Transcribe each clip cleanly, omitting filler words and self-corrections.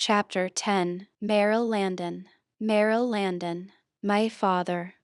Chapter 10. Meryl Landon. Meryl Landon. My father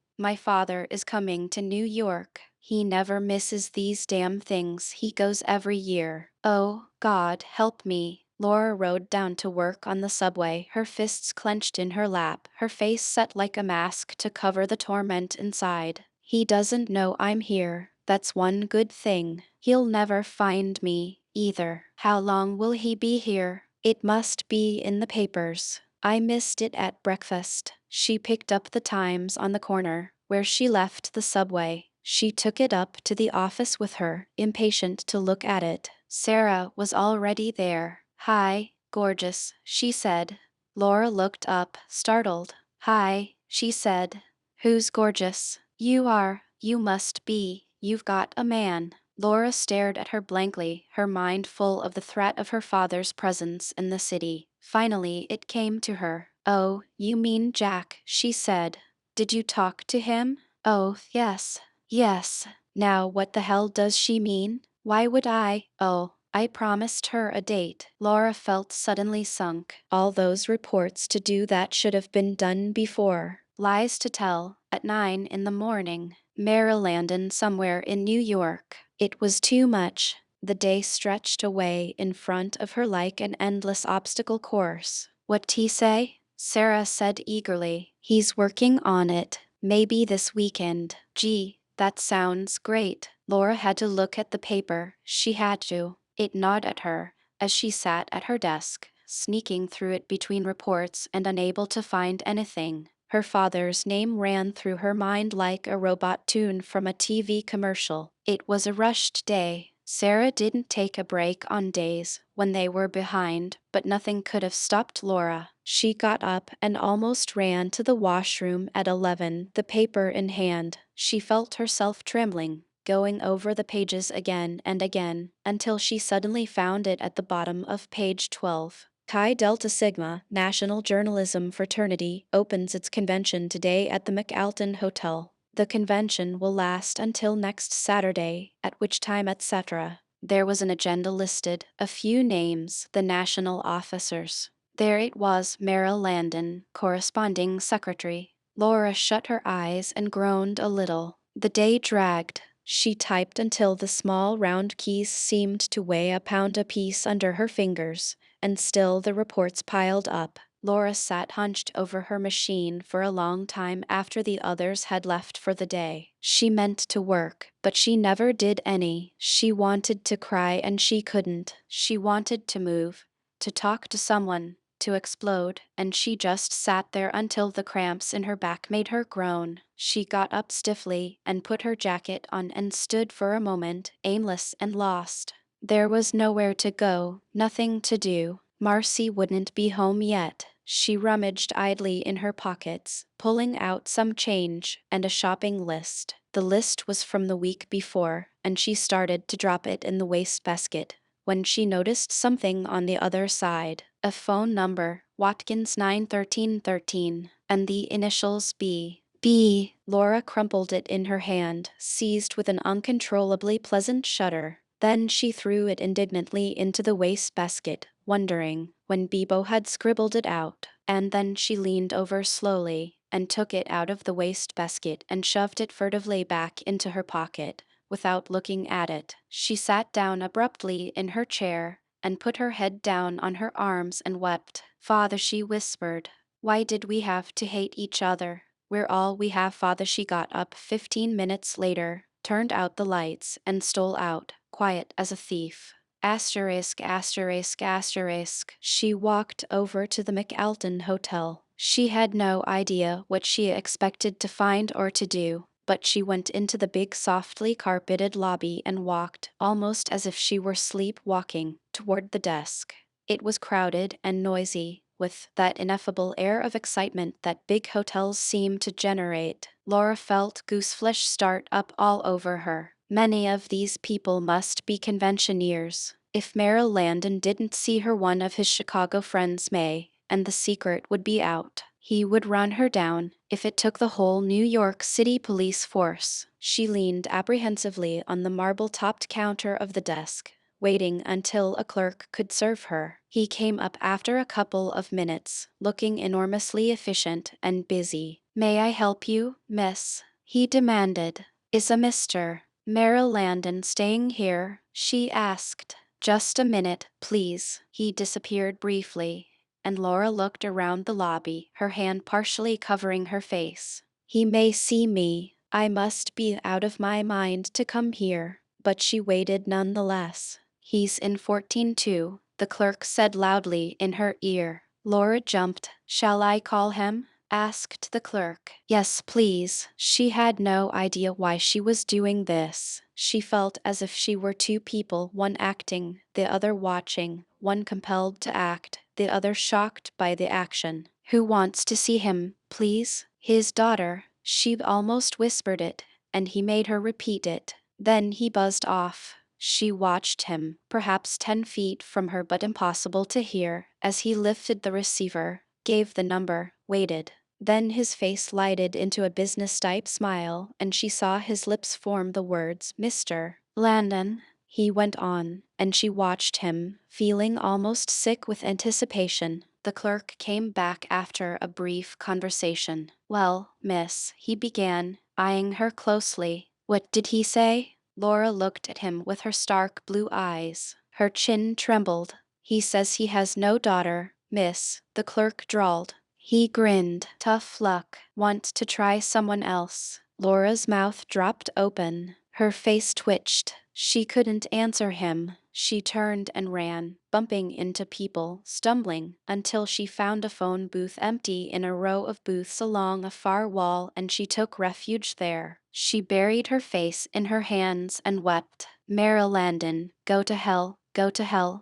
is coming to New York. He never misses these damn things. He goes every year. Oh, God, help me. Laura rode down to work on the subway, her fists clenched in her lap, her face set like a mask to cover the torment inside. He doesn't know I'm here. That's one good thing. He'll never find me, either. How long will he be here? It must be in the papers. I missed it at breakfast. She picked up the Times on the corner, where she left the subway. She took it up to the office with her, impatient to look at it. Sarah was already there. "Hi, gorgeous," she said. Laura looked up, startled. "Hi," she said. "Who's gorgeous?" "You are. You must be. You've got a man." Laura stared at her blankly, her mind full of the threat of her father's presence in the city. Finally, it came to her. "Oh, you mean Jack," she said. "Did you talk to him?" "Oh, yes. Yes." Now what the hell does she mean? Why would I? Oh, I promised her a date. Laura felt suddenly sunk. All those reports to do that should have been done before. Lies to tell. At 9 in the morning. Meryl Landon somewhere in New York. It was too much. The day stretched away in front of her like an endless obstacle course. "What'd he say?" Sarah said eagerly. "He's working on it. Maybe this weekend." "Gee, that sounds great." Laura had to look at the paper. She had to. It gnawed at her as she sat at her desk, sneaking through it between reports and unable to find anything. Her father's name ran through her mind like a robot tune from a TV commercial. It was a rushed day. Sarah didn't take a break on days when they were behind, but nothing could have stopped Laura. She got up and almost ran to the washroom at 11, the paper in hand. She felt herself trembling, going over the pages again and again, until she suddenly found it at the bottom of page 12. Chi Delta Sigma National Journalism Fraternity opens its convention today at the McAlton Hotel. The convention will last until next Saturday, at which time etc. There was an agenda listed, a few names, the national officers. There it was, Meryl Landon, corresponding secretary. Laura shut her eyes and groaned a little. The day dragged. She typed until the small round keys seemed to weigh a pound apiece under her fingers, and still the reports piled up. Laura sat hunched over her machine for a long time after the others had left for the day. She meant to work, but she never did any. She wanted to cry and she couldn't. She wanted to move, to talk to someone, to explode, and she just sat there until the cramps in her back made her groan. She got up stiffly and put her jacket on and stood for a moment, aimless and lost. There was nowhere to go, nothing to do. Marcy wouldn't be home yet. She rummaged idly in her pockets, pulling out some change and a shopping list. The list was from the week before, and she started to drop it in the wastebasket when she noticed something on the other side. A phone number, Watkins 91313, and the initials B. B. Laura crumpled it in her hand, seized with an uncontrollably pleasant shudder. Then she threw it indignantly into the wastebasket, wondering when Bebo had scribbled it out. And then she leaned over slowly and took it out of the wastebasket and shoved it furtively back into her pocket. Without looking at it, she sat down abruptly in her chair and put her head down on her arms and wept. "Father," she whispered, "why did we have to hate each other? We're all we have." Father, she got up 15 minutes later, turned out the lights, and stole out, quiet as a thief. Asterisk, asterisk, asterisk. She walked over to the McAlton Hotel. She had no idea what she expected to find or to do, but she went into the big softly carpeted lobby and walked, almost as if she were sleepwalking, toward the desk. It was crowded and noisy, with that ineffable air of excitement that big hotels seem to generate. Laura felt gooseflesh start up all over her. Many of these people must be conventioneers. If Meryl Landon didn't see her, one of his Chicago friends may, and the secret would be out. He would run her down, if it took the whole New York City police force. She leaned apprehensively on the marble-topped counter of the desk, waiting until a clerk could serve her. He came up after a couple of minutes, looking enormously efficient and busy. "May I help you, miss?" he demanded. "Is a Mr. Merrill Landon staying here?" she asked. "Just a minute, please." He disappeared briefly, and Laura looked around the lobby, her hand partially covering her face. "He may see me. I must be out of my mind to come here." But she waited nonetheless. "He's in 14-2, the clerk said loudly in her ear. Laura jumped. "Shall I call him?" asked the clerk. "Yes, please." She had no idea why she was doing this. She felt as if she were two people, one acting, the other watching, one compelled to act, the other shocked by the action. "Who wants to see him, please?" "His daughter." She almost whispered it, and he made her repeat it. Then he buzzed off. She watched him, perhaps 10 feet from her but impossible to hear, as he lifted the receiver, gave the number, waited. Then his face lighted into a business-type smile, and she saw his lips form the words, "Mr. Landon." He went on, and she watched him, feeling almost sick with anticipation. The clerk came back after a brief conversation. "Well, miss," he began, eyeing her closely. "What did he say?" Laura looked at him with her stark blue eyes. Her chin trembled. "He says he has no daughter, miss," the clerk drawled. He grinned. "Tough luck. Want to try someone else?" Laura's mouth dropped open. Her face twitched. She couldn't answer him. She turned and ran, bumping into people, stumbling, until she found a phone booth empty in a row of booths along a far wall, and she took refuge there. She buried her face in her hands and wept. "Merrill Landon, go to hell,"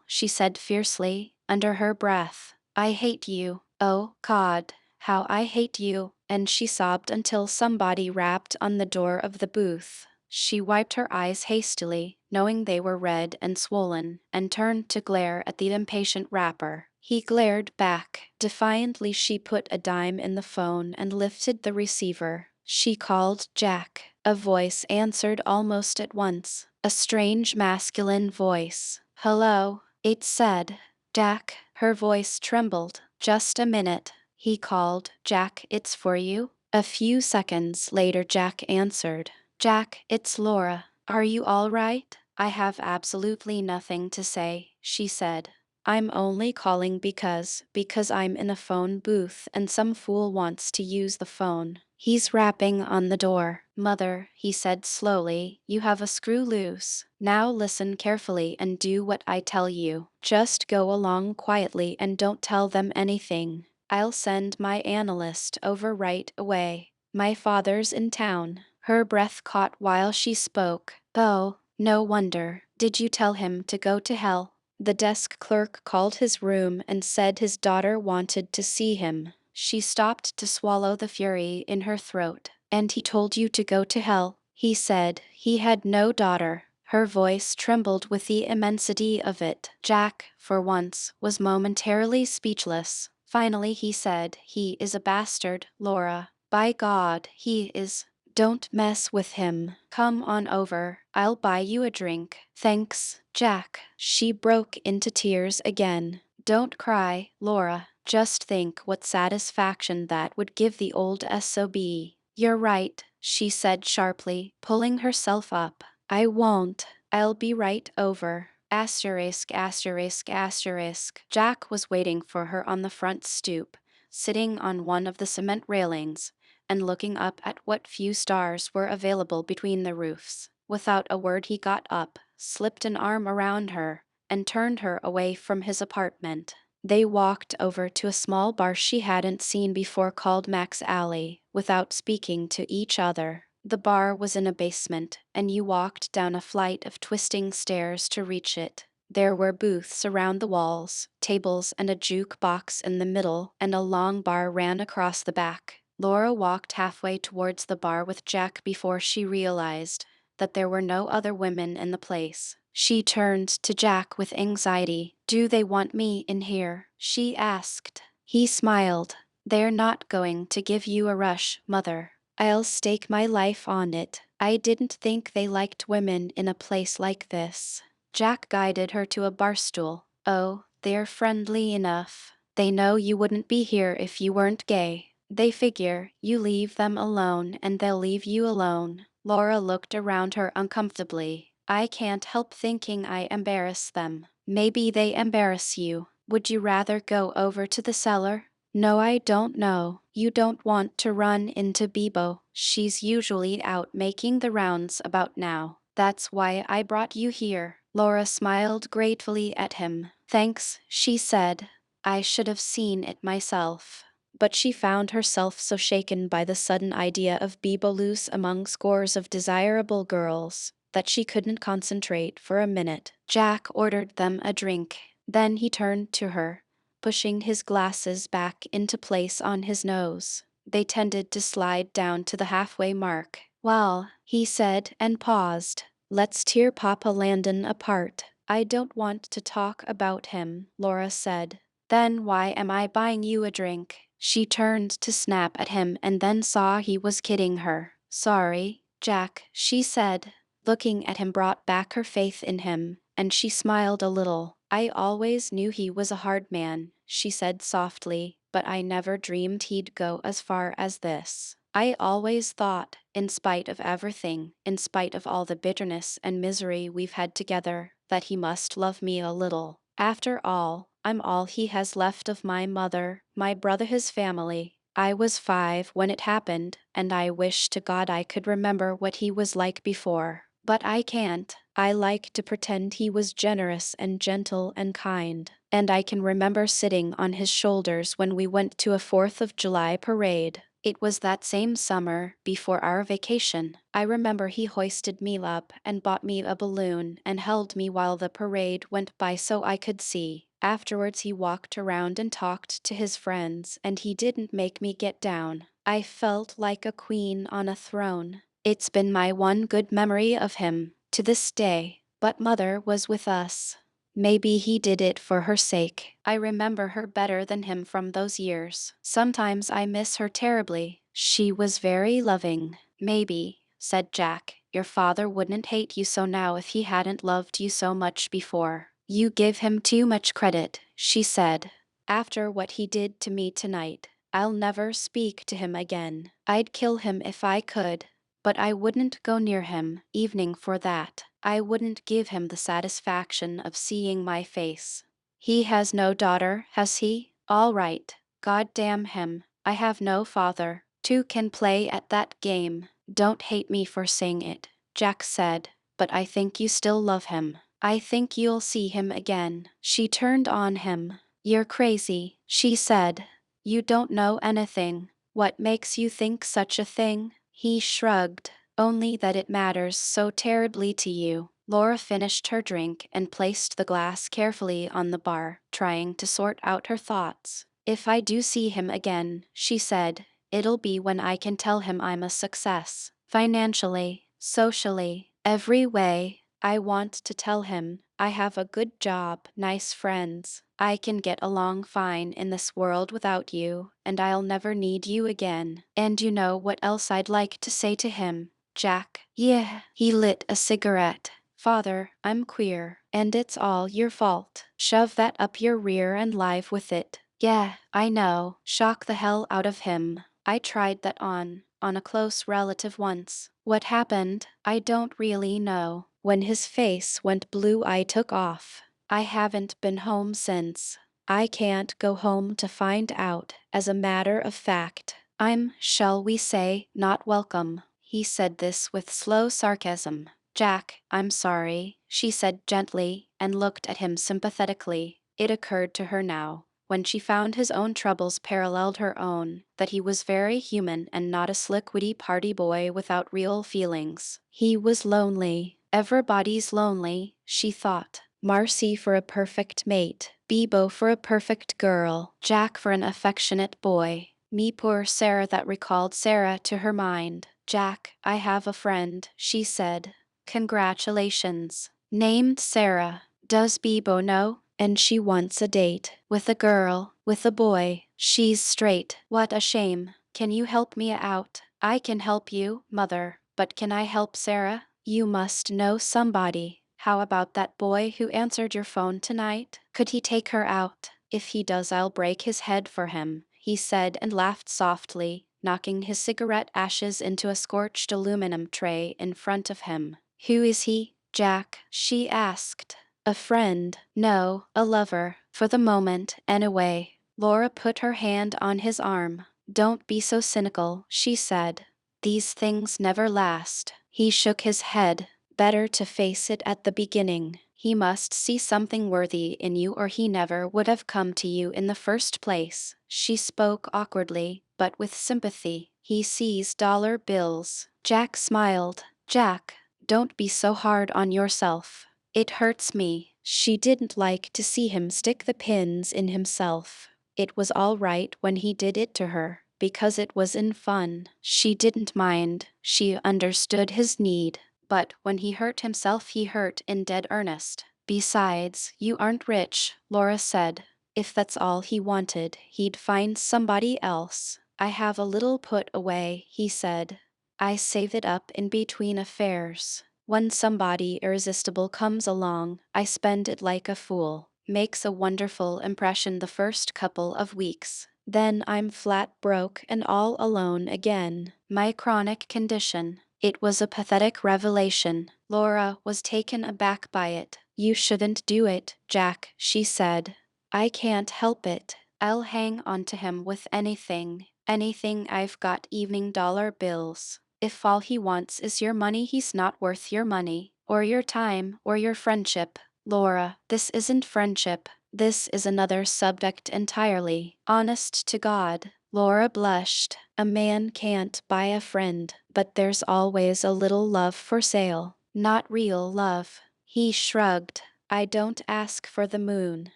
she said fiercely, under her breath. "I hate you. Oh, God, how I hate you." And she sobbed until somebody rapped on the door of the booth. She wiped her eyes hastily, knowing they were red and swollen, and turned to glare at the impatient rapper. He glared back. Defiantly she put a dime in the phone and lifted the receiver. She called Jack. A voice answered almost at once. A strange masculine voice. "Hello," it said. "Jack." Her voice trembled. "Just a minute," he called. "Jack, it's for you." A few seconds later Jack answered. "Jack, it's Laura. Are you all right?" "I have absolutely nothing to say," she said. "I'm only calling because I'm in a phone booth and some fool wants to use the phone." He's rapping on the door. "Mother," he said slowly, "you have a screw loose. Now listen carefully and do what I tell you. Just go along quietly and don't tell them anything. I'll send my analyst over right away. My father's in town." Her breath caught while she spoke. "Oh, no wonder. Did you tell him to go to hell?" The desk clerk called his room and said his daughter wanted to see him. She stopped to swallow the fury in her throat. "And he told you to go to hell?" He said he had no daughter. Her voice trembled with the immensity of it. Jack, for once, was momentarily speechless. Finally he said, "He is a bastard, Laura. By God, he is. Don't mess with him. Come on over. I'll buy you a drink." "Thanks, Jack." She broke into tears again. "Don't cry, Laura. Just think what satisfaction that would give the old SOB. "You're right," she said sharply, pulling herself up. "I won't. I'll be right over." Asterisk, asterisk, asterisk. Jack was waiting for her on the front stoop, sitting on one of the cement railings, and looking up at what few stars were available between the roofs. Without a word he got up, slipped an arm around her, and turned her away from his apartment. They walked over to a small bar she hadn't seen before called Mac's Alley, without speaking to each other. The bar was in a basement, and you walked down a flight of twisting stairs to reach it. There were booths around the walls, tables and a jukebox in the middle, and a long bar ran across the back. Laura walked halfway towards the bar with Jack before she realized that there were no other women in the place. She turned to Jack with anxiety. "Do they want me in here?" she asked. He smiled. "They're not going to give you a rush, Mother. I'll stake my life on it. I didn't think they liked women in a place like this." Jack guided her to a bar stool. Oh, they're friendly enough. They know you wouldn't be here if you weren't gay. They figure you leave them alone and they'll leave you alone. Laura looked around her uncomfortably. I can't help thinking I embarrass them. Maybe they embarrass you. Would you rather go over to the cellar? No, I don't know. You don't want to run into Bebo. She's usually out making the rounds about now. That's why I brought you here. Laura smiled gratefully at him. Thanks, she said. I should have seen it myself. But she found herself so shaken by the sudden idea of Bebo loose among scores of desirable girls that she couldn't concentrate for a minute. Jack ordered them a drink. Then he turned to her, pushing his glasses back into place on his nose. They tended to slide down to the halfway mark. Well, he said and paused. Let's tear Papa Landon apart. I don't want to talk about him, Laura said. Then why am I buying you a drink? She turned to snap at him and then saw he was kidding her. Sorry, Jack, she said. Looking at him brought back her faith in him, and she smiled a little. I always knew he was a hard man, she said softly, but I never dreamed he'd go as far as this. I always thought, in spite of everything, in spite of all the bitterness and misery we've had together, that he must love me a little. After all, I'm all he has left of my mother, my brother, his family. I was 5 when it happened, and I wish to God I could remember what he was like before. But I can't. I like to pretend he was generous and gentle and kind. And I can remember sitting on his shoulders when we went to a 4th of July parade. It was that same summer, before our vacation. I remember he hoisted me up and bought me a balloon and held me while the parade went by so I could see. Afterwards he walked around and talked to his friends, and he didn't make me get down. I felt like a queen on a throne. It's been my one good memory of him, to this day. But Mother was with us. Maybe he did it for her sake. I remember her better than him from those years. Sometimes I miss her terribly. She was very loving. Maybe, said Jack, your father wouldn't hate you so now if he hadn't loved you so much before. You give him too much credit, she said. After what he did to me tonight, I'll never speak to him again. I'd kill him if I could. But I wouldn't go near him, evening for that. I wouldn't give him the satisfaction of seeing my face. He has no daughter, has he? All right. God damn him. I have no father. 2 can play at that game. Don't hate me for saying it, Jack said, but I think you still love him. I think you'll see him again. She turned on him. You're crazy, she said. You don't know anything. What makes you think such a thing? He shrugged. Only that it matters so terribly to you. Laura finished her drink and placed the glass carefully on the bar, trying to sort out her thoughts. If I do see him again, she said, it'll be when I can tell him I'm a success. Financially, socially, every way. I want to tell him I have a good job, nice friends. I can get along fine in this world without you, and I'll never need you again. And you know what else I'd like to say to him, Jack? Yeah. He lit a cigarette. Father, I'm queer, and it's all your fault. Shove that up your rear and live with it. Yeah, I know. Shock the hell out of him. I tried that on a close relative once. What happened? I don't really know. When his face went blue, I took off. I haven't been home since. I can't go home to find out. As a matter of fact, I'm, shall we say, not welcome. He said this with slow sarcasm. Jack, I'm sorry, she said gently, and looked at him sympathetically. It occurred to her now, when she found his own troubles paralleled her own, that he was very human and not a slick witty party boy without real feelings. He was lonely. Everybody's lonely, she thought. Marcy for a perfect mate, Bebo for a perfect girl, Jack for an affectionate boy. Me poor Sarah. That recalled Sarah to her mind. Jack, I have a friend, she said. Congratulations. Named Sarah. Does Bebo know? And she wants a date. With a girl. With a boy. She's straight. What a shame. Can you help me out? I can help you, Mother. But can I help Sarah? You must know somebody. How about that boy who answered your phone tonight? Could he take her out? If he does, I'll break his head for him, he said and laughed softly, knocking his cigarette ashes into a scorched aluminum tray in front of him. Who is he, Jack? She asked. A friend. No, a lover. For the moment, anyway. Laura put her hand on his arm. Don't be so cynical, she said. These things never last. He shook his head. Better to face it at the beginning. He must see something worthy in you or he never would have come to you in the first place. She spoke awkwardly, but with sympathy. He sees dollar bills. Jack smiled. Jack, don't be so hard on yourself. It hurts me. She didn't like to see him stick the pins in himself. It was all right when he did it to her, because it was in fun. She didn't mind. She understood his need. But when he hurt himself, he hurt in dead earnest. Besides, you aren't rich, Laura said. If that's all he wanted, he'd find somebody else. I have a little put away, he said. I save it up in between affairs. When somebody irresistible comes along, I spend it like a fool. Makes a wonderful impression the first couple of weeks. Then I'm flat broke and all alone again. My chronic condition. It was a pathetic revelation. Laura was taken aback by it. You shouldn't do it, Jack, she said. I can't help it. I'll hang on to him with anything. Anything I've got, evening dollar bills. If all he wants is your money, he's not worth your money, or your time, or your friendship. Laura, this isn't friendship. This is another subject entirely. Honest to God. Laura blushed. A man can't buy a friend, but there's always a little love for sale. Not real love. He shrugged. I don't ask for the moon.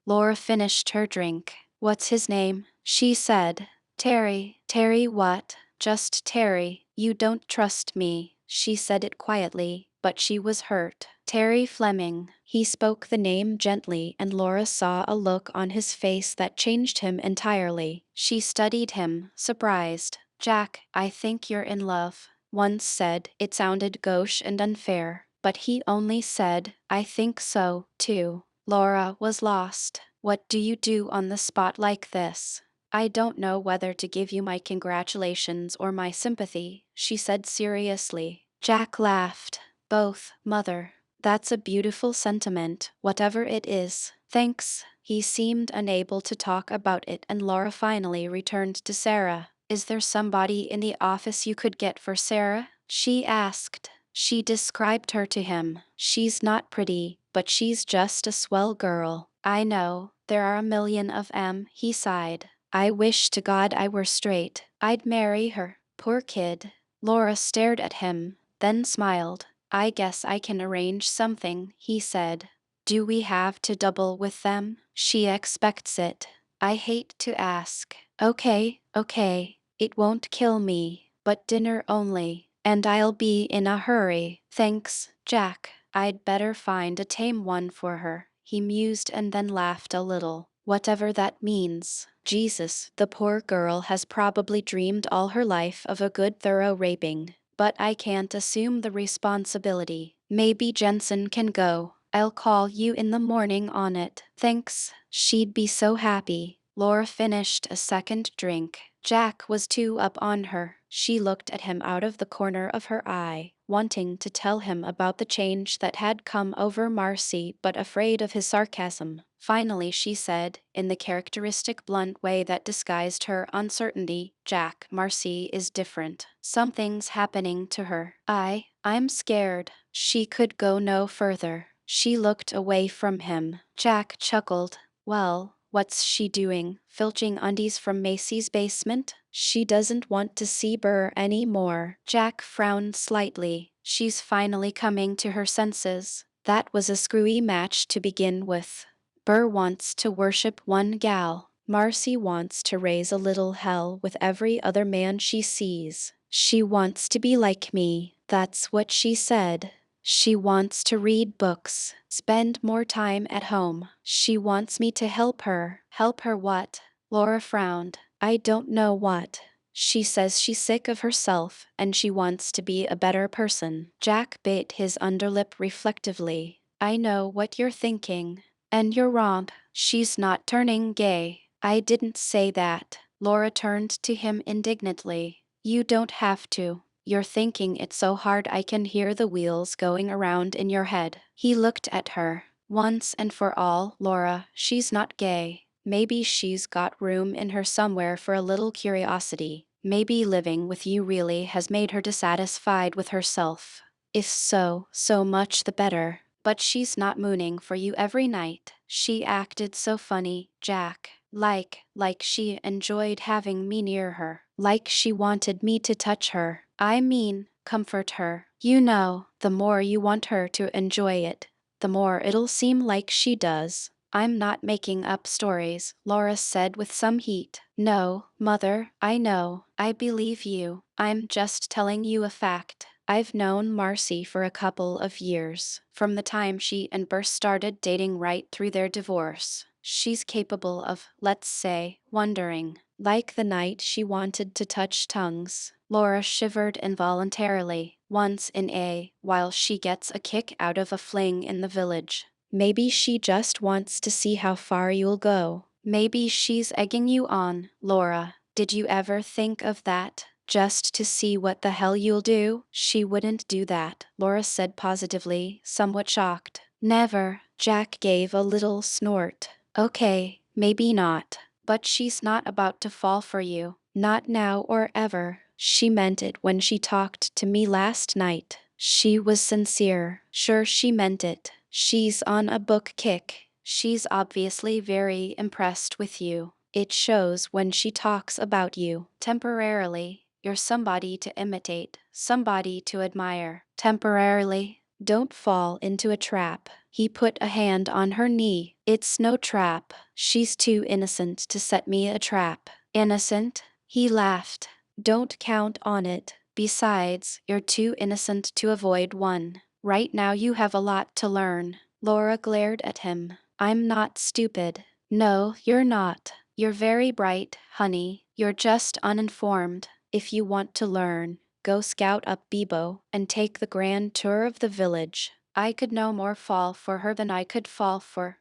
Laura finished her drink. What's his name? She said. Terry. Terry what? Just Terry. You don't trust me. She said it quietly, but she was hurt. Terry Fleming. He spoke the name gently, and Laura saw a look on his face that changed him entirely. She studied him, surprised. Jack, I think you're in love. Once said. It sounded gauche and unfair, but he only said, I think so, too. Laura was lost. What do you do on the spot like this? I don't know whether to give you my congratulations or my sympathy, she said seriously. Jack laughed. Both, mother. That's a beautiful sentiment, whatever it is. Thanks. He seemed unable to talk about it, and Laura finally returned to Sarah. Is there somebody in the office you could get for Sarah? She asked. She described her to him. She's not pretty, but she's just a swell girl. I know, there are a million of 'em, he sighed. I wish to God I were straight. I'd marry her. Poor kid. Laura stared at him, then smiled. I guess I can arrange something, he said. Do we have to double with them? She expects it. I hate to ask. Okay. It won't kill me, but dinner only, and I'll be in a hurry. Thanks, Jack. I'd better find a tame one for her, he mused and then laughed a little. Whatever that means. Jesus, the poor girl has probably dreamed all her life of a good thorough raping. But I can't assume the responsibility. Maybe Jensen can go. I'll call you in the morning on it. Thanks. She'd be so happy. Laura finished a second drink. Jack was too up on her. She looked at him out of the corner of her eye, wanting to tell him about the change that had come over Marcy, but afraid of his sarcasm. Finally she said, in the characteristic blunt way that disguised her uncertainty, Jack, Marcy is different. Something's happening to her. I'm scared. She could go no further. She looked away from him. Jack chuckled. Well, what's she doing? Filching undies from Macy's basement? She doesn't want to see Burr any more. Jack frowned slightly. She's finally coming to her senses. That was a screwy match to begin with. Burr wants to worship one gal. Marcy wants to raise a little hell with every other man she sees. She wants to be like me. That's what she said. She wants to read books, spend more time at home. She wants me to help her. Help her what? Laura frowned. I don't know what. She says she's sick of herself and she wants to be a better person. Jack bit his underlip reflectively. I know what you're thinking. And you're wrong. She's not turning gay. I didn't say that. Laura turned to him indignantly. You don't have to. You're thinking it so hard I can hear the wheels going around in your head. He looked at her. Once and for all, Laura, she's not gay. Maybe she's got room in her somewhere for a little curiosity. Maybe living with you really has made her dissatisfied with herself. If so, so much the better. But she's not mooning for you every night. She acted so funny, Jack. Like she enjoyed having me near her. Like she wanted me to touch her. I mean, comfort her. You know, the more you want her to enjoy it, the more it'll seem like she does. I'm not making up stories, Laura said with some heat. No, Mother, I know. I believe you. I'm just telling you a fact. I've known Marcy for a couple of years, from the time she and Burr started dating right through their divorce. She's capable of, let's say, wondering. Like the night she wanted to touch tongues. Laura shivered involuntarily, once in a while she gets a kick out of a fling in the village. Maybe she just wants to see how far you'll go. Maybe she's egging you on, Laura. Did you ever think of that? Just to see what the hell you'll do? She wouldn't do that, Laura said positively, somewhat shocked. Never. Jack gave a little snort. Okay, maybe not. But she's not about to fall for you. Not now or ever. She meant it when she talked to me last night. She was sincere. Sure, she meant it. She's on a book kick. She's obviously very impressed with you. It shows when she talks about you. Temporarily, you're somebody to imitate, somebody to admire. Temporarily, don't fall into a trap. He put a hand on her knee. It's no trap. She's too innocent to set me a trap. Innocent? He laughed. Don't count on it. Besides, you're too innocent to avoid one. Right now you have a lot to learn. Laura glared at him. I'm not stupid. No, you're not. You're very bright, honey. You're just uninformed. If you want to learn, go scout up Bebo and take the grand tour of the village. I could no more fall for her than I could fall for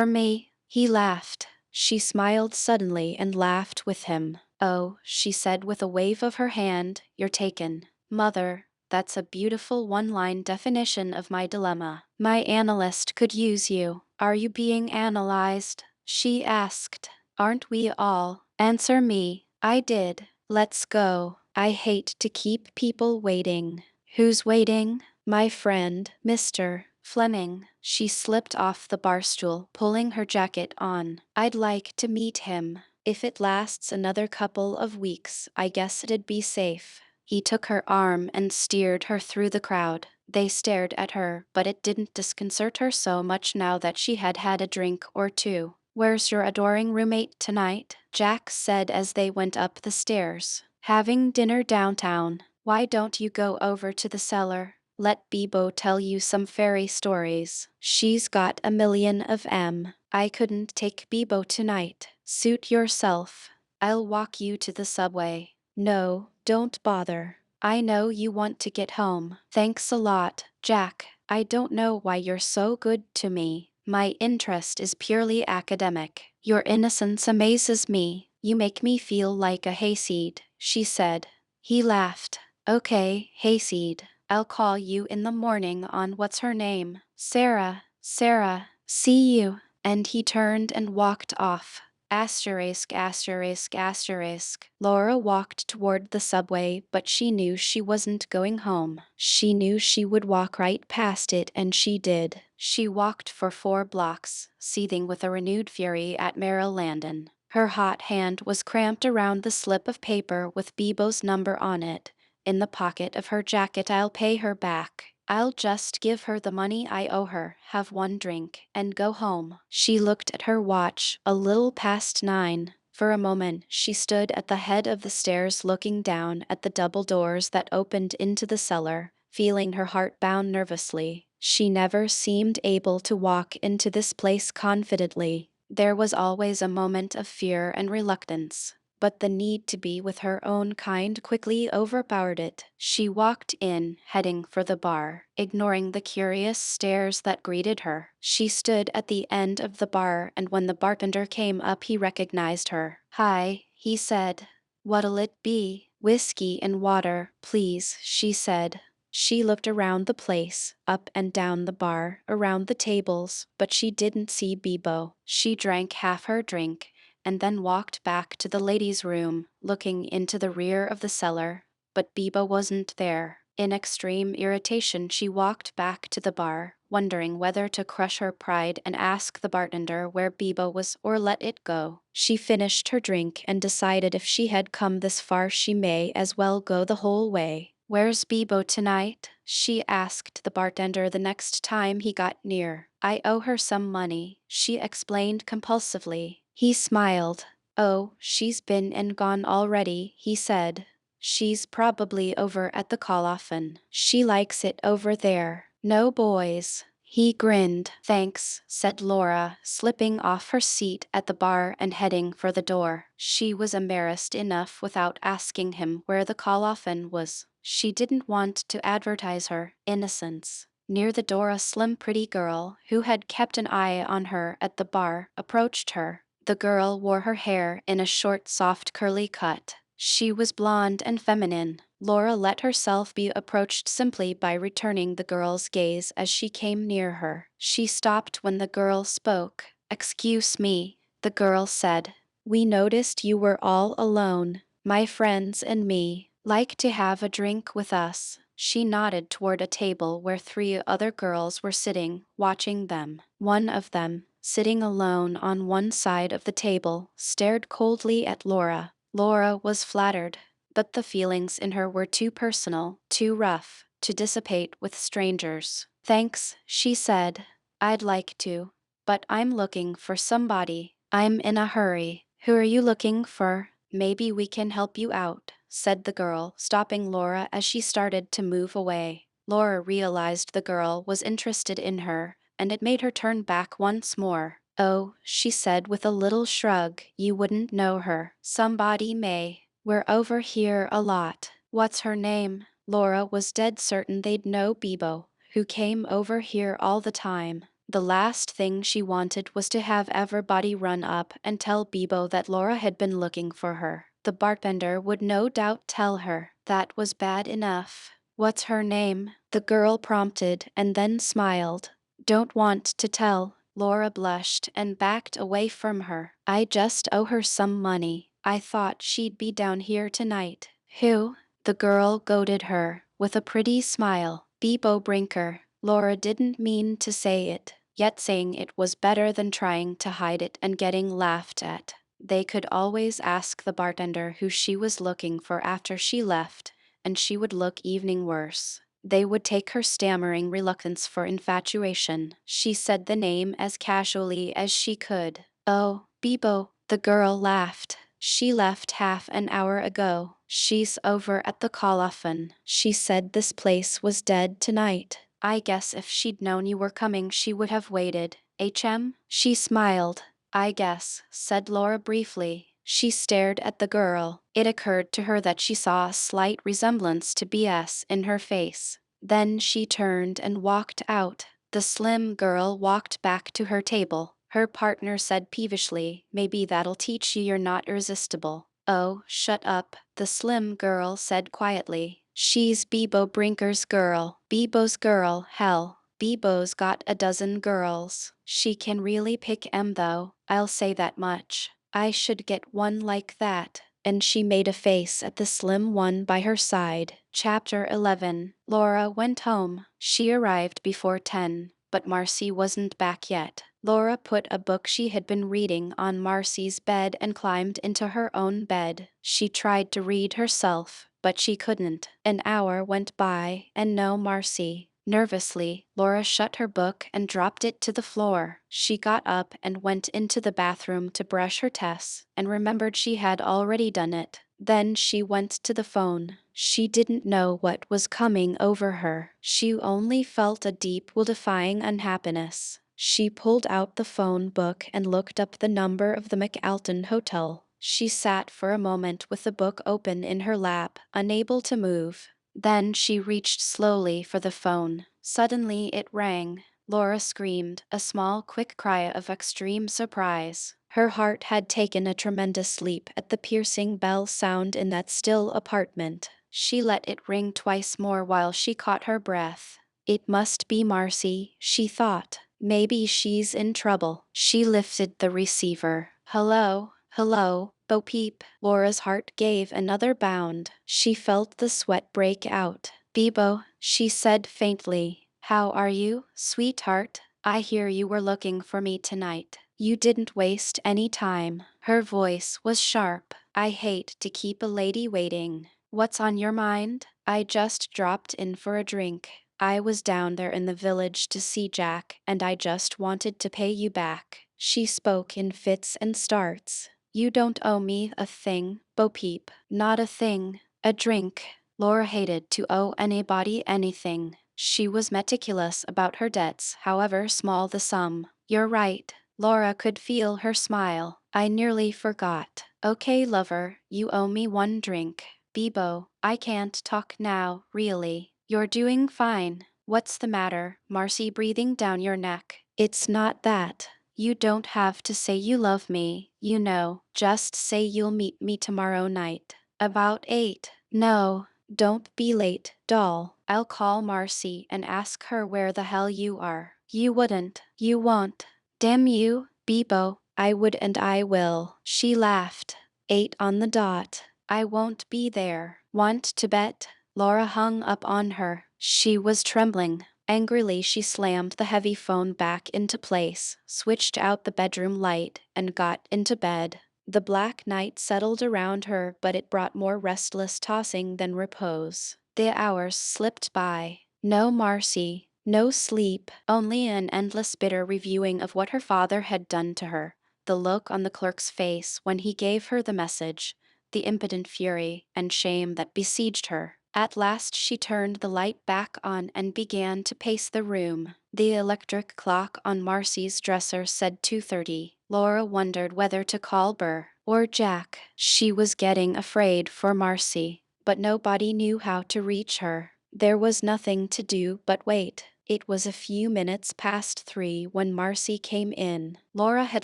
me. He laughed. She smiled suddenly and laughed with him. Oh, she said with a wave of her hand, you're taken. Mother, that's a beautiful one-line definition of my dilemma. My analyst could use you. Are you being analyzed? She asked. Aren't we all? Answer me. I did. Let's go. I hate to keep people waiting. Who's waiting? My friend, Mr. Fleming. She slipped off the bar stool, pulling her jacket on. I'd like to meet him. If it lasts another couple of weeks, I guess it'd be safe. He took her arm and steered her through the crowd. They stared at her, but it didn't disconcert her so much now that she had had a drink or two. Where's your adoring roommate tonight? Jack said as they went up the stairs. Having dinner downtown. Why don't you go over to the cellar? Let Bebo tell you some fairy stories. She's got a million of 'em. I couldn't take Bebo tonight. Suit yourself. I'll walk you to the subway. No, don't bother. I know you want to get home. Thanks a lot, Jack. I don't know why you're so good to me. My interest is purely academic. Your innocence amazes me. You make me feel like a hayseed, she said. He laughed. Okay, hayseed. I'll call you in the morning on what's her name? Sarah. Sarah. See you. And he turned and walked off. Asterisk, asterisk, asterisk. Laura walked toward the subway, but she knew she wasn't going home. She knew she would walk right past it, and she did. She walked for 4 blocks, seething with a renewed fury at Merrill Landon. Her hot hand was cramped around the slip of paper with Bebo's number on it. In the pocket of her jacket. I'll pay her back. I'll just give her the money I owe her, have one drink, and go home. She looked at her watch, a little past 9. For a moment, she stood at the head of the stairs looking down at the double doors that opened into the cellar, feeling her heart bound nervously. She never seemed able to walk into this place confidently. There was always a moment of fear and reluctance. but the need to be with her own kind quickly overpowered it. She walked in, heading for the bar, ignoring the curious stares that greeted her. She stood at the end of the bar, and when the bartender came up, he recognized her. "Hi," he said. "What'll it be?" "Whiskey and water, please," she said. She looked around the place, up and down the bar, around the tables, but she didn't see Bebo. She drank half her drink, and then walked back to the ladies' room, looking into the rear of the cellar. But Bebo wasn't there. In extreme irritation, she walked back to the bar, wondering whether to crush her pride and ask the bartender where Bebo was or let it go. She finished her drink and decided if she had come this far, she may as well go the whole way. "Where's Bebo tonight?" she asked the bartender the next time he got near. "I owe her some money," she explained compulsively. He smiled. "Oh, she's been and gone already," he said. "She's probably over at the call-offen. She likes it over there. No boys." He grinned. "Thanks," said Laura, slipping off her seat at the bar and heading for the door. She was embarrassed enough without asking him where the call-offen was. She didn't want to advertise her innocence. Near the door, a slim, pretty girl, who had kept an eye on her at the bar, approached her. The girl wore her hair in a short, soft, curly cut. She was blonde and feminine. Laura let herself be approached simply by returning the girl's gaze as she came near her. She stopped when the girl spoke. "Excuse me," the girl said. "We noticed you were all alone. My friends and me like to have a drink with us." She nodded toward a table where 3 other girls were sitting, watching them. One of them, sitting alone on one side of the table, stared coldly at Laura. Laura was flattered, but the feelings in her were too personal, too rough, to dissipate with strangers. "Thanks," she said. "I'd like to, but I'm looking for somebody. I'm in a hurry." "Who are you looking for?" "Maybe we can help you out," said the girl, stopping Laura as she started to move away. Laura realized the girl was interested in her, and it made her turn back once more. "Oh," she said with a little shrug, "you wouldn't know her." "Somebody may. We're over here a lot." "What's her name?" Laura was dead certain they'd know Bebo, who came over here all the time. The last thing she wanted was to have everybody run up and tell Bebo that Laura had been looking for her. The bartender would no doubt tell her. That was bad enough. "What's her name?" the girl prompted and then smiled. "Don't want to tell." Laura blushed and backed away from her. "I just owe her some money. I thought she'd be down here tonight." "Who?" the girl goaded her, with a pretty smile. "Bebo Brinker." Laura didn't mean to say it, yet saying it was better than trying to hide it and getting laughed at. They could always ask the bartender who she was looking for after she left, and she would look even worse. They would take her stammering reluctance for infatuation. She said the name as casually as she could. "Oh, Bebo," the girl laughed. "She left half an hour ago. She's over at the call-offen. She said this place was dead tonight. I guess if she'd known you were coming, she would have waited. HM?" She smiled. "I guess," said Laura briefly. She stared at the girl. It occurred to her that she saw a slight resemblance to BS in her face. Then she turned and walked out. The slim girl walked back to her table. Her partner said peevishly, "Maybe that'll teach you you're not irresistible." "Oh, shut up," the slim girl said quietly. "She's Bebo Brinker's girl." "Bebo's girl, hell. Bebo's got a dozen girls. She can really pick 'em though, I'll say that much. I should get one like that." And she made a face at the slim one by her side. Chapter 11. Laura went home. She arrived before 10, but Marcy wasn't back yet. Laura put a book she had been reading on Marcy's bed and climbed into her own bed. She tried to read herself, but she couldn't. An hour went by, and no Marcy. Nervously, Laura shut her book and dropped it to the floor. She got up and went into the bathroom to brush her teeth, and remembered she had already done it. Then she went to the phone. She didn't know what was coming over her. She only felt a deep, will-defying unhappiness. She pulled out the phone book and looked up the number of the McAlton Hotel. She sat for a moment with the book open in her lap, unable to move. Then she reached slowly for the phone. Suddenly it rang. Laura screamed, a small, quick cry of extreme surprise. Her heart had taken a tremendous leap at the piercing bell sound in that still apartment. She let it ring twice more while she caught her breath. It must be Marcy, she thought. Maybe she's in trouble. She lifted the receiver. Hello, hello, Bo Peep. Laura's heart gave another bound. She felt the sweat break out. Bibo, she said faintly. How are you, sweetheart? I hear you were looking for me tonight. You didn't waste any time. Her voice was sharp. I hate to keep a lady waiting. What's on your mind? I just dropped in for a drink. I was down there in the village to see Jack, and I just wanted to pay you back. She spoke in fits and starts. You don't owe me a thing, Bo Peep. Not a thing. A drink. Laura hated to owe anybody anything. She was meticulous about her debts, however small the sum. You're right. Laura could feel her smile. I nearly forgot. Okay, lover, you owe me one drink. Bibo, I can't talk now, really. You're doing fine. What's the matter, Marcy breathing down your neck? It's not that. You don't have to say you love me, you know. Just say you'll meet me tomorrow night. About 8. No, don't be late, doll. I'll call Marcy and ask her where the hell you are. You wouldn't. You won't. Damn you, Bibo. I would and I will. She laughed. 8 on the dot. I won't be there. Want to bet? Laura hung up on her. She was trembling. Angrily, she slammed the heavy phone back into place, switched out the bedroom light, and got into bed. The black night settled around her, but it brought more restless tossing than repose. The hours slipped by. No Marcy, no sleep, only an endless bitter reviewing of what her father had done to her. The look on the clerk's face when he gave her the message, the impotent fury and shame that besieged her. At last she turned the light back on and began to pace the room. The electric clock on Marcy's dresser said 2:30. Laura wondered whether to call Burr or Jack. She was getting afraid for Marcy, but nobody knew how to reach her. There was nothing to do but wait. It was a few minutes past 3 when Marcy came in. Laura had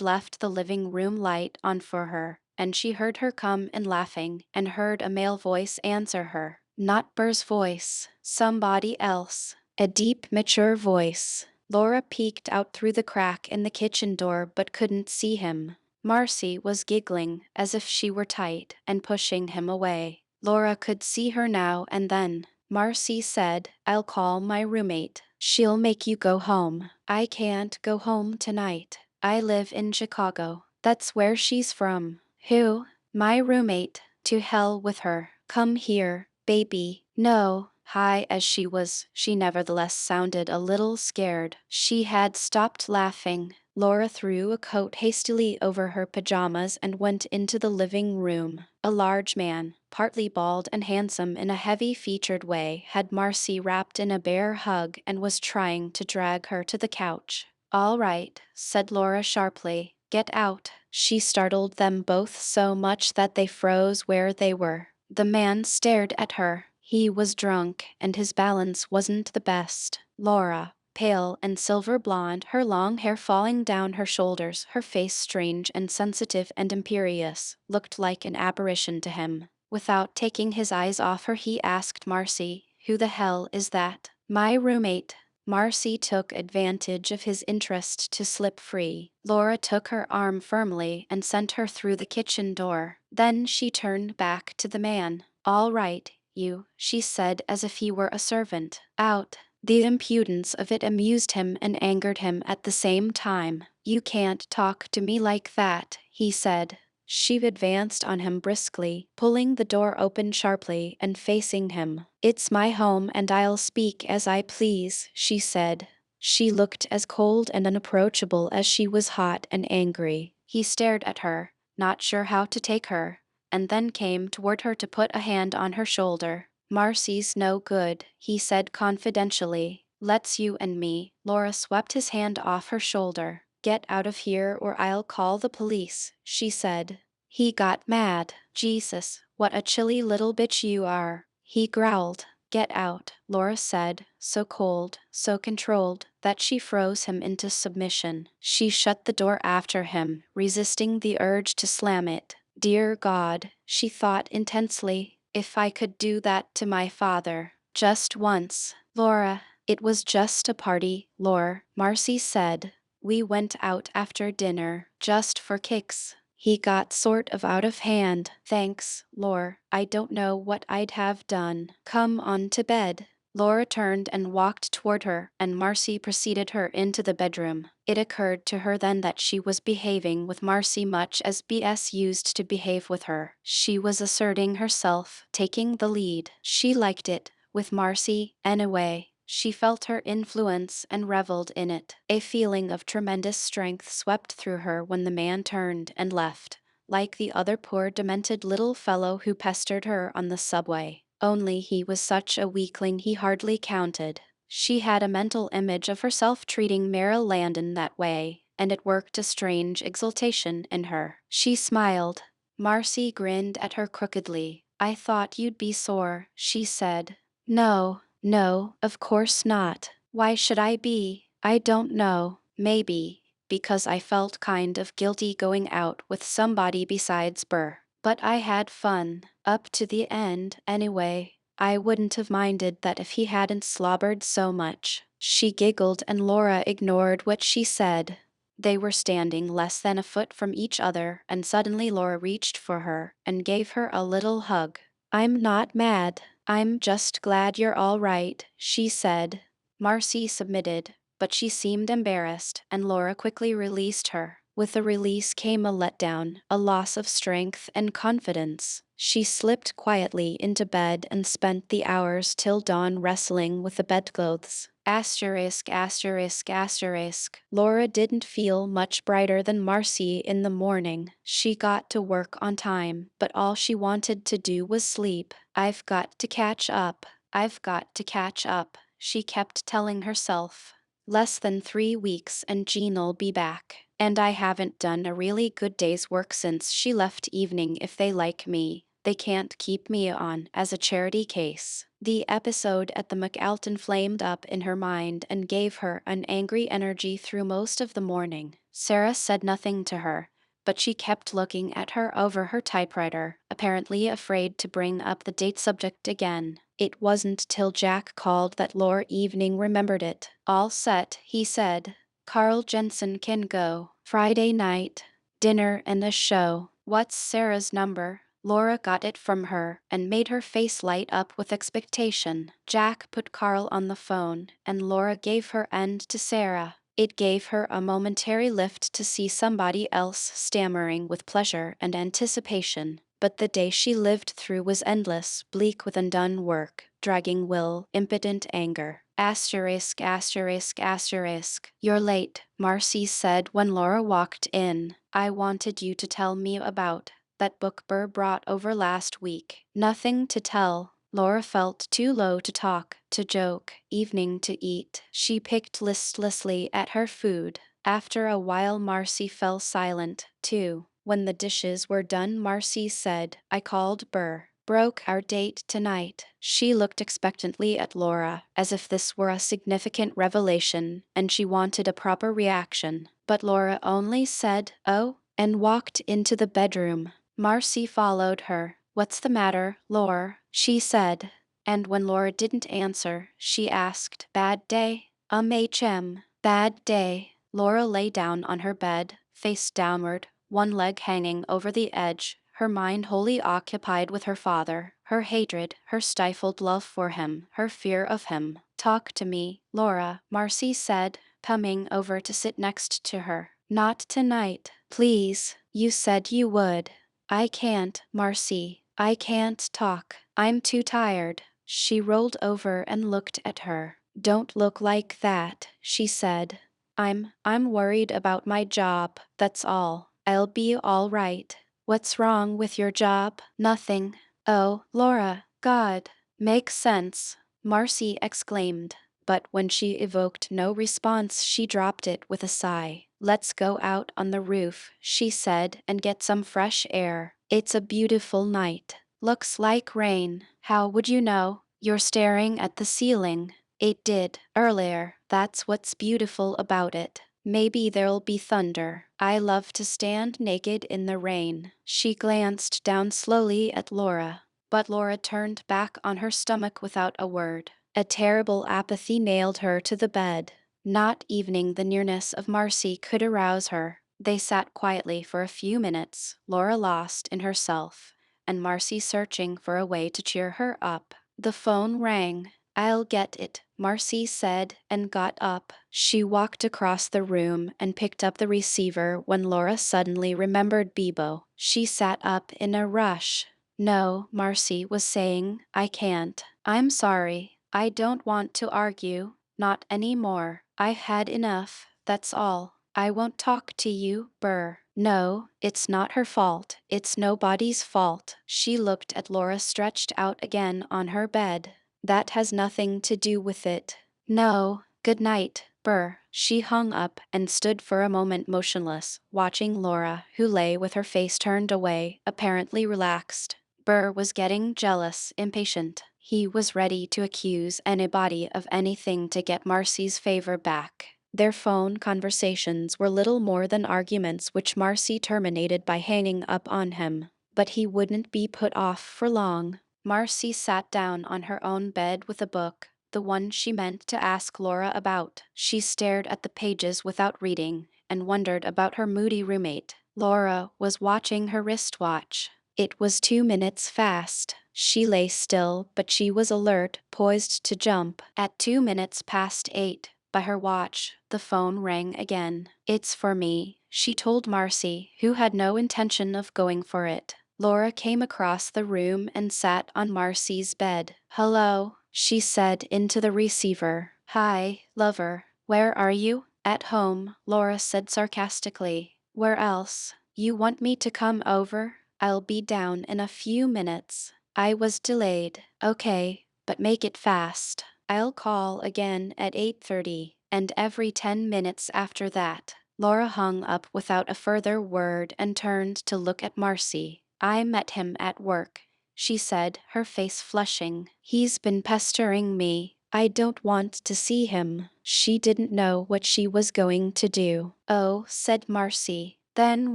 left the living room light on for her, and she heard her come in laughing and heard a male voice answer her. Not Burr's voice, somebody else. A deep, mature voice. Laura peeked out through the crack in the kitchen door but couldn't see him. Marcy was giggling as if she were tight and pushing him away. Laura could see her now and then. Marcy said, I'll call my roommate. She'll make you go home. I can't go home tonight. I live in Chicago. That's where she's from. Who? My roommate. To hell with her. Come here, baby. No. High as she was, she nevertheless sounded a little scared. She had stopped laughing. Laura threw a coat hastily over her pajamas and went into the living room. A large man, partly bald and handsome in a heavy-featured way, had Marcy wrapped in a bear hug and was trying to drag her to the couch. All right, said Laura sharply. Get out. She startled them both so much that they froze where they were. The man stared at her. He was drunk, and his balance wasn't the best. Laura, pale and silver blonde, her long hair falling down her shoulders, her face strange and sensitive and imperious, looked like an apparition to him. Without taking his eyes off her, he asked Marcy, Who the hell is that? My roommate. Marcy took advantage of his interest to slip free. Laura took her arm firmly and sent her through the kitchen door. Then she turned back to the man. All right, you, she said as if he were a servant. Out. The impudence of it amused him and angered him at the same time. You can't talk to me like that, he said. She advanced on him briskly, pulling the door open sharply and facing him. It's my home and I'll speak as I please, she said. She looked as cold and unapproachable as she was hot and angry. He stared at her, not sure how to take her, and then came toward her to put a hand on her shoulder. Marcy's no good, he said confidentially. Let's you and me. Laura swept his hand off her shoulder. Get out of here or I'll call the police, she said. He got mad. Jesus, what a chilly little bitch you are, he growled. Get out, Laura said, so cold, so controlled, that she froze him into submission. She shut the door after him, resisting the urge to slam it. Dear God, she thought intensely, if I could do that to my father, just once. Laura, it was just a party, Laura, Marcy said. We went out after dinner, just for kicks. He got sort of out of hand. Thanks, Laura. I don't know what I'd have done. Come on to bed. Laura turned and walked toward her, and Marcy preceded her into the bedroom. It occurred to her then that she was behaving with Marcy much as BS used to behave with her. She was asserting herself, taking the lead. She liked it, with Marcy, anyway. She felt her influence and reveled in it. A feeling of tremendous strength swept through her when the man turned and left, like the other poor demented little fellow who pestered her on the subway. Only he was such a weakling he hardly counted. She had a mental image of herself treating Merrill Landon that way, and it worked a strange exultation in her. She smiled. Marcy grinned at her crookedly. I thought you'd be sore, she said. No, no, of course not. Why should I be? I don't know. Maybe because I felt kind of guilty going out with somebody besides Burr. But I had fun, up to the end, anyway. I wouldn't have minded that if he hadn't slobbered so much. She giggled and Laura ignored what she said. They were standing less than a foot from each other, and suddenly Laura reached for her and gave her a little hug. I'm not mad. I'm just glad you're all right, she said. Marcy submitted, but she seemed embarrassed, and Laura quickly released her. With the release came a letdown, a loss of strength and confidence. She slipped quietly into bed and spent the hours till dawn wrestling with the bedclothes. Asterisk, asterisk, asterisk. Laura didn't feel much brighter than Marcy in the morning. She got to work on time, but all she wanted to do was sleep. I've got to catch up. I've got to catch up, she kept telling herself. Less than 3 weeks and Jean'll be back. And I haven't done a really good day's work since she left evening. If they like me, they can't keep me on as a charity case. The episode at the McAlton flamed up in her mind and gave her an angry energy through most of the morning. Sarah said nothing to her, but she kept looking at her over her typewriter, apparently afraid to bring up the date subject again. It wasn't till Jack called that Laura Evening remembered it. All set, he said. Carl Jensen can go. Friday night. Dinner and a show. What's Sarah's number? Laura got it from her and made her face light up with expectation. Jack put Carl on the phone, and Laura gave her end to Sarah. It gave her a momentary lift to see somebody else stammering with pleasure and anticipation. But the day she lived through was endless, bleak with undone work, dragging will, impotent anger. Asterisk, asterisk, asterisk. You're late, Marcy said when Laura walked in. I wanted you to tell me about that book Burr brought over last week. Nothing to tell. Laura felt too low to talk, to joke, evening to eat. She picked listlessly at her food. After a while Marcy fell silent, too. When the dishes were done Marcy said, I called Burr. Broke our date tonight. She looked expectantly at Laura, as if this were a significant revelation, and she wanted a proper reaction. But Laura only said, oh, and walked into the bedroom. Marcy followed her. What's the matter, Laura? She said. And when Laura didn't answer, she asked, bad day? HM. Bad day. Laura lay down on her bed, face downward, one leg hanging over the edge, her mind wholly occupied with her father, her hatred, her stifled love for him, her fear of him. Talk to me, Laura, Marcy said, coming over to sit next to her. Not tonight, please. You said you would. I can't, Marcy. I can't talk. I'm too tired. She rolled over and looked at her. Don't look like that, she said. I'm worried about my job, that's all. I'll be all right. What's wrong with your job? Nothing. Oh, Laura, God. Makes sense, Marcy exclaimed. but when she evoked no response, she dropped it with a sigh. Let's go out on the roof, she said, and get some fresh air. It's a beautiful night. Looks like rain. How would you know? You're staring at the ceiling. It did, earlier. That's what's beautiful about it. Maybe there'll be thunder. I love to stand naked in the rain. She glanced down slowly at Laura, but Laura turned back on her stomach without a word. A terrible apathy nailed her to the bed. Not even the nearness of Marcy could arouse her. They sat quietly for a few minutes, Laura lost in herself, and Marcy searching for a way to cheer her up. The phone rang. I'll get it, Marcy said and got up. She walked across the room and picked up the receiver when Laura suddenly remembered Bebo. She sat up in a rush. No, Marcy was saying, I can't. I'm sorry. I don't want to argue. Not anymore. I've had enough, that's all. I won't talk to you, Burr. No, it's not her fault. It's nobody's fault. She looked at Laura stretched out again on her bed. That has nothing to do with it. No, good night, Burr. She hung up and stood for a moment motionless, watching Laura, who lay with her face turned away, apparently relaxed. Burr was getting jealous, impatient. He was ready to accuse anybody of anything to get Marcy's favor back. Their phone conversations were little more than arguments which Marcy terminated by hanging up on him. But he wouldn't be put off for long. Marcy sat down on her own bed with a book, the one she meant to ask Laura about. She stared at the pages without reading, and wondered about her moody roommate. Laura was watching her wristwatch. It was 2 minutes fast. She lay still, but she was alert, poised to jump. At 2 minutes past 8, by her watch, the phone rang again. It's for me, she told Marcy, who had no intention of going for it. Laura came across the room and sat on Marcy's bed. Hello, she said into the receiver. Hi, lover. Where are you? At home, Laura said sarcastically. Where else? You want me to come over? I'll be down in a few minutes. I was delayed. Okay, but make it fast. I'll call again at 8:30, and every 10 minutes after that. Laura hung up without a further word and turned to look at Marcy. I met him at work, she said, her face flushing. He's been pestering me. I don't want to see him. She didn't know what she was going to do. Oh, said Marcy. Then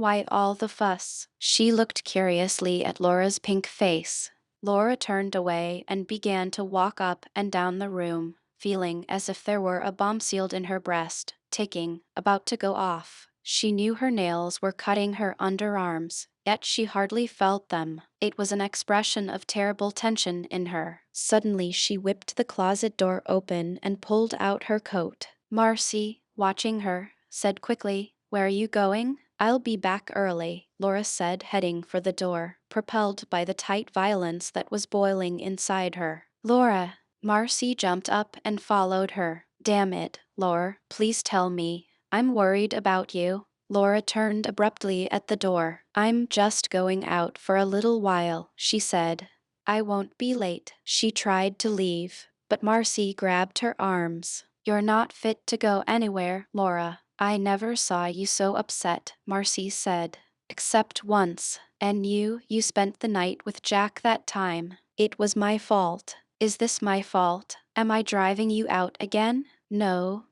why all the fuss? She looked curiously at Laura's pink face. Laura turned away and began to walk up and down the room, feeling as if there were a bomb sealed in her breast, ticking, about to go off. She knew her nails were cutting her underarms, yet she hardly felt them. It was an expression of terrible tension in her. Suddenly she whipped the closet door open and pulled out her coat. Marcy, watching her, said quickly, Where are you going? I'll be back early, Laura said, heading for the door, propelled by the tight violence that was boiling inside her. Laura! Marcy jumped up and followed her. Damn it, Laura, please tell me. I'm worried about you. Laura turned abruptly at the door. I'm just going out for a little while, she said. I won't be late. She tried to leave, but Marcy grabbed her arms. You're not fit to go anywhere, Laura. I never saw you so upset, Marcy said. Except once. And you spent the night with Jack that time. It was my fault. Is this my fault? Am I driving you out again? No,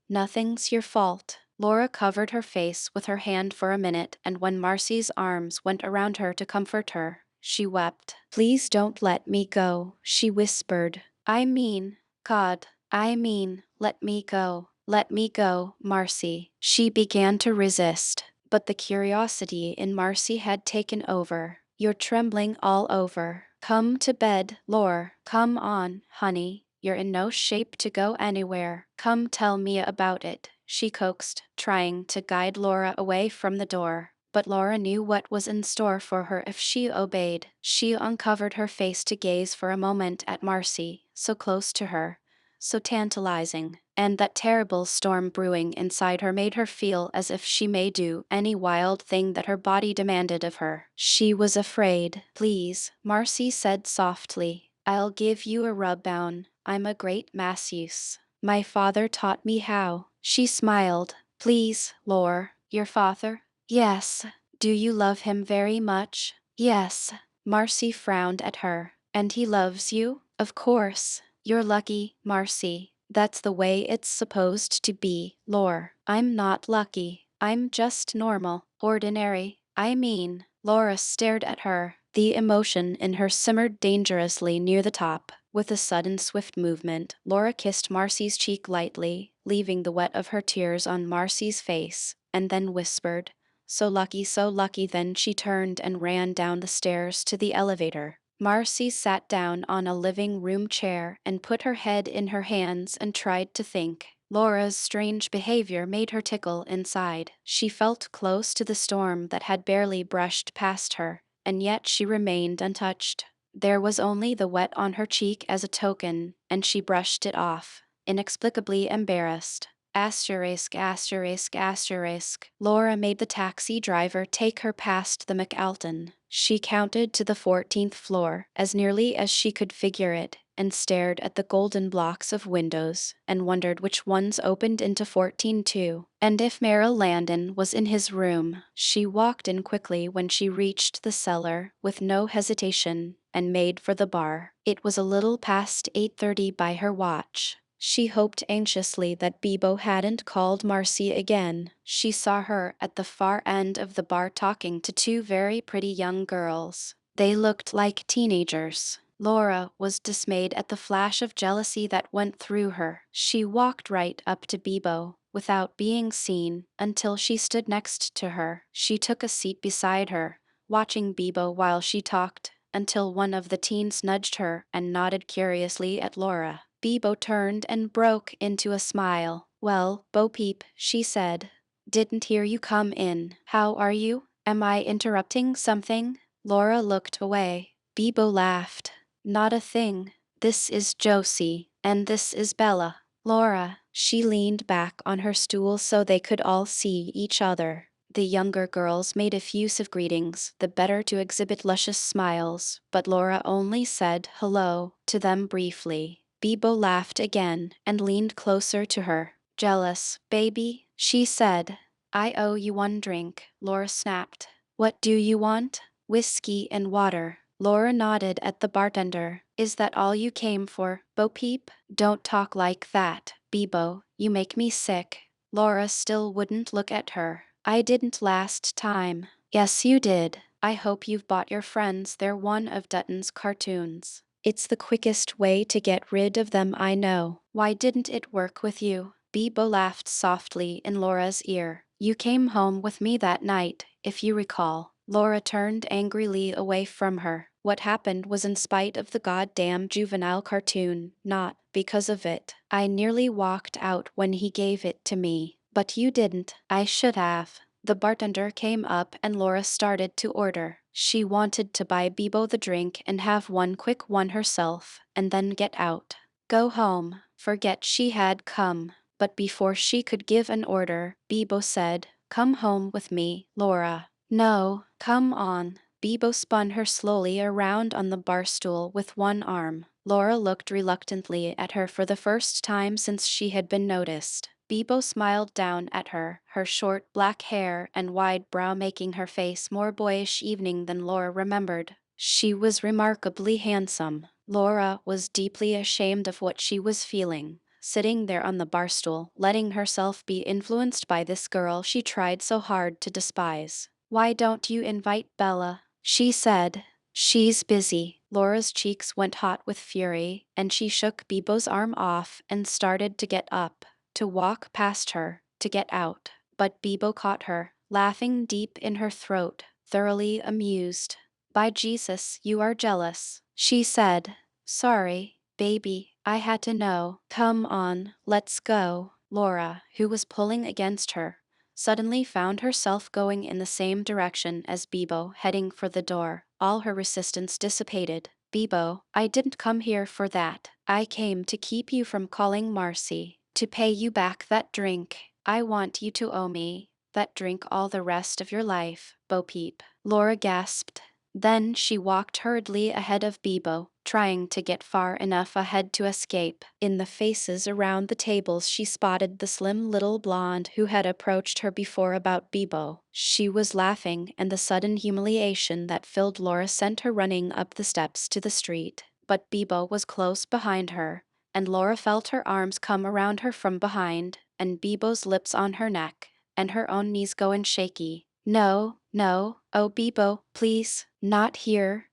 nothing's your fault. Laura covered her face with her hand for a minute, and when Marcy's arms went around her to comfort her, she wept. Please don't let me go, she whispered. God, let me go. Let me go, Marcy. She began to resist, but the curiosity in Marcy had taken over. You're trembling all over. Come to bed, Laura. Come on, honey. You're in no shape to go anywhere. Come tell me about it, she coaxed, trying to guide Laura away from the door. But Laura knew what was in store for her if she obeyed. She uncovered her face to gaze for a moment at Marcy, so close to her, so tantalizing, and that terrible storm brewing inside her made her feel as if she may do any wild thing that her body demanded of her. She was afraid. Please, Marcy said softly. I'll give you a rub down. I'm a great masseuse. My father taught me how. She smiled. Please, Lore, your father? Yes. Do you love him very much? Yes. Marcy frowned at her. And he loves you? Of course. You're lucky, Marcy. That's the way it's supposed to be, Lore. I'm not lucky. I'm just normal, ordinary. I mean, Laura stared at her. The emotion in her simmered dangerously near the top. With a sudden swift movement, Laura kissed Marcy's cheek lightly, leaving the wet of her tears on Marcy's face, and then whispered, so lucky, so lucky. Then she turned and ran down the stairs to the elevator. Marcy sat down on a living room chair and put her head in her hands and tried to think. Laura's strange behavior made her tickle inside. She felt close to the storm that had barely brushed past her, and yet she remained untouched. There was only the wet on her cheek as a token, and she brushed it off, inexplicably embarrassed. Asterisk, asterisk, asterisk. Laura made the taxi driver take her past the McAlton. She counted to the 14th floor, as nearly as she could figure it, and stared at the golden blocks of windows, and wondered which ones opened into 14 too, and if Merrill Landon was in his room. She walked in quickly when she reached the cellar, with no hesitation, and made for the bar. It was a little past 8:30 by her watch. She hoped anxiously that Bebo hadn't called Marcy again. She saw her at the far end of the bar talking to two very pretty young girls. They looked like teenagers. Laura was dismayed at the flash of jealousy that went through her. She walked right up to Bebo, without being seen, until she stood next to her. She took a seat beside her, watching Bebo while she talked, until one of the teens nudged her and nodded curiously at Laura. Bebo turned and broke into a smile. Well, Bo Peep, she said. Didn't hear you come in. How are you? Am I interrupting something? Laura looked away. Bebo laughed. Not a thing. This is Josie, and this is Bella. Laura. She leaned back on her stool so they could all see each other. The younger girls made effusive greetings, the better to exhibit luscious smiles, but Laura only said hello to them briefly. Bebo laughed again and leaned closer to her. Jealous, baby, she said. I owe you one drink, Laura snapped. What do you want? Whiskey and water. Laura nodded at the bartender. Is that all you came for, Bo Peep? Don't talk like that, Bebo, you make me sick. Laura still wouldn't look at her. I didn't last time. Yes, you did. I hope you've bought your friends their one of Dutton's cartoons. It's the quickest way to get rid of them, I know. Why didn't it work with you? Bebo laughed softly in Laura's ear. You came home with me that night, if you recall. Laura turned angrily away from her. What happened was in spite of the goddamn juvenile cartoon, not because of it. I nearly walked out when he gave it to me. But you didn't. I should have. The bartender came up and Laura started to order. She wanted to buy Bebo the drink and have one quick one herself, and then get out. Go home. Forget she had come. But before she could give an order, Bebo said, Come home with me, Laura. No, come on. Bebo spun her slowly around on the bar stool with one arm. Laura looked reluctantly at her for the first time since she had been noticed. Bebo smiled down at her, her short black hair and wide brow making her face more boyish evening than Laura remembered. She was remarkably handsome. Laura was deeply ashamed of what she was feeling, sitting there on the bar stool, letting herself be influenced by this girl she tried so hard to despise. Why don't you invite Bella? She said. She's busy. Laura's cheeks went hot with fury, and she shook Bebo's arm off and started to get up, to walk past her, to get out. But Bebo caught her, laughing deep in her throat, thoroughly amused. By Jesus, you are jealous, she said. Sorry, baby, I had to know. Come on, let's go. Laura, who was pulling against her, suddenly found herself going in the same direction as Bebo, heading for the door. All her resistance dissipated. Bebo, I didn't come here for that. I came to keep you from calling Marcy, to pay you back that drink. I want you to owe me that drink all the rest of your life, Bo Peep. Laura gasped. Then she walked hurriedly ahead of Bebo, trying to get far enough ahead to escape. In the faces around the tables, she spotted the slim little blonde who had approached her before about Bebo. She was laughing, and the sudden humiliation that filled Laura sent her running up the steps to the street. But Bebo was close behind her, and Laura felt her arms come around her from behind, and Bebo's lips on her neck, and her own knees going shaky. No, no, oh Bebo, please, not here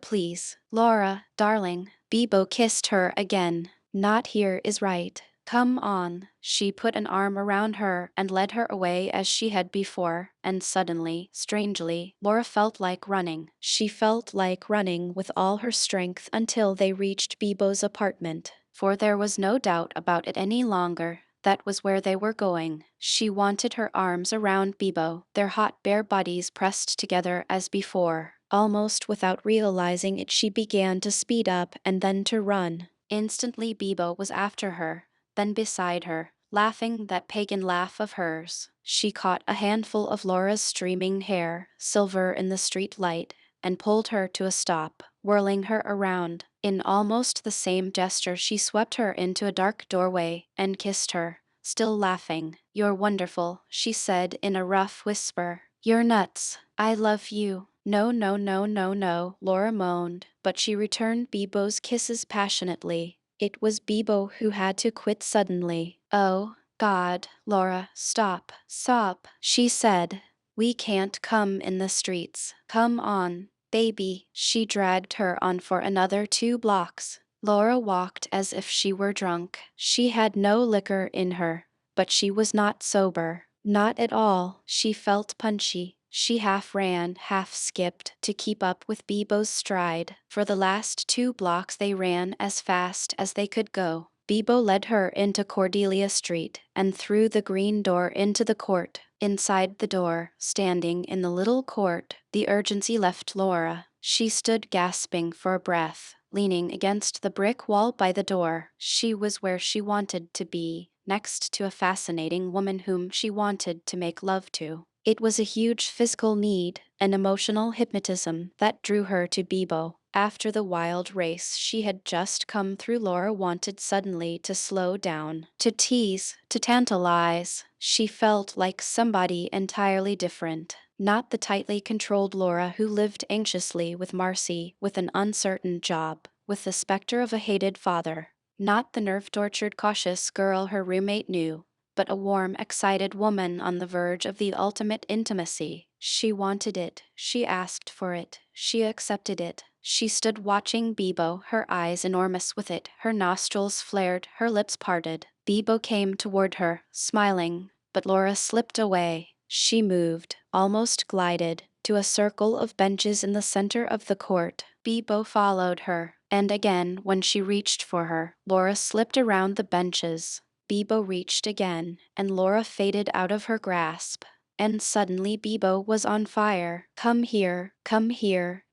please. Laura, darling. Bebo kissed her again. Not here is right. Come on. She put an arm around her and led her away as she had before, and suddenly, strangely, Laura felt like running. She felt like running with all her strength until they reached Bebo's apartment, for there was no doubt about it any longer. That was where they were going. She wanted her arms around Bebo, their hot bare bodies pressed together as before. Almost without realizing it, she began to speed up and then to run. Instantly Bebo was after her, then beside her, laughing that pagan laugh of hers. She caught a handful of Laura's streaming hair, silver in the street light, and pulled her to a stop, whirling her around. In almost the same gesture, she swept her into a dark doorway and kissed her, still laughing. You're wonderful, she said in a rough whisper. You're nuts. I love you. No, no, no, no, no, Laura moaned, but she returned Bebo's kisses passionately. It was Bebo who had to quit suddenly. Oh, God, Laura, stop, stop, she said. We can't come in the streets. Come on, baby. She dragged her on for another 2 blocks. Laura walked as if she were drunk. She had no liquor in her, but she was not sober. Not at all. She felt punchy. She half ran, half skipped to keep up with Bebo's stride. For the last 2 blocks they ran as fast as they could go. Bebo led her into Cordelia Street and through the green door into the court. Inside the door, standing in the little court, the urgency left Laura. She stood gasping for breath, leaning against the brick wall by the door. She was where she wanted to be, next to a fascinating woman whom she wanted to make love to. It was a huge physical need, an emotional hypnotism that drew her to Bebo. After the wild race she had just come through, Laura wanted suddenly to slow down, to tease, to tantalize. She felt like somebody entirely different. Not the tightly controlled Laura who lived anxiously with Marcy, with an uncertain job, with the specter of a hated father. Not the nerve-tortured, cautious girl her roommate knew, but a warm, excited woman on the verge of the ultimate intimacy. She wanted it, she asked for it, she accepted it. She stood watching Bebo, her eyes enormous with it, her nostrils flared, her lips parted. Bebo came toward her, smiling, but Laura slipped away. She moved, almost glided, to a circle of benches in the center of the court. Bebo followed her, and again, when she reached for her, Laura slipped around the benches. Bebo reached again, and Laura faded out of her grasp. And suddenly Bebo was on fire. Come here,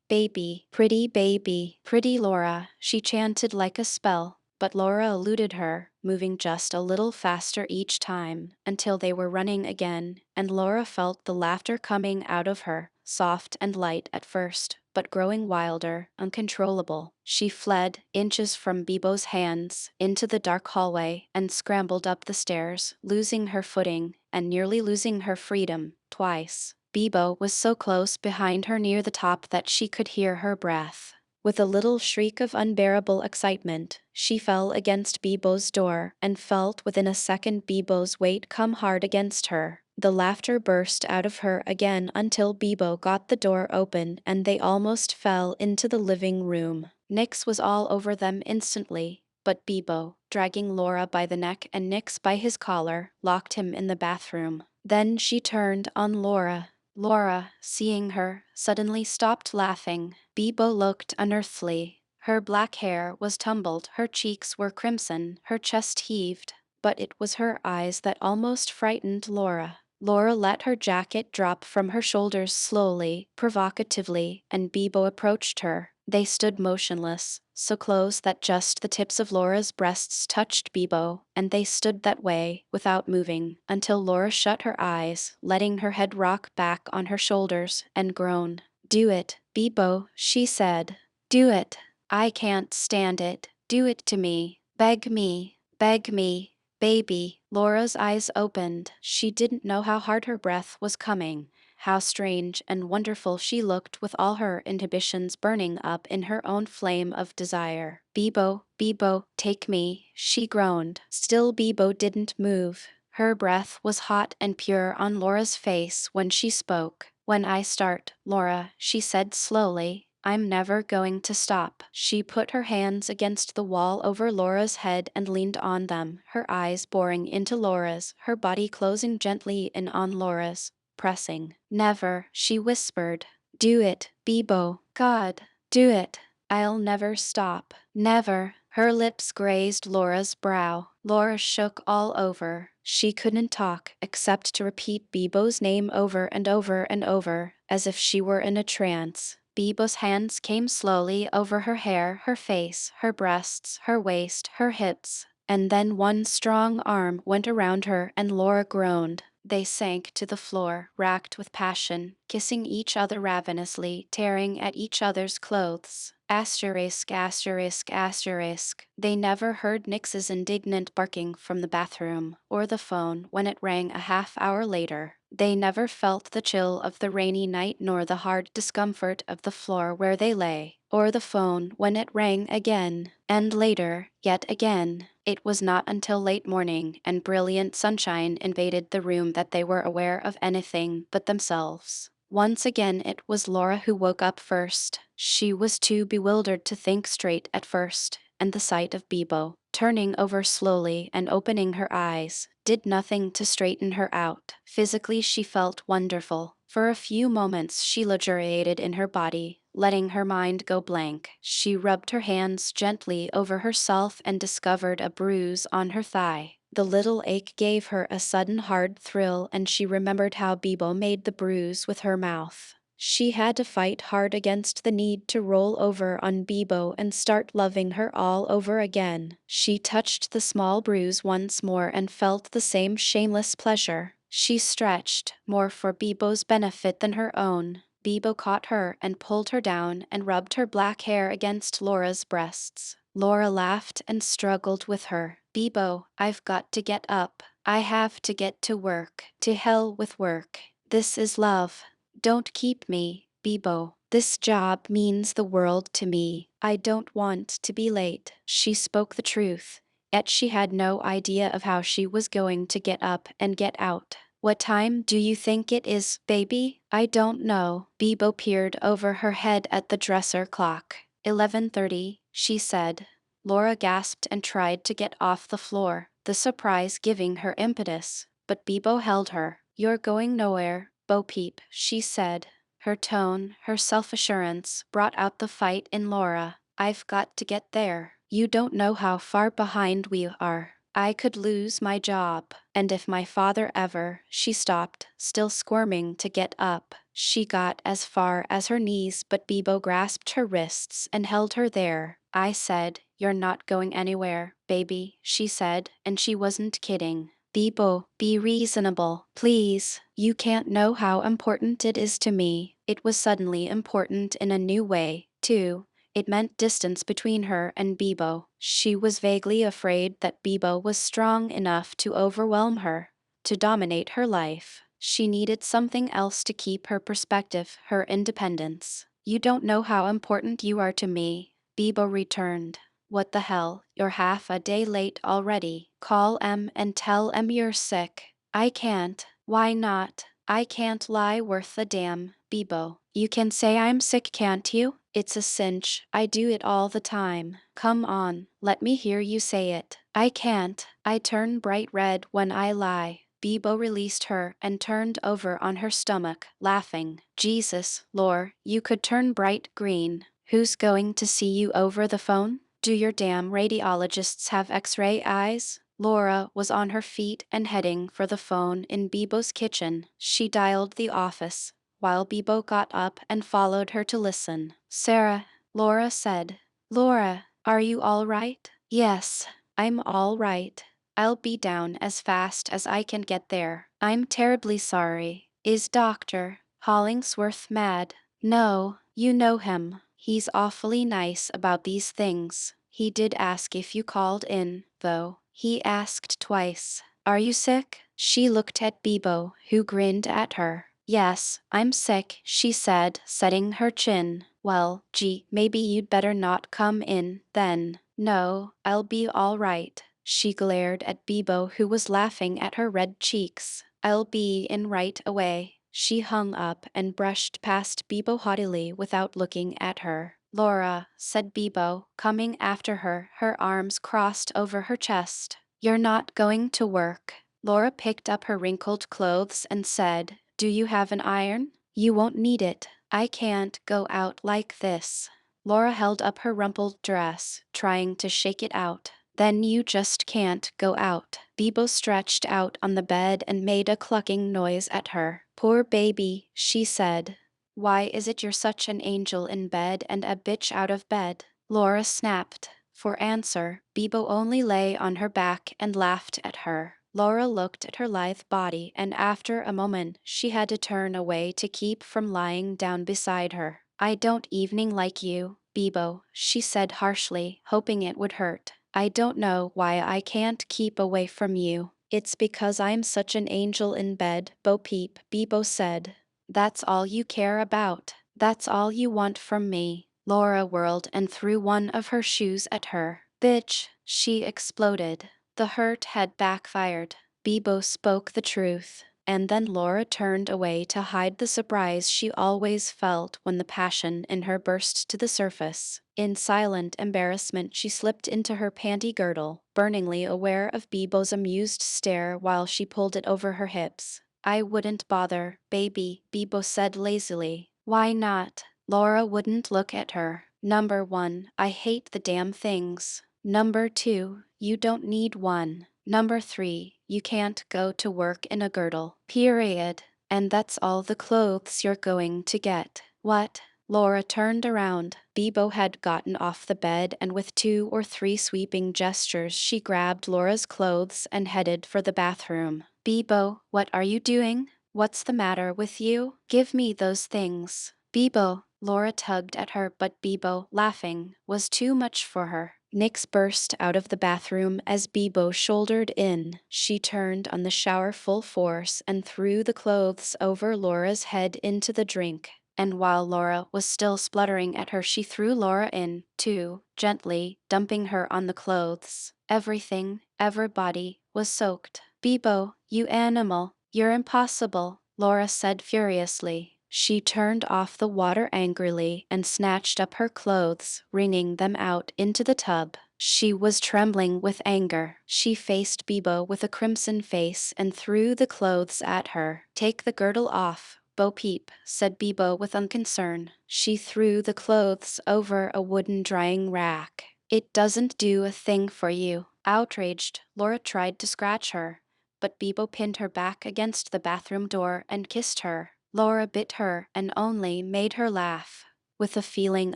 baby, pretty Laura, she chanted like a spell. But Laura eluded her, moving just a little faster each time, until they were running again, and Laura felt the laughter coming out of her, soft and light at first, but growing wilder, uncontrollable. She fled, inches from Bebo's hands, into the dark hallway, and scrambled up the stairs, losing her footing, and nearly losing her freedom, twice. Bebo was so close behind her near the top that she could hear her breath. With a little shriek of unbearable excitement, she fell against Bebo's door and felt within a second Bebo's weight come hard against her. The laughter burst out of her again until Bebo got the door open and they almost fell into the living room. Nix was all over them instantly, but Bebo, dragging Laura by the neck and Nix by his collar, locked him in the bathroom. Then she turned on Laura. Laura, seeing her, suddenly stopped laughing. Bebo looked unearthly. Her black hair was tumbled, her cheeks were crimson, her chest heaved, but it was her eyes that almost frightened Laura. Laura let her jacket drop from her shoulders slowly, provocatively, and Bebo approached her. They stood motionless, so close that just the tips of Laura's breasts touched Bebo, and they stood that way, without moving, until Laura shut her eyes, letting her head rock back on her shoulders, and groan. Do it, Bebo, she said. Do it. I can't stand it. Do it to me. Beg me. Beg me. Baby. Laura's eyes opened. She didn't know how hard her breath was coming, how strange and wonderful she looked with all her inhibitions burning up in her own flame of desire. Bebo, Bebo, take me, she groaned. Still Bebo didn't move. Her breath was hot and pure on Laura's face when she spoke. When I start, Laura, she said slowly, I'm never going to stop. She put her hands against the wall over Laura's head and leaned on them, her eyes boring into Laura's, her body closing gently in on Laura's, pressing. Never, she whispered. Do it, Bebo. God, do it. I'll never stop. Never. Her lips grazed Laura's brow. Laura shook all over. She couldn't talk except to repeat Bebo's name over and over and over, as if she were in a trance. Bebo's hands came slowly over her hair, her face, her breasts, her waist, her hips, and then one strong arm went around her and Laura groaned. They sank to the floor, racked with passion, kissing each other ravenously, tearing at each other's clothes. Asterisk, asterisk, asterisk. They never heard Nix's indignant barking from the bathroom, or the phone when it rang a half-hour later. They never felt the chill of the rainy night nor the hard discomfort of the floor where they lay, or the phone when it rang again, and later, yet again. It was not until late morning and brilliant sunshine invaded the room that they were aware of anything but themselves. Once again it was Laura who woke up first. She was too bewildered to think straight at first, and the sight of Bebo, turning over slowly and opening her eyes, did nothing to straighten her out. Physically she felt wonderful. For a few moments she luxuriated in her body, letting her mind go blank. She rubbed her hands gently over herself and discovered a bruise on her thigh. The little ache gave her a sudden hard thrill, and she remembered how Bebo made the bruise with her mouth. She had to fight hard against the need to roll over on Bebo and start loving her all over again. She touched the small bruise once more and felt the same shameless pleasure. She stretched, more for Bebo's benefit than her own. Bebo caught her and pulled her down and rubbed her black hair against Laura's breasts. Laura laughed and struggled with her. Bebo, I've got to get up. I have to get to work. To hell with work. This is love. Don't keep me, Bebo. This job means the world to me. I don't want to be late. She spoke the truth, yet she had no idea of how she was going to get up and get out. What time do you think it is, baby? I don't know. Bebo peered over her head at the dresser clock. 11:30, she said. Laura gasped and tried to get off the floor, the surprise giving her impetus. But Bebo held her. You're going nowhere, Bo Peep, she said. Her tone, her self-assurance, brought out the fight in Laura. I've got to get there. You don't know how far behind we are. I could lose my job. And if my father ever... She stopped, still squirming to get up. She got as far as her knees, but Bebo grasped her wrists and held her there. I said, you're not going anywhere, baby, she said, and she wasn't kidding. Bebo, be reasonable, please. You can't know how important it is to me. It was suddenly important in a new way, too. It meant distance between her and Bebo. She was vaguely afraid that Bebo was strong enough to overwhelm her, to dominate her life. She needed something else to keep her perspective, her independence. You don't know how important you are to me, Bebo returned. What the hell, you're half a day late already. Call Em and tell Em you're sick. I can't. Why not? I can't lie worth a damn, Bebo. You can say I'm sick, can't you? It's a cinch. I do it all the time. Come on, let me hear you say it. I can't. I turn bright red when I lie. Bebo released her and turned over on her stomach, laughing. Jesus, Lore, you could turn bright green. Who's going to see you over the phone? Do your damn radiologists have X-ray eyes? Laura was on her feet and heading for the phone in Bebo's kitchen. She dialed the office, while Bebo got up and followed her to listen. Sarah, Laura said. Laura, are you all right? Yes, I'm all right. I'll be down as fast as I can get there. I'm terribly sorry. Is Dr. Hollingsworth mad? No, you know him. He's awfully nice about these things. He did ask if you called in, though. He asked twice. Are you sick? She looked at Bibo, who grinned at her. Yes, I'm sick, she said, setting her chin. Well, gee, maybe you'd better not come in, then. No, I'll be all right. She glared at Bibo, who was laughing at her red cheeks. I'll be in right away. She hung up and brushed past Bibo haughtily without looking at her. Laura, said Bibo, coming after her, her arms crossed over her chest. You're not going to work. Laura picked up her wrinkled clothes and said, Do you have an iron? You won't need it. I can't go out like this. Laura held up her rumpled dress, trying to shake it out. Then you just can't go out. Bibo stretched out on the bed and made a clucking noise at her. Poor baby, she said. Why is it you're such an angel in bed and a bitch out of bed? Laura snapped. For answer, Bibo only lay on her back and laughed at her. Laura looked at her lithe body, and after a moment she had to turn away to keep from lying down beside her. I don't evening like you, Bibo, she said harshly, hoping it would hurt. I don't know why I can't keep away from you. It's because I'm such an angel in bed, Bo Peep, Bibo said. That's all you care about. That's all you want from me. Laura whirled and threw one of her shoes at her. Bitch, she exploded. The hurt had backfired. Bibo spoke the truth. And then Laura turned away to hide the surprise she always felt when the passion in her burst to the surface. In silent embarrassment she slipped into her panty girdle, burningly aware of Bibo's amused stare while she pulled it over her hips. I wouldn't bother, baby, Bibo said lazily. Why not? Laura wouldn't look at her. Number 1, I hate the damn things. Number 2, you don't need one. Number 3, you can't go to work in a girdle. Period. And that's all the clothes you're going to get. What? Laura turned around. Bibo had gotten off the bed, and with 2 or 3 sweeping gestures she grabbed Laura's clothes and headed for the bathroom. Bibo, what are you doing? What's the matter with you? Give me those things. Bibo, Laura tugged at her, but Bibo, laughing, was too much for her. Nix burst out of the bathroom as Bibo shouldered in. She turned on the shower full force and threw the clothes over Laura's head into the drink. And while Laura was still spluttering at her, she threw Laura in, too, gently, dumping her on the clothes. Everything, everybody, was soaked. Bibo, you animal, you're impossible, Laura said furiously. She turned off the water angrily and snatched up her clothes, wringing them out into the tub. She was trembling with anger. She faced Bibo with a crimson face and threw the clothes at her. Take the girdle off, Bo Peep, said Bibo with unconcern. She threw the clothes over a wooden drying rack. It doesn't do a thing for you. Outraged, Laura tried to scratch her, but Bibo pinned her back against the bathroom door and kissed her. Laura bit her and only made her laugh. With a feeling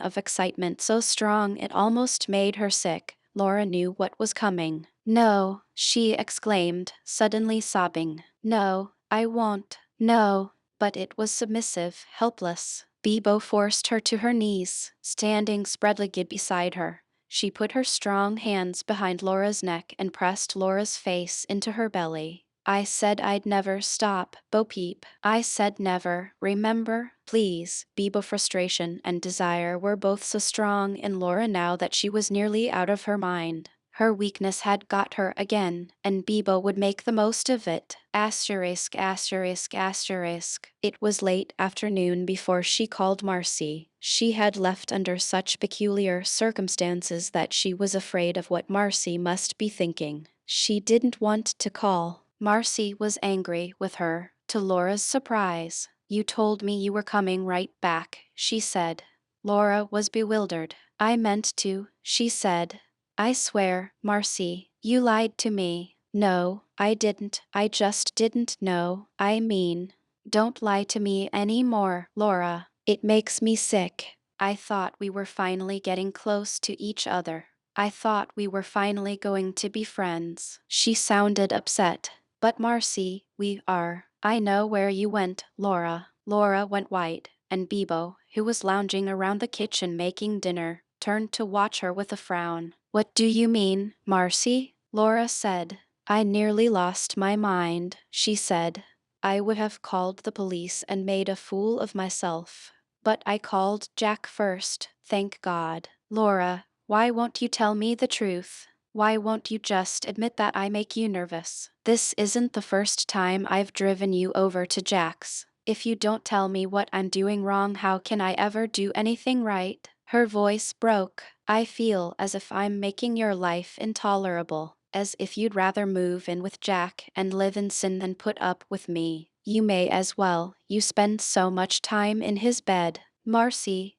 of excitement so strong it almost made her sick, Laura knew what was coming. No, she exclaimed, suddenly sobbing. No, I won't. No. But it was submissive, helpless. Bibo forced her to her knees, standing spread-legged beside her. She put her strong hands behind Laura's neck and pressed Laura's face into her belly. I said I'd never stop, Bo Peep. I said never, remember? Please. Bibo frustration and desire were both so strong in Laura now that she was nearly out of her mind. Her weakness had got her again, and Bibo would make the most of it. Asterisk, asterisk, asterisk. It was late afternoon before she called Marcy. She had left under such peculiar circumstances that she was afraid of what Marcy must be thinking. She didn't want to call. Marcy was angry with her, to Laura's surprise. You told me you were coming right back, she said. Laura was bewildered. I meant to, she said. I swear, Marcy, you lied to me. No, I didn't. I just didn't know. I mean, don't lie to me any more, Laura. It makes me sick. I thought we were finally getting close to each other. I thought we were finally going to be friends. She sounded upset. But Marcy, we are. I know where you went, Laura. Laura went white. and Bebo, who was lounging around the kitchen making dinner, turned to watch her with a frown. "What do you mean, Marcy?" Laura said. "I nearly lost my mind," she said. "I would have called the police and made a fool of myself. But I called Jack first, thank God." "Laura, why won't you tell me the truth? Why won't you just admit that I make you nervous? This isn't the first time I've driven you over to Jack's. If you don't tell me what I'm doing wrong, how can I ever do anything right?" Her voice broke. "I feel as if I'm making your life intolerable. As if you'd rather move in with Jack and live in sin than put up with me. You may as well. You spend so much time in his bed." Marcy,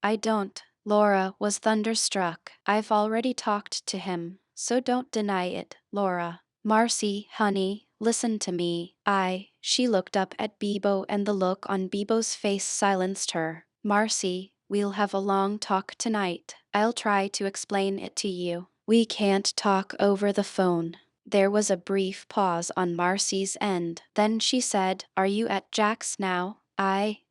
I don't." Laura was thunderstruck. "I've already talked to him, so don't deny it, Laura." "Marcy, honey, listen to me. She looked up at Bebo and the look on Bebo's face silenced her. "Marcy, we'll have a long talk tonight. I'll try to explain it to you. We can't talk over the phone." There was a brief pause on Marcy's end. Then she said, "Are you at Jack's now?"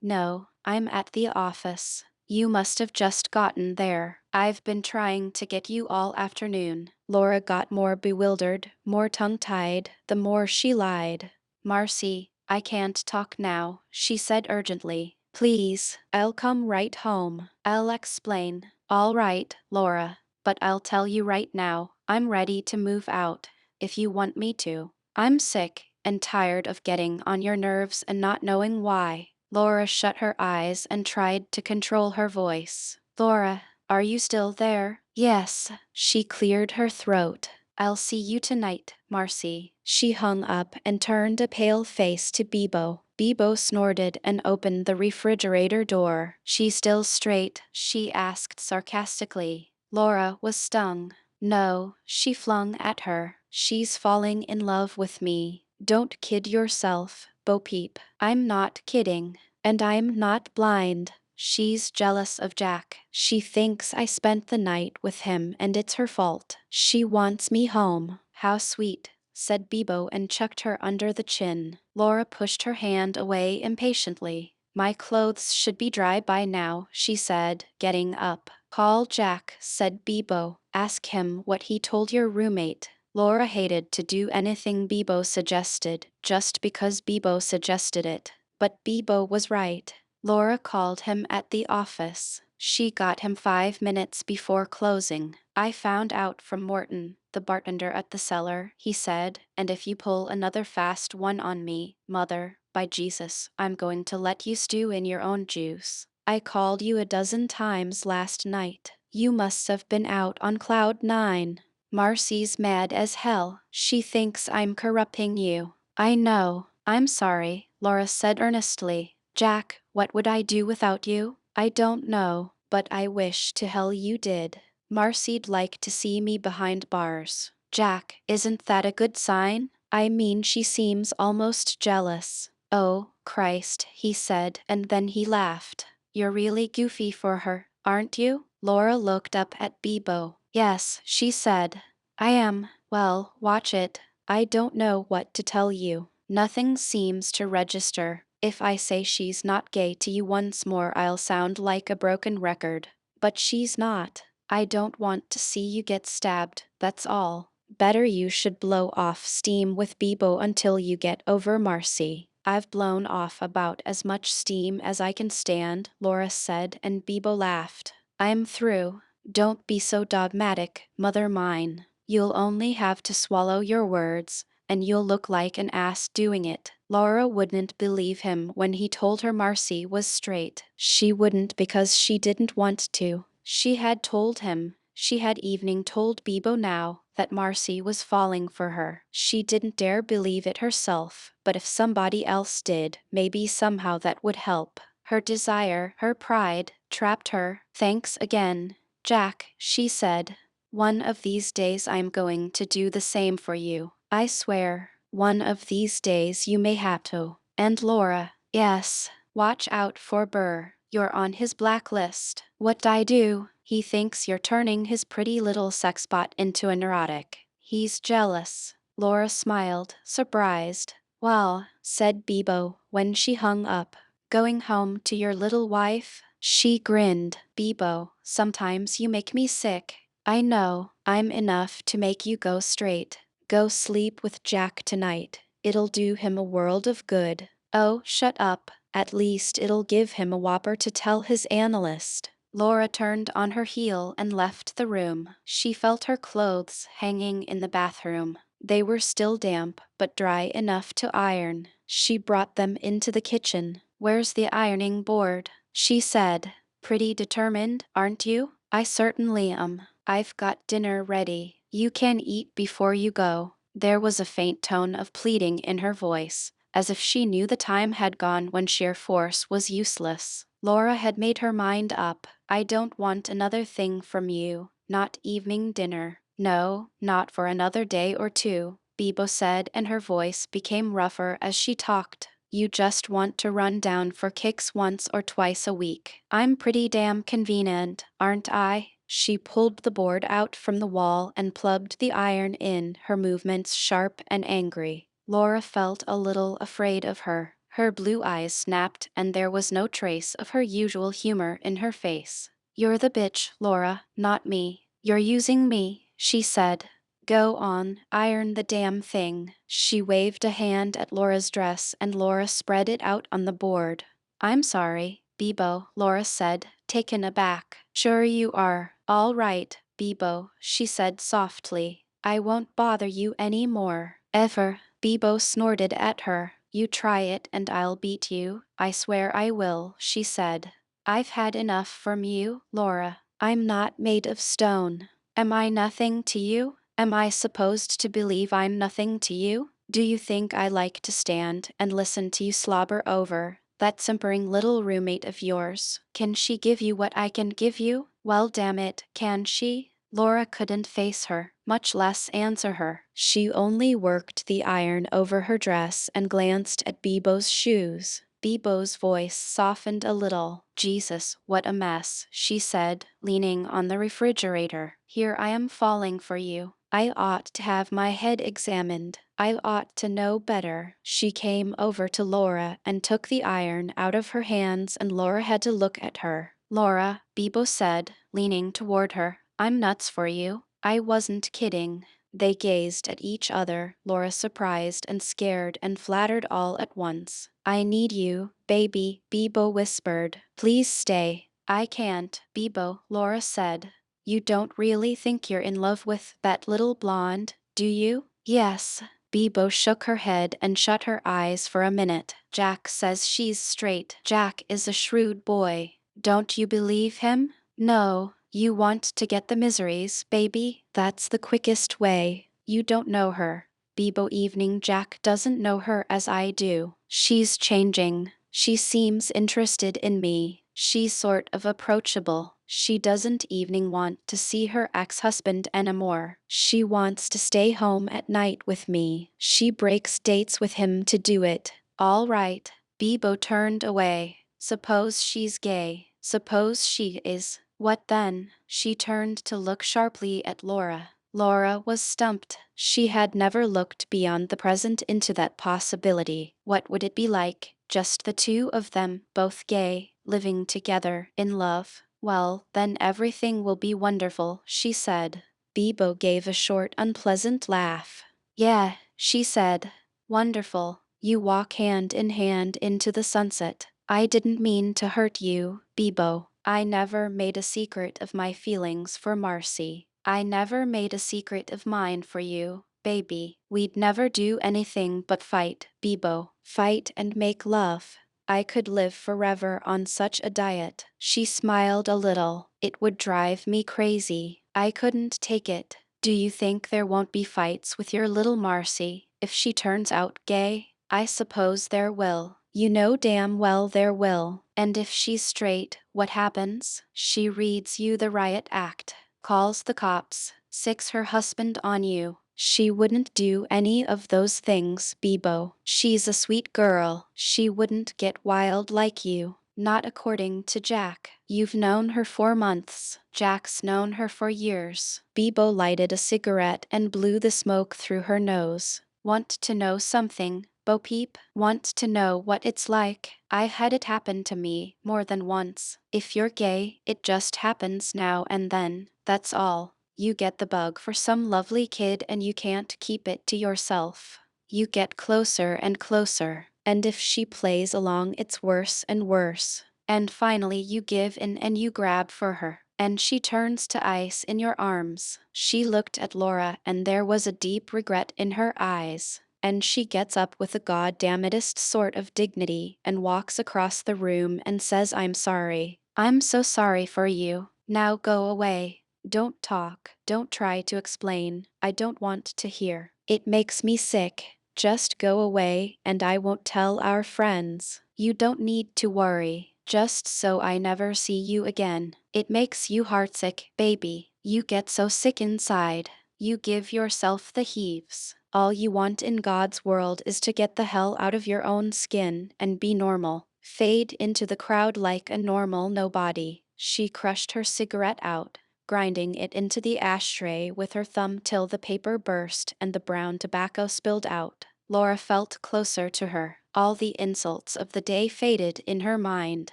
No, I'm at the office." "You must have just gotten there. I've been trying to get you all afternoon." Laura got more bewildered, more tongue-tied, the more she lied. "Marcy, I can't talk now," she said urgently. "Please, I'll come right home. I'll explain." "All right, Laura, but I'll tell you right now, I'm ready to move out, if you want me to. I'm sick and tired of getting on your nerves and not knowing why." Laura shut her eyes and tried to control her voice. "Laura, are you still there?" "Yes." She cleared her throat. "I'll see you tonight, Marcy." She hung up and turned a pale face to Bebo. Bebo snorted and opened the refrigerator door. "She still straight?" she asked sarcastically. Laura was stung. "No," she flung at her. "She's falling in love with me." "Don't kid yourself, Bo Peep." "I'm not kidding. And I'm not blind. She's jealous of Jack. She thinks I spent the night with him and it's her fault. She wants me home." "How sweet," said Bebo and chucked her under the chin. Laura pushed her hand away impatiently. "My clothes should be dry by now," she said, getting up. "Call Jack," said Bebo. "Ask him what he told your roommate." Laura hated to do anything Bebo suggested, just because Bebo suggested it. But Bebo was right. Laura called him at the office. She got him 5 minutes before closing. "I found out from Morton, the bartender at the cellar," he said, "and if you pull another fast one on me, Mother, by Jesus, I'm going to let you stew in your own juice. I called you a dozen times last night. You must have been out on cloud 9. Marcy's mad as hell. She thinks I'm corrupting you." "I know. I'm sorry," Laura said earnestly. "Jack, what would I do without you? I don't know, but I wish to hell you did. Marcy'd like to see me behind bars." "Jack, isn't that a good sign? I mean, she seems almost jealous." "Oh, Christ," he said, and then he laughed. "You're really goofy for her, aren't you?" Laura looked up at Bebo. "Yes," she said. "I am. Well, watch it. I don't know what to tell you. Nothing seems to register. If I say she's not gay to you once more, I'll sound like a broken record. But she's not. I don't want to see you get stabbed, that's all. Better you should blow off steam with Bebo until you get over Marcy." "I've blown off about as much steam as I can stand," Laura said, and Bebo laughed. "I'm through. Don't be so dogmatic, mother mine. You'll only have to swallow your words, and you'll look like an ass doing it." Laura wouldn't believe him when he told her Marcy was straight. She wouldn't because she didn't want to. She had told him. She had even told Bebo now that Marcy was falling for her. She didn't dare believe it herself, but if somebody else did, maybe somehow that would help. Her desire, her pride, trapped her. "Thanks again, Jack," she said. "One of these days I'm going to do the same for you. I swear. One of these days you may have to." "And Laura." "Yes. Watch out for Burr. You're on his blacklist." "What'd I do?" "He thinks you're turning his pretty little sexbot into a neurotic. He's jealous." Laura smiled, surprised. "Well," said Bebo, when she hung up, Going home to your little wife? She grinned. Bebo, sometimes you make me sick. I know, I'm enough to make you go straight. Go sleep with Jack tonight. It'll do him a world of good. Oh, shut up. At least it'll give him a whopper to tell his analyst. Laura turned on her heel and left the room. She felt her clothes hanging in the bathroom. They were still damp, but dry enough to iron. She brought them into the kitchen. Where's the ironing board? She said. Pretty determined, aren't you? I certainly am. I've got dinner ready. You can eat before you go. There was a faint tone of pleading in her voice, as if she knew the time had gone when sheer force was useless. Laura had made her mind up. I don't want another thing from you. Not evening dinner. No, not for another day or two, Bebo said, and her voice became rougher as she talked. You just want to run down for kicks once or twice a week. I'm pretty damn convenient, aren't I? She pulled the board out from the wall and plugged the iron in, her movements sharp and angry. Laura felt a little afraid of her. Her blue eyes snapped, and there was no trace of her usual humor in her face. You're the bitch, Laura, not me. You're using me, she said. Go on, iron the damn thing. She waved a hand at Laura's dress, and Laura spread it out on the board. I'm sorry, Bebo, Laura said, taken aback. Sure you are. All right, Bebo, she said softly. I won't bother you any more. Ever. Bebo snorted at her. You try it and I'll beat you. I swear I will, she said. I've had enough from you, Laura. I'm not made of stone. Am I nothing to you? Am I supposed to believe I'm nothing to you? Do you think I like to stand and listen to you slobber over that simpering little roommate of yours? Can she give you what I can give you? Well, damn it, can she? Laura couldn't face her, much less answer her. She only worked the iron over her dress and glanced at Bebo's shoes. Bebo's voice softened a little. Jesus, what a mess, she said, leaning on the refrigerator. Here I am falling for you. I ought to have my head examined. I ought to know better. She came over to Laura and took the iron out of her hands, and Laura had to look at her. Laura, Bebo said, leaning toward her, I'm nuts for you. I wasn't kidding. They gazed at each other, Laura surprised and scared and flattered all at once. I need you, baby, Bebo whispered. Please stay. I can't, Bebo, Laura said. You don't really think you're in love with that little blonde, do you? Yes. Bebo shook her head and shut her eyes for a minute. Jack says she's straight. Jack is a shrewd boy. Don't you believe him? No. You want to get the miseries, baby? That's the quickest way. You don't know her. Bebo evening Jack doesn't know her as I do. She's changing. She seems interested in me. She's sort of approachable. She doesn't even want to see her ex-husband anymore. She wants to stay home at night with me. She breaks dates with him to do it. All right. Bebo turned away. Suppose she's gay. Suppose she is. What then? She turned to look sharply at Laura. Laura was stumped. She had never looked beyond the present into that possibility. What would it be like? Just the two of them, both gay, living together, in love. Well, then everything will be wonderful, she said. Bebo gave a short, unpleasant laugh. Yeah, she said. Wonderful. You walk hand in hand into the sunset. I didn't mean to hurt you, Bebo. I never made a secret of my feelings for Marcy. I never made a secret of mine for you, baby. We'd never do anything but fight, Bebo. Fight and make love. I could live forever on such a diet. She smiled a little. It would drive me crazy. I couldn't take it. Do you think there won't be fights with your little Marcy if she turns out gay? I suppose there will. You know damn well there will. And if she's straight, what happens? She reads you the riot act, calls the cops, sicks her husband on you. She wouldn't do any of those things, Bebo. She's a sweet girl. She wouldn't get wild like you. Not according to Jack. You've known her 4 months. Jack's known her for years. Bebo lighted a cigarette and blew the smoke through her nose. Want to know something? Bo Peep, want to know what it's like? I had it happen to me more than once. If you're gay, it just happens now and then, that's all. You get the bug for some lovely kid and you can't keep it to yourself. You get closer and closer, and if she plays along, it's worse and worse. And finally, you give in and you grab for her, and she turns to ice in your arms. She looked at Laura, and there was a deep regret in her eyes. And she gets up with a goddamnedest sort of dignity and walks across the room and says, I'm sorry. I'm so sorry for you. Now go away. Don't talk. Don't try to explain. I don't want to hear. It makes me sick. Just go away and I won't tell our friends. You don't need to worry. Just so I never see you again. It makes you heartsick, baby. You get so sick inside. You give yourself the heaves. All you want in God's world is to get the hell out of your own skin and be normal. Fade into the crowd like a normal nobody. She crushed her cigarette out, grinding it into the ashtray with her thumb till the paper burst and the brown tobacco spilled out. Laura felt closer to her. All the insults of the day faded in her mind.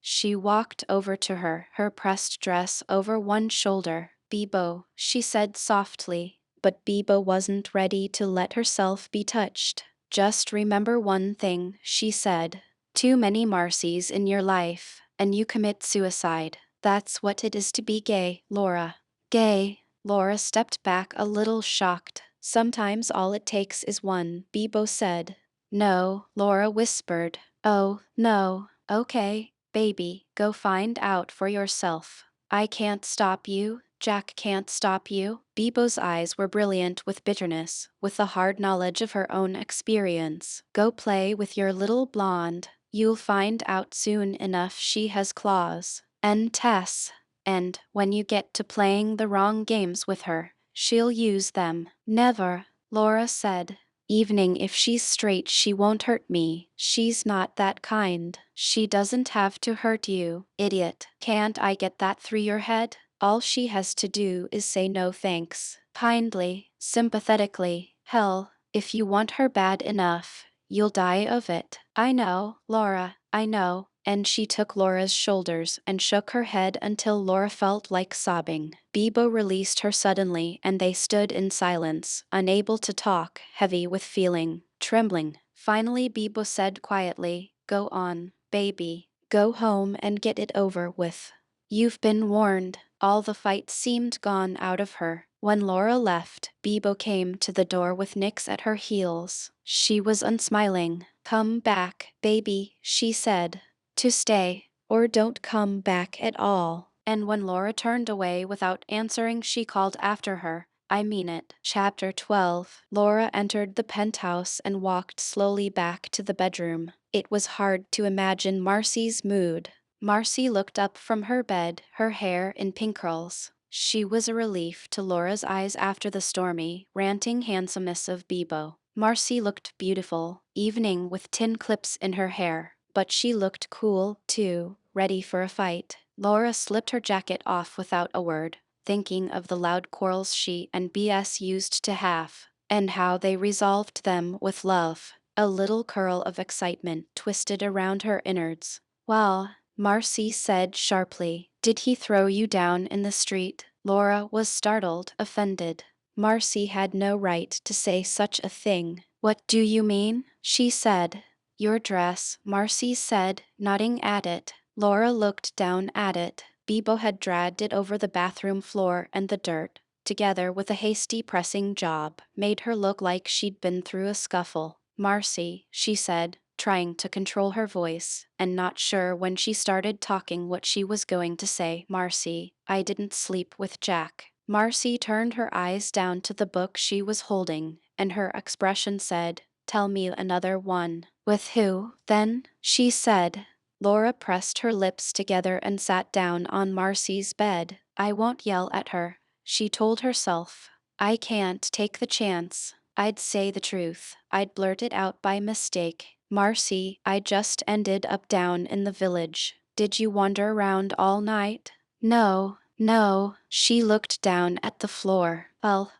She walked over to her, her pressed dress over one shoulder. Bebo, she said softly, but Bebo wasn't ready to let herself be touched. Just remember one thing, she said. Too many Marcys in your life, and you commit suicide. That's what it is to be gay, Laura. Gay? Laura stepped back a little shocked. Sometimes all it takes is one, Bebo said. No, Laura whispered. Oh, no. Okay, baby, go find out for yourself. I can't stop you. Jack can't stop you. Bebo's eyes were brilliant with bitterness, with the hard knowledge of her own experience. Go play with your little blonde. You'll find out soon enough she has claws. And Tess. And when you get to playing the wrong games with her, she'll use them. Never, Laura said. Evening, if she's straight, she won't hurt me. She's not that kind. She doesn't have to hurt you, idiot. Can't I get that through your head? All she has to do is say no thanks. Kindly, sympathetically. Hell, if you want her bad enough, you'll die of it. I know, Laura, I know. And she took Laura's shoulders and shook her head until Laura felt like sobbing. Bebo released her suddenly and they stood in silence, unable to talk, heavy with feeling, trembling. Finally Bebo said quietly, Go on, baby. Go home and get it over with. You've been warned. All the fight seemed gone out of her. When Laura left, Bebo came to the door with Nix at her heels. She was unsmiling. Come back, baby, she said. To stay, or don't come back at all. And when Laura turned away without answering, she called after her, I mean it. Chapter 12. Laura entered the penthouse and walked slowly back to the bedroom. It was hard to imagine Marcy's mood. Marcy looked up from her bed, her hair in pink curls. She was a relief to Laura's eyes after the stormy, ranting handsomeness of Bebo. Marcy looked beautiful, evening with tin clips in her hair. But she looked cool, too, ready for a fight. Laura slipped her jacket off without a word, thinking of the loud quarrels she and BS used to have, and how they resolved them with love. A little curl of excitement twisted around her innards. Well, Marcy said sharply, did he throw you down in the street? Laura was startled, offended. Marcy had no right to say such a thing. What do you mean? She said. Your dress, Marcy said, nodding at it. Laura looked down at it. Bebo had dragged it over the bathroom floor, and the dirt, together with a hasty pressing job, made her look like she'd been through a scuffle. Marcy, she said, trying to control her voice, and not sure when she started talking what she was going to say. Marcy, I didn't sleep with Jack. Marcy turned her eyes down to the book she was holding, and her expression said, Tell me another one. With who, then? She said. Laura pressed her lips together and sat down on Marcy's bed. I won't yell at her, she told herself. I can't take the chance. I'd say the truth. I'd blurt it out by mistake. Marcy, I just ended up down in the village. Did you wander around all night? No, no. She looked down at the floor. Well,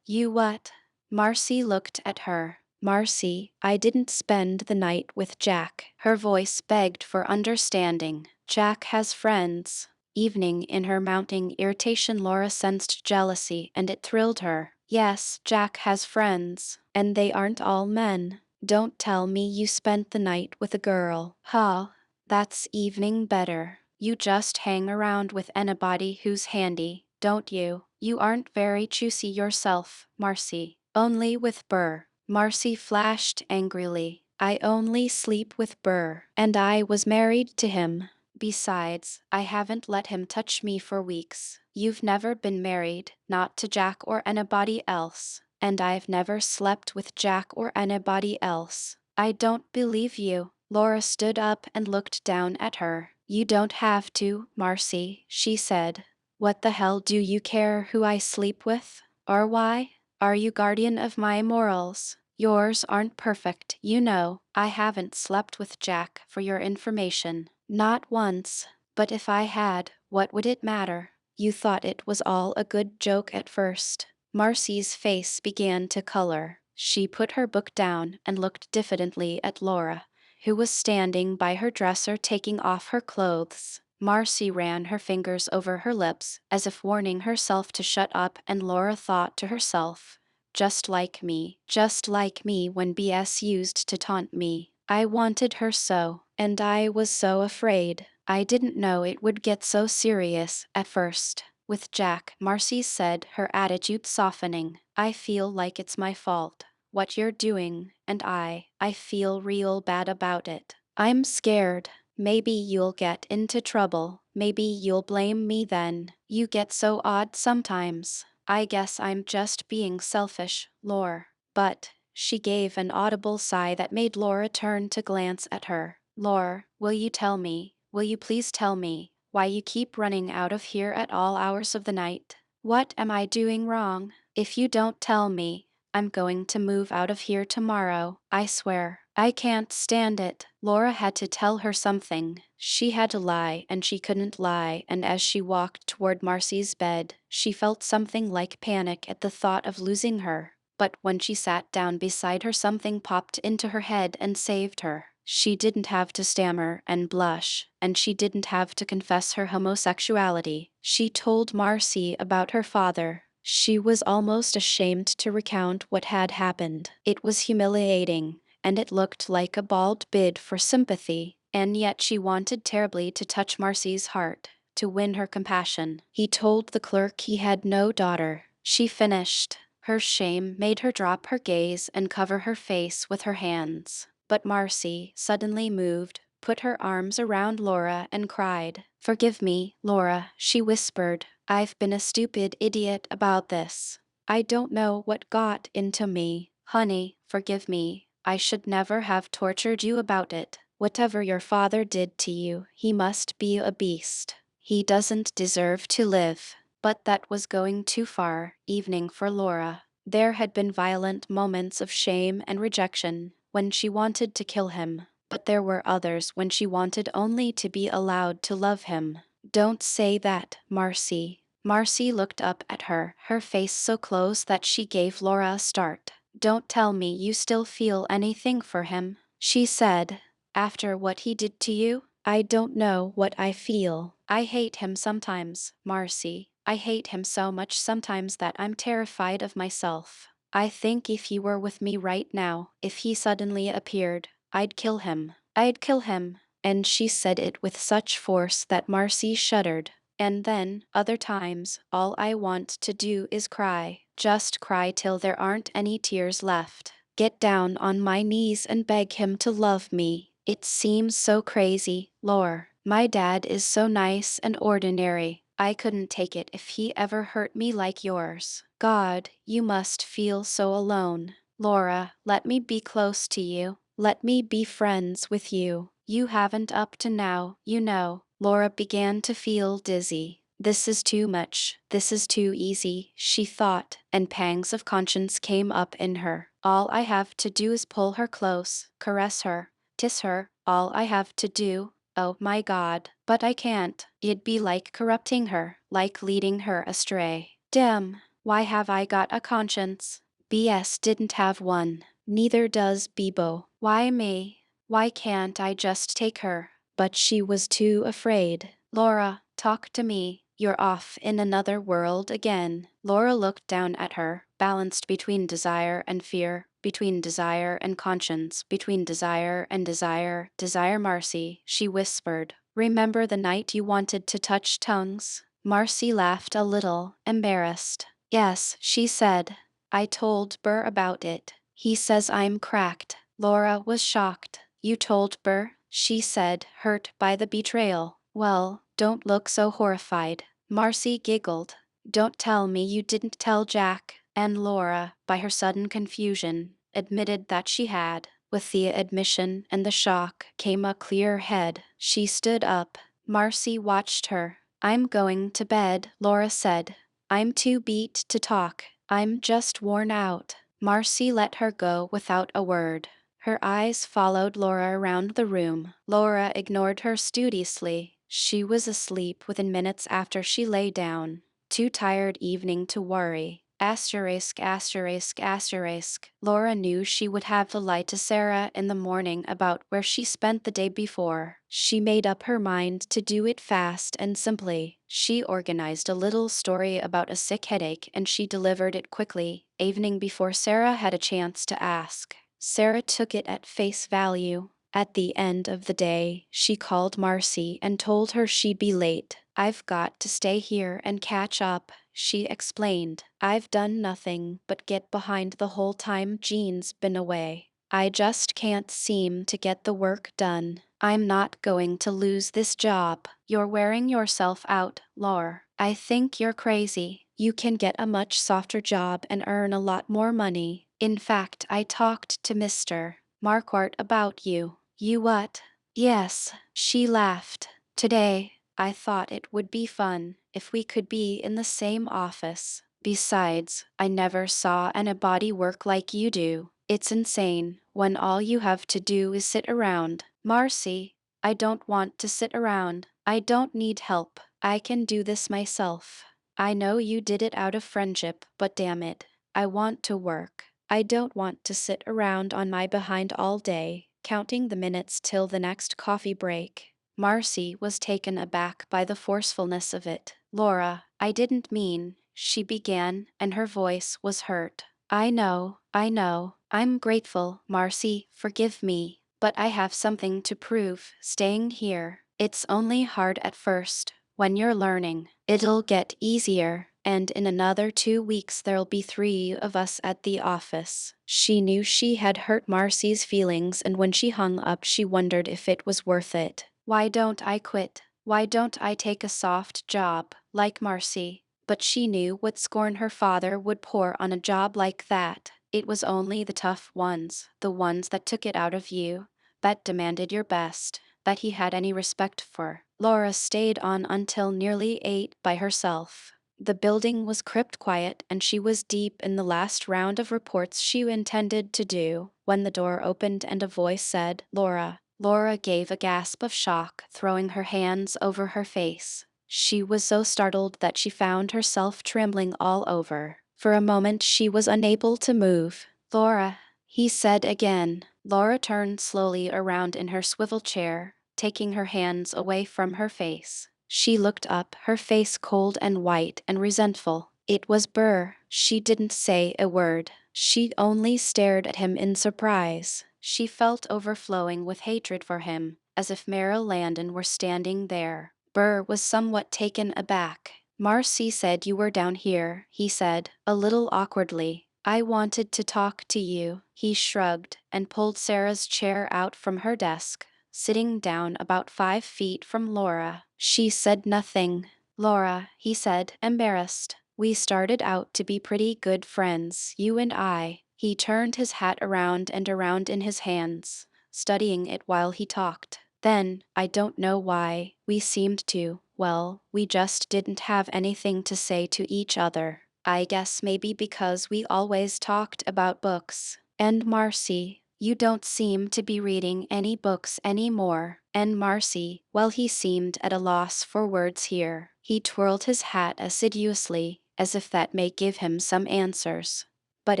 you what? Marcy looked at her. Marcy, I didn't spend the night with Jack. Her voice begged for understanding. Jack has friends. Evening in her mounting irritation, Laura sensed jealousy, and it thrilled her. Yes, Jack has friends. And they aren't all men. Don't tell me you spent the night with a girl. Huh? That's evening better. You just hang around with anybody who's handy, don't you? You aren't very choosy yourself, Marcy. Only with Burr. Marcy flashed angrily. I only sleep with Burr, and I was married to him. Besides, I haven't let him touch me for weeks. You've never been married, not to Jack or anybody else. And I've never slept with Jack or anybody else. I don't believe you. Laura stood up and looked down at her. You don't have to, Marcy, she said. What the hell do you care who I sleep with? Or why? Are you guardian of my morals? Yours aren't perfect, you know. I haven't slept with Jack, for your information. Not once. But if I had, what would it matter? You thought it was all a good joke at first. Marcy's face began to color. She put her book down and looked diffidently at Laura, who was standing by her dresser taking off her clothes. Marcy ran her fingers over her lips, as if warning herself to shut up, and Laura thought to herself, just like me when BS used to taunt me. I wanted her so, and I was so afraid. I didn't know it would get so serious at first. With Jack, Marcy said, her attitude softening. I feel like it's my fault, what you're doing, and I feel real bad about it. I'm scared. Maybe you'll get into trouble. Maybe you'll blame me then. You get so odd sometimes. I guess I'm just being selfish, Laura. But, she gave an audible sigh that made Laura turn to glance at her. Laura, will you please tell me, why you keep running out of here at all hours of the night? What am I doing wrong? If you don't tell me, I'm going to move out of here tomorrow, I swear. I can't stand it. Laura had to tell her something. She had to lie, and she couldn't lie, and as she walked toward Marcy's bed, she felt something like panic at the thought of losing her. But when she sat down beside her, something popped into her head and saved her. She didn't have to stammer and blush, and she didn't have to confess her homosexuality. She told Marcy about her father. She was almost ashamed to recount what had happened. It was humiliating, and it looked like a bald bid for sympathy, and yet she wanted terribly to touch Marcy's heart, to win her compassion. He told the clerk he had no daughter. She finished. Her shame made her drop her gaze and cover her face with her hands. But Marcy, suddenly moved, put her arms around Laura and cried. Forgive me, Laura, she whispered. I've been a stupid idiot about this. I don't know what got into me. Honey, forgive me. I should never have tortured you about it. Whatever your father did to you, he must be a beast. He doesn't deserve to live. But that was going too far. Evening for Laura. There had been violent moments of shame and rejection when she wanted to kill him, but there were others when she wanted only to be allowed to love him. Don't say that, Marcy. Marcy looked up at her, her face so close that she gave Laura a start. Don't tell me you still feel anything for him, she said. After what he did to you? I don't know what I feel. I hate him sometimes, Marcy. I hate him so much sometimes that I'm terrified of myself. I think if he were with me right now, if he suddenly appeared, I'd kill him. I'd kill him. And she said it with such force that Marcy shuddered. And then, other times, all I want to do is cry. Just cry till there aren't any tears left. Get down on my knees and beg him to love me. It seems so crazy, Lore. My dad is so nice and ordinary. I couldn't take it if he ever hurt me like yours. God, you must feel so alone. Laura, let me be close to you. Let me be friends with you. You haven't up to now, you know. Laura began to feel dizzy. This is too much. This is too easy, she thought, and pangs of conscience came up in her. All I have to do is pull her close, caress her, kiss her. All I have to do. Oh my God, but I can't. It'd be like corrupting her, like leading her astray. Damn, why have I got a conscience? BS didn't have one. Neither does Bibo. Why me? Why can't I just take her? But she was too afraid. Laura, talk to me. You're off in another world again. Laura looked down at her, balanced between desire and fear, between desire and conscience, between desire and desire. Desire, Marcy, she whispered. Remember the night you wanted to touch tongues? Marcy laughed a little, embarrassed. Yes, she said. I told Burr about it. He says I'm cracked. Laura was shocked. You told Burr? She said, hurt by the betrayal. Well, don't look so horrified. Marcy giggled. Don't tell me you didn't tell Jack. And Laura, by her sudden confusion, admitted that she had. With the admission and the shock came a clear head. She stood up. Marcy watched her. I'm going to bed, Laura said. I'm too beat to talk. I'm just worn out. Marcy let her go without a word. Her eyes followed Laura around the room. Laura ignored her studiously. She was asleep within minutes after she lay down. Too tired evening to worry. Asterisk, asterisk, asterisk. Laura knew she would have to lie to Sarah in the morning about where she spent the day before. She made up her mind to do it fast and simply. She organized a little story about a sick headache and she delivered it quickly, evening before Sarah had a chance to ask. Sarah took it at face value. At the end of the day, she called Marcy and told her she'd be late. I've got to stay here and catch up, she explained. I've done nothing but get behind the whole time Jean's been away. I just can't seem to get the work done. I'm not going to lose this job. You're wearing yourself out, Laura. I think you're crazy. You can get a much softer job and earn a lot more money. In fact, I talked to Mr. Marquardt about you. You what? Yes, she laughed. Today, I thought it would be fun if we could be in the same office. Besides, I never saw anybody work like you do. It's insane when all you have to do is sit around. Marcy, I don't want to sit around. I don't need help. I can do this myself. I know you did it out of friendship, but damn it, I want to work. I don't want to sit around on my behind all day, counting the minutes till the next coffee break. Marcy was taken aback by the forcefulness of it. Laura, I didn't mean, she began, and her voice was hurt. I know. I'm grateful, Marcy, forgive me. But I have something to prove, staying here. It's only hard at first. When you're learning, it'll get easier. And in another 2 weeks there'll be 3 of us at the office. She knew she had hurt Marcy's feelings, and when she hung up she wondered if it was worth it. Why don't I quit? Why don't I take a soft job, like Marcy? But she knew what scorn her father would pour on a job like that. It was only the tough ones, the ones that took it out of you, that demanded your best, that he had any respect for. Laura stayed on until nearly 8 by herself. The building was crypt quiet and she was deep in the last round of reports she intended to do, when the door opened and a voice said, Laura. Laura gave a gasp of shock, throwing her hands over her face. She was so startled that she found herself trembling all over. For a moment she was unable to move. Laura, he said again. Laura turned slowly around in her swivel chair, taking her hands away from her face. She looked up, her face cold and white and resentful. It was Burr. She didn't say a word. She only stared at him in surprise. She felt overflowing with hatred for him, as if Merrill Landon were standing there. Burr was somewhat taken aback. Marcy said you were down here, he said, a little awkwardly. I wanted to talk to you. He shrugged and pulled Sarah's chair out from her desk, sitting down about 5 feet from Laura. She said nothing. Laura, he said, embarrassed. We started out to be pretty good friends, you and I. He turned his hat around and around in his hands, studying it while he talked. Then, I don't know why, we seemed to, well, we just didn't have anything to say to each other. I guess maybe because we always talked about books. And Marcy, you don't seem to be reading any books anymore. And Marcy, well, he seemed at a loss for words here. He twirled his hat assiduously, as if that may give him some answers. But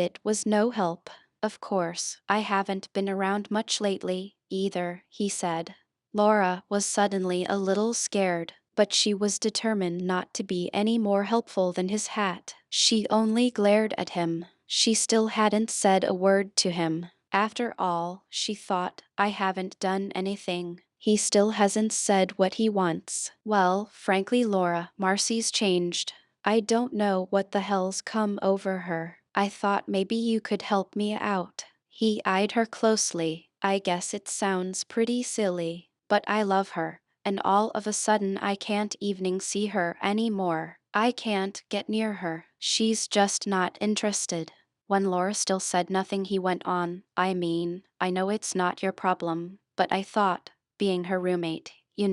it was no help. Of course, I haven't been around much lately, either, he said. Laura was suddenly a little scared, but she was determined not to be any more helpful than his hat. She only glared at him. She still hadn't said a word to him. After all, she thought, I haven't done anything. He still hasn't said what he wants. Well, frankly, Laura, Marcy's changed. I don't know what the hell's come over her. I thought maybe you could help me out. He eyed her closely. I guess it sounds pretty silly, but I love her, and all of a sudden I can't even see her anymore. I can't get near her. She's just not interested. When Laura still said nothing, he went on, I mean, I know it's not your problem, but I thought, being her roommate, you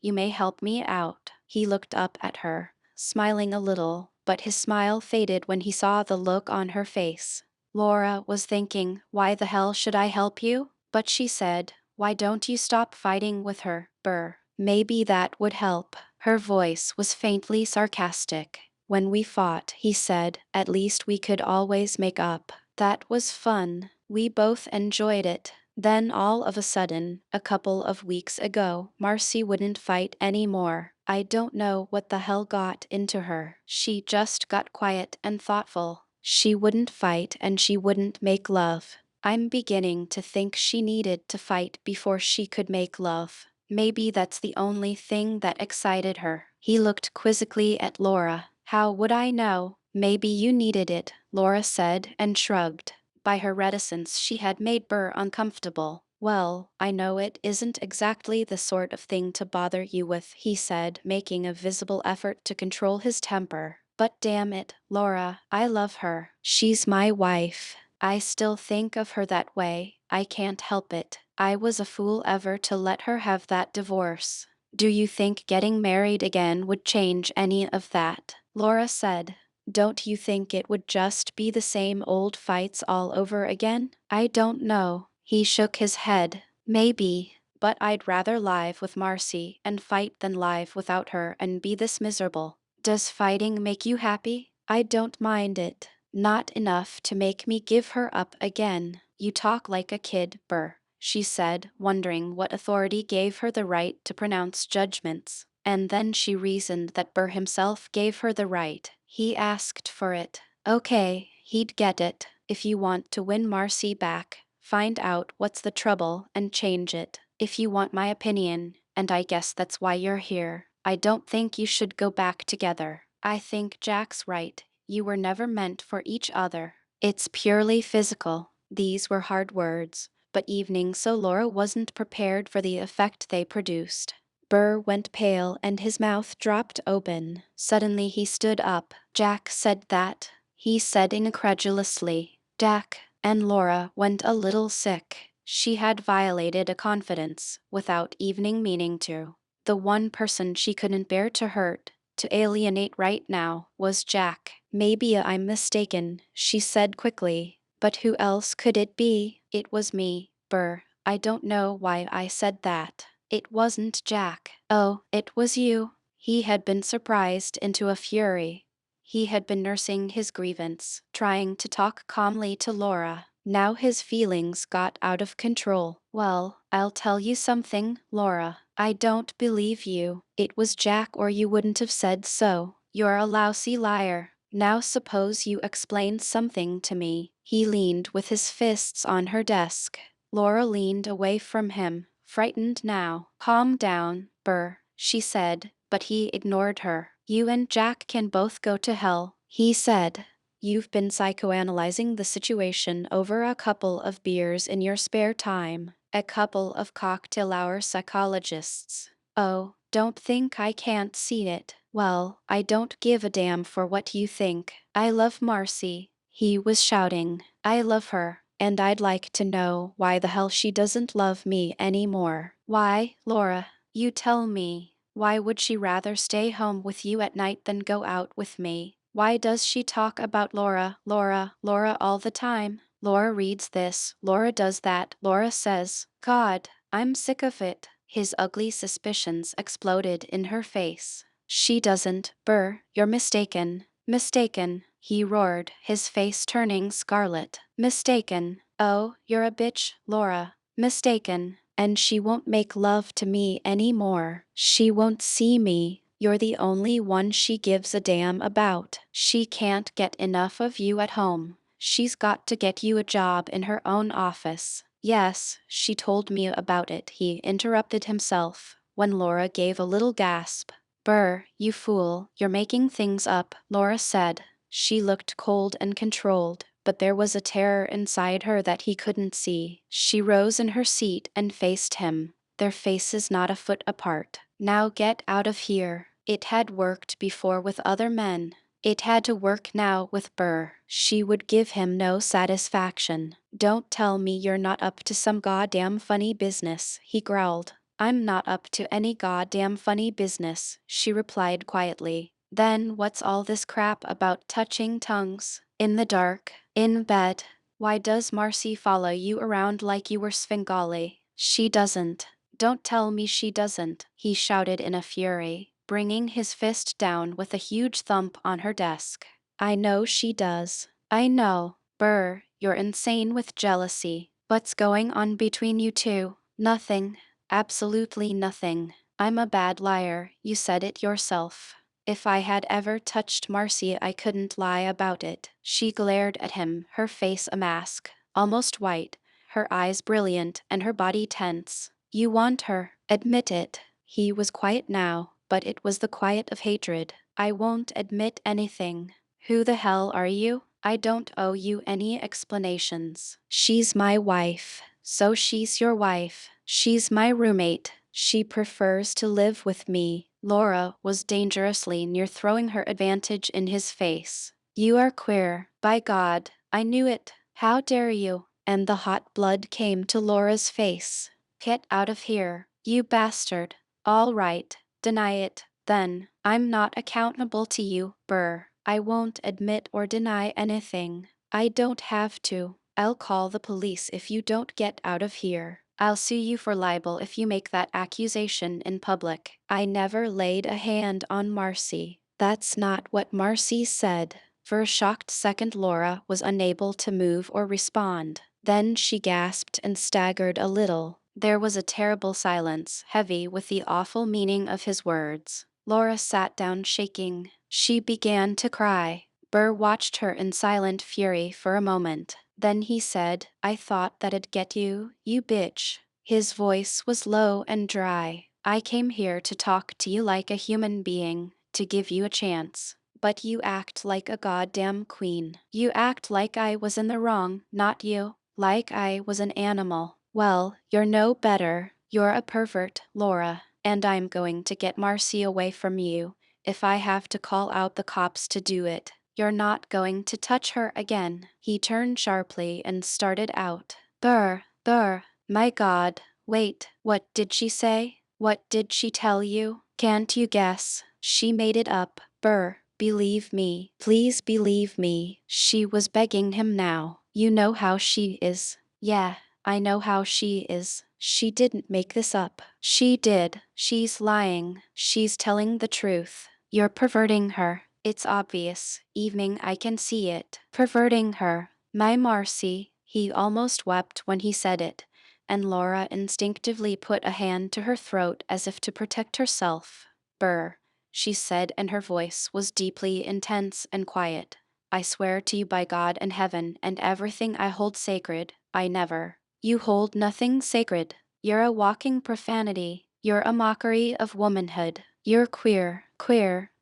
may help me out. He looked up at her, smiling a little, but his smile faded when he saw the look on her face. Laura was thinking, why the hell should I help you? But she said, why don't you stop fighting with her, Burr? Maybe that would help. Her voice was faintly sarcastic. When we fought, he said, at least we could always make up. That was fun. We both enjoyed it. Then all of a sudden, a couple of weeks ago, Marcy wouldn't fight anymore. I don't know what the hell got into her. She just got quiet and thoughtful. She wouldn't fight and she wouldn't make love. I'm beginning to think she needed to fight before she could make love. Maybe that's the only thing that excited her. He looked quizzically at Laura. How would I know? Maybe you needed it, Laura said and shrugged. By her reticence, she had made Burr uncomfortable. Well, I know it isn't exactly the sort of thing to bother you with, he said, making a visible effort to control his temper. But damn it, Laura, I love her. She's my wife. I still think of her that way. I can't help it. I was a fool ever to let her have that divorce. Do you think getting married again would change any of that? Laura said. Don't you think it would just be the same old fights all over again? I don't know. He shook his head. Maybe, but I'd rather live with Marcy and fight than live without her and be this miserable. Does fighting make you happy? I don't mind it. Not enough to make me give her up again. You talk like a kid, Burr, she said, wondering what authority gave her the right to pronounce judgments. And then she reasoned that Burr himself gave her the right. He asked for it. Okay, he'd get it. If you want to win Marcy back, find out what's the trouble and change it. If you want my opinion, and I guess that's why you're here, I don't think you should go back together. I think Jack's right. You were never meant for each other. It's purely physical. These were hard words, but evening so Laura wasn't prepared for the effect they produced. Burr went pale and his mouth dropped open. Suddenly he stood up. Jack said that, he said incredulously. Jack, and Laura went a little sick. She had violated a confidence without even meaning to. The one person she couldn't bear to hurt, to alienate right now, was Jack. Maybe I'm mistaken, she said quickly. But who else could it be? It was me, Burr. I don't know why I said that. It wasn't Jack. Oh, it was you. He had been surprised into a fury. He had been nursing his grievance, trying to talk calmly to Laura. Now his feelings got out of control. Well, I'll tell you something, Laura. I don't believe you. It was Jack or you wouldn't have said so. You're a lousy liar. Now suppose you explain something to me. He leaned with his fists on her desk. Laura leaned away from him, frightened now. Calm down, Burr, she said, but he ignored her. You and Jack can both go to hell, he said. You've been psychoanalyzing the situation over a couple of beers in your spare time. A couple of cocktail hour psychologists. Oh, don't think I can't see it. Well, I don't give a damn for what you think. I love Marcy. He was shouting. I love her, and I'd like to know why the hell she doesn't love me anymore. Why, Laura? You tell me. Why would she rather stay home with you at night than go out with me? Why does she talk about Laura, Laura, Laura all the time? Laura reads this, Laura does that, Laura says, God, I'm sick of it. His ugly suspicions exploded in her face. She doesn't, Burr, you're mistaken. Mistaken, he roared, his face turning scarlet. Mistaken. Oh, you're a bitch, Laura. Mistaken. And she won't make love to me any more. She won't see me. You're the only one she gives a damn about. She can't get enough of you at home. She's got to get you a job in her own office. Yes, she told me about it, he interrupted himself, when Laura gave a little gasp. Burr, you fool, you're making things up, Laura said. She looked cold and controlled, but there was a terror inside her that he couldn't see. She rose in her seat and faced him, their faces not a foot apart. Now get out of here. It had worked before with other men. It had to work now with Burr. She would give him no satisfaction. Don't tell me you're not up to some goddamn funny business, he growled. I'm not up to any goddamn funny business, she replied quietly. Then what's all this crap about touching tongues? In the dark, in bed. Why does Marcy follow you around like you were Svengali? She doesn't. Don't tell me she doesn't, he shouted in a fury, bringing his fist down with a huge thump on her desk. I know she does. I know. Burr, you're insane with jealousy. What's going on between you two? Nothing. Absolutely nothing. I'm a bad liar, you said it yourself. If I had ever touched Marcy, I couldn't lie about it. She glared at him, her face a mask, almost white, her eyes brilliant and her body tense. You want her. Admit it. He was quiet now, but it was the quiet of hatred. I won't admit anything. Who the hell are you? I don't owe you any explanations. She's my wife. So she's your wife. She's my roommate. She prefers to live with me. Laura was dangerously near throwing her advantage in his face. You are queer. By God, I knew it. How dare you? And the hot blood came to Laura's face. Get out of here, you bastard. All right, deny it. Then, I'm not accountable to you, Burr. I won't admit or deny anything. I don't have to. I'll call the police if you don't get out of here. I'll sue you for libel if you make that accusation in public. I never laid a hand on Marcy. That's not what Marcy said. For a shocked second, Laura was unable to move or respond. Then she gasped and staggered a little. There was a terrible silence, heavy with the awful meaning of his words. Laura sat down shaking. She began to cry. Burr watched her in silent fury for a moment. Then he said, I thought that'd get you, you bitch. His voice was low and dry. I came here to talk to you like a human being, to give you a chance. But you act like a goddamn queen. You act like I was in the wrong, not you. Like I was an animal. Well, you're no better. You're a pervert, Laura. And I'm going to get Marcy away from you, if I have to call out the cops to do it. You're not going to touch her again. He turned sharply and started out. Burr, Burr, my God. Wait, what did she say? What did she tell you? Can't you guess? She made it up. Burr, believe me. Please believe me. She was begging him now. You know how she is. Yeah, I know how she is. She didn't make this up. She did. She's lying. She's telling the truth. You're perverting her. It's obvious. Evening, I can see it. Perverting her. My Marcy. He almost wept when he said it, and Laura instinctively put a hand to her throat as if to protect herself. Burr, she said, and her voice was deeply intense and quiet. I swear to you by God and heaven and everything I hold sacred, I never. You hold nothing sacred. You're a walking profanity. You're a mockery of womanhood. You're queer,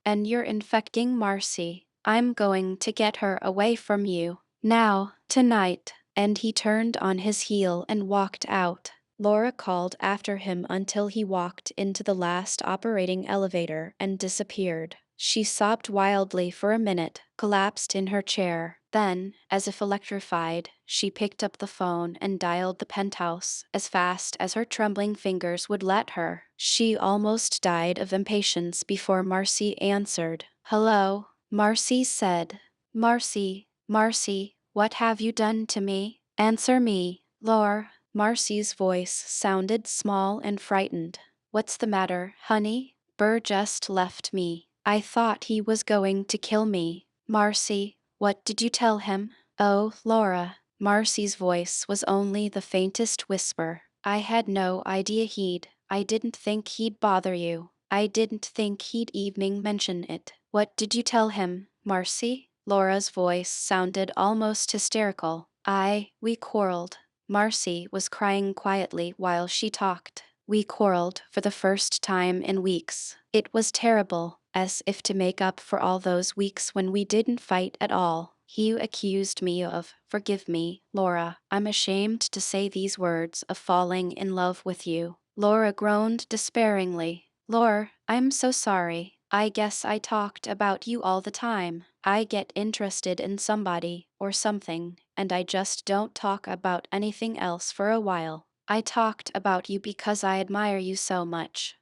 and you're infecting Marcy. I'm going to get her away from you. Now, tonight. And he turned on his heel and walked out. Laura called after him until he walked into the last operating elevator and disappeared. She sobbed wildly for a minute, collapsed in her chair. Then, as if electrified, she picked up the phone and dialed the penthouse as fast as her trembling fingers would let her. She almost died of impatience before Marcy answered. Hello, Marcy said. Marcy, Marcy, what have you done to me? Answer me, Laura. Marcy's voice sounded small and frightened. What's the matter, honey? Burr just left me. I thought he was going to kill me. Marcy, what did you tell him? Oh, Laura, Marcy's voice was only the faintest whisper. I had no idea I didn't think he'd bother you. I didn't think he'd even mention it. What did you tell him, Marcy? Laura's voice sounded almost hysterical. We quarreled. Marcy was crying quietly while she talked. We quarreled for the first time in weeks. It was terrible, as if to make up for all those weeks when we didn't fight at all. He accused me of, forgive me, Laura, I'm ashamed to say these words, of falling in love with you. Laura groaned despairingly. Laura, I'm so sorry. I guess I talked about you all the time. I get interested in somebody, or something, and I just don't talk about anything else for a while. I talked about you because I admire you so much.